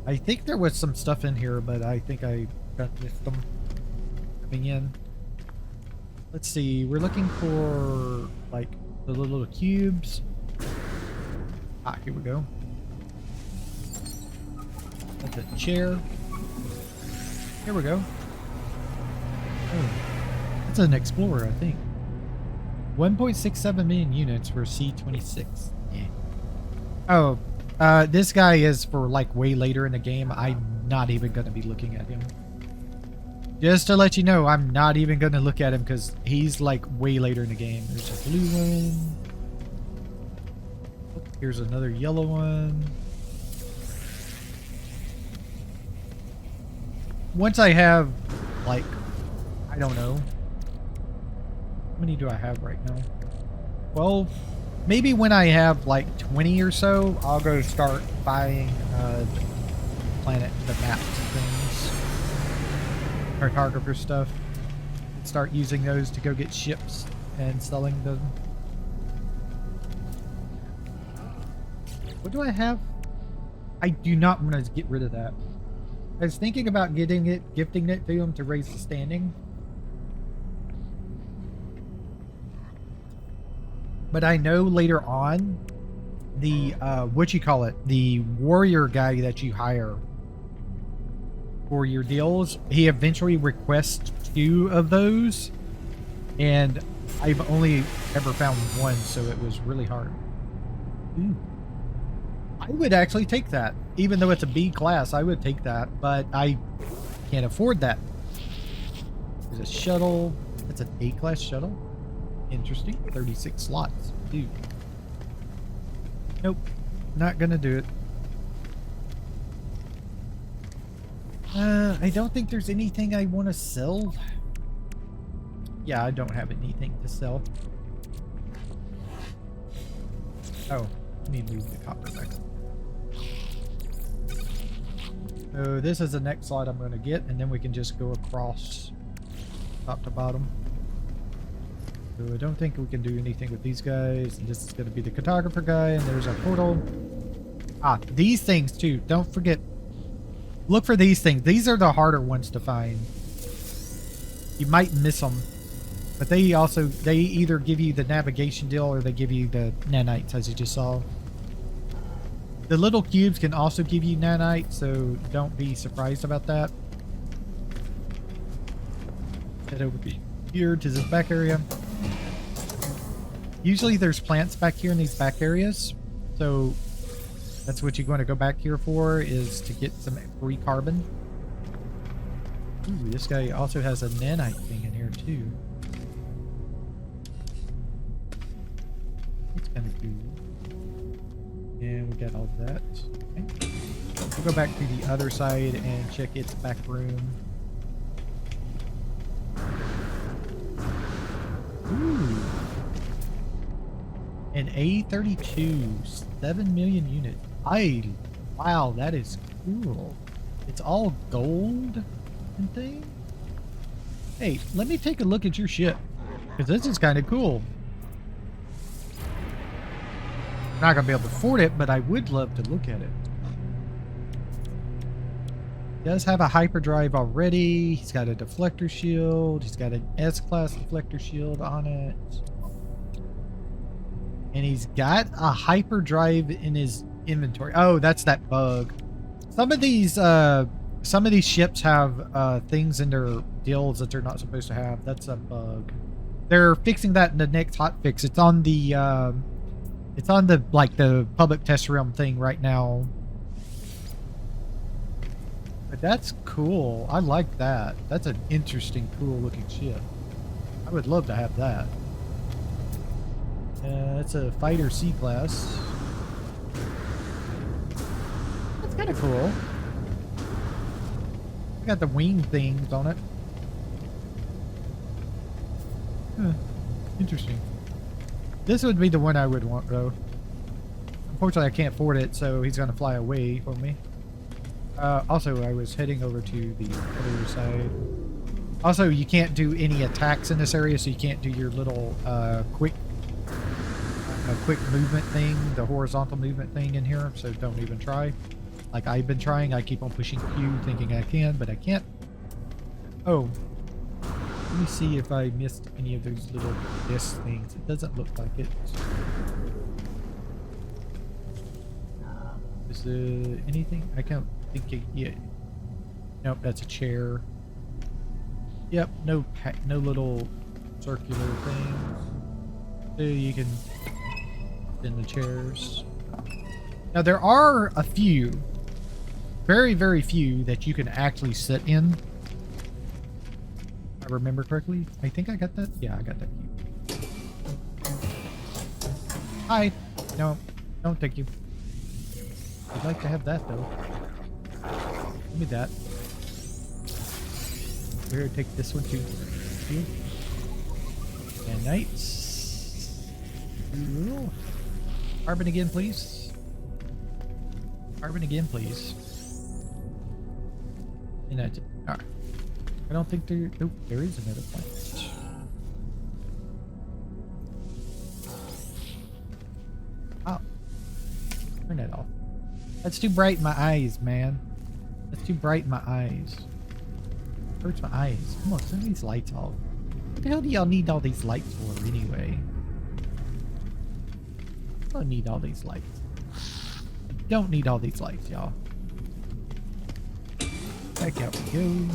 I think there was some stuff in here, but I think I missed them coming in. Let's see. We're looking for like the little cubes. Ah, here we go. That's a chair. Here we go. Oh, that's an Explorer, I think. 1.67 million units for C-26. Yeah. Oh, this guy is for like way later in the game. I'm not even going to be looking at him. Just to let you know, I'm not even going to look at him because he's like way later in the game. There's a blue one. Oh, here's another yellow one. Once I have, like, I don't know. How many do I have right now? 12? Maybe when I have, like, 20 or so, I'll go start buying the planet, the maps and things. Cartographer stuff. And start using those to go get ships and selling them. What do I have? I do not want to get rid of that. I was thinking about gifting it to him to raise the standing. But I know later on, the, the warrior guy that you hire for your deals, he eventually requests 2 of those. And I've only ever found 1, so it was really hard. Ooh. I would actually take that. Even though it's a B class, I would take that. But I can't afford that. There's a shuttle. It's an A class shuttle. Interesting. 36 slots. Dude. Nope. Not gonna do it. I don't think there's anything I want to sell. Yeah, I don't have anything to sell. Oh, let me move the copper back up. So this is the next slide I'm going to get, and then we can just go across top to bottom. So I don't think we can do anything with these guys. And this is going to be the cartographer guy, and there's our portal. Ah, these things too. Don't forget. Look for these things. These are the harder ones to find. You might miss them. But they either give you the navigation deal or they give you the nanites, as you just saw. The little cubes can also give you nanites, so don't be surprised about that. Head over here to this back area. Usually there's plants back here in these back areas, so that's what you're going to go back here for, is to get some free carbon. Ooh, this guy also has a nanite thing in here too. It's kind of cool. And we got all that. Okay. We'll go back to the other side and check its back room. Ooh. An A32, 7 million unit. Wow, that is cool. It's all gold and thing. Hey, let me take a look at your ship. Because this is kind of cool. I'm not going to be able to afford it, but I would love to look at it. He does have a hyperdrive already. He's got a deflector shield. He's got an S-class deflector shield on it. And he's got a hyperdrive in his inventory. Oh, that's that bug. Some of these ships have things in their deals that they're not supposed to have. That's a bug. They're fixing that in the next hotfix. It's on the like the public test realm thing right now. But that's cool. I like that. That's an interesting, cool looking ship. I would love to have that. It's a fighter C class. That's kind of cool. I got the wing things on it. Huh. Interesting. This would be the one I would want, though. Unfortunately, I can't afford it, so he's going to fly away from me. Also, I was heading over to the other side. Also, you can't do any attacks in this area, so you can't do your little quick movement thing, the horizontal movement thing in here, so don't even try. Like I've been trying, I keep on pushing Q thinking I can, but I can't. Oh, let me see if I missed any of those little disc things. It doesn't look like it. Is there anything? I can't think it, yeah. Nope, that's a chair. Yep, no little circular things. So you can in the chairs. Now there are a few, very, very few that you can actually sit in. If I remember correctly. I think I got that. Yeah, I got that. Hi. No, don't thank you. I'd like to have that though. Give me that. We're gonna take this one too. Here. And knights. Ooh. Carbon again, please. Carbon again, please. And that's it. Alright. I don't think there... Oh, there is another point. Oh. Turn that off. That's too bright in my eyes, man. That's too bright in my eyes. Hurts my eyes. Come on, turn these lights off. What the hell do y'all need all these lights for anyway? I don't need all these lights. I don't need all these lights, y'all. Back out we go.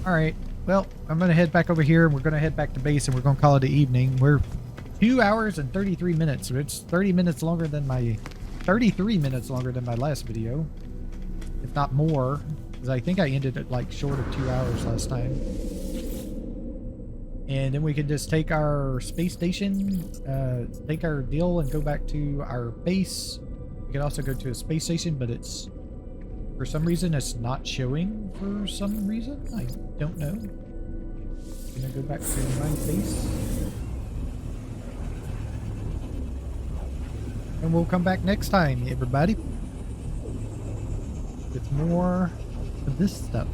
Alright, well, I'm going to head back over here and we're going to head back to base and we're going to call it an evening. We're 2 hours and 33 minutes. So it's 30 minutes longer than my... 33 minutes longer than my last video. If not more. Because I think I ended it like short of 2 hours last time. And then we can just take our space station, take our deal and go back to our base. We can also go to a space station, but it's, for some reason, it's not showing for some reason. I don't know. I'm gonna go back to my base. And we'll come back next time, everybody. With more of this stuff.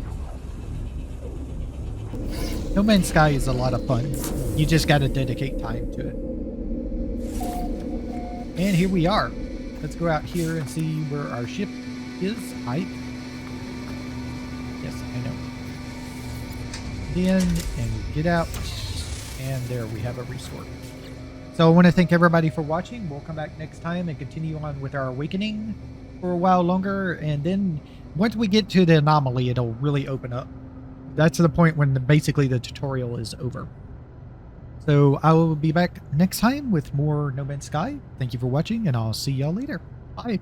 No Man's Sky is a lot of fun. You just gotta dedicate time to it. And here we are. Let's go out here and see where our ship is. Height. Yes, I know. Then, and get out. And there we have a resort. So I want to thank everybody for watching. We'll come back next time and continue on with our awakening for a while longer. And then once we get to the anomaly, it'll really open up. That's the point when basically the tutorial is over. So I will be back next time with more No Man's Sky. Thank you for watching, and I'll see y'all later. Bye.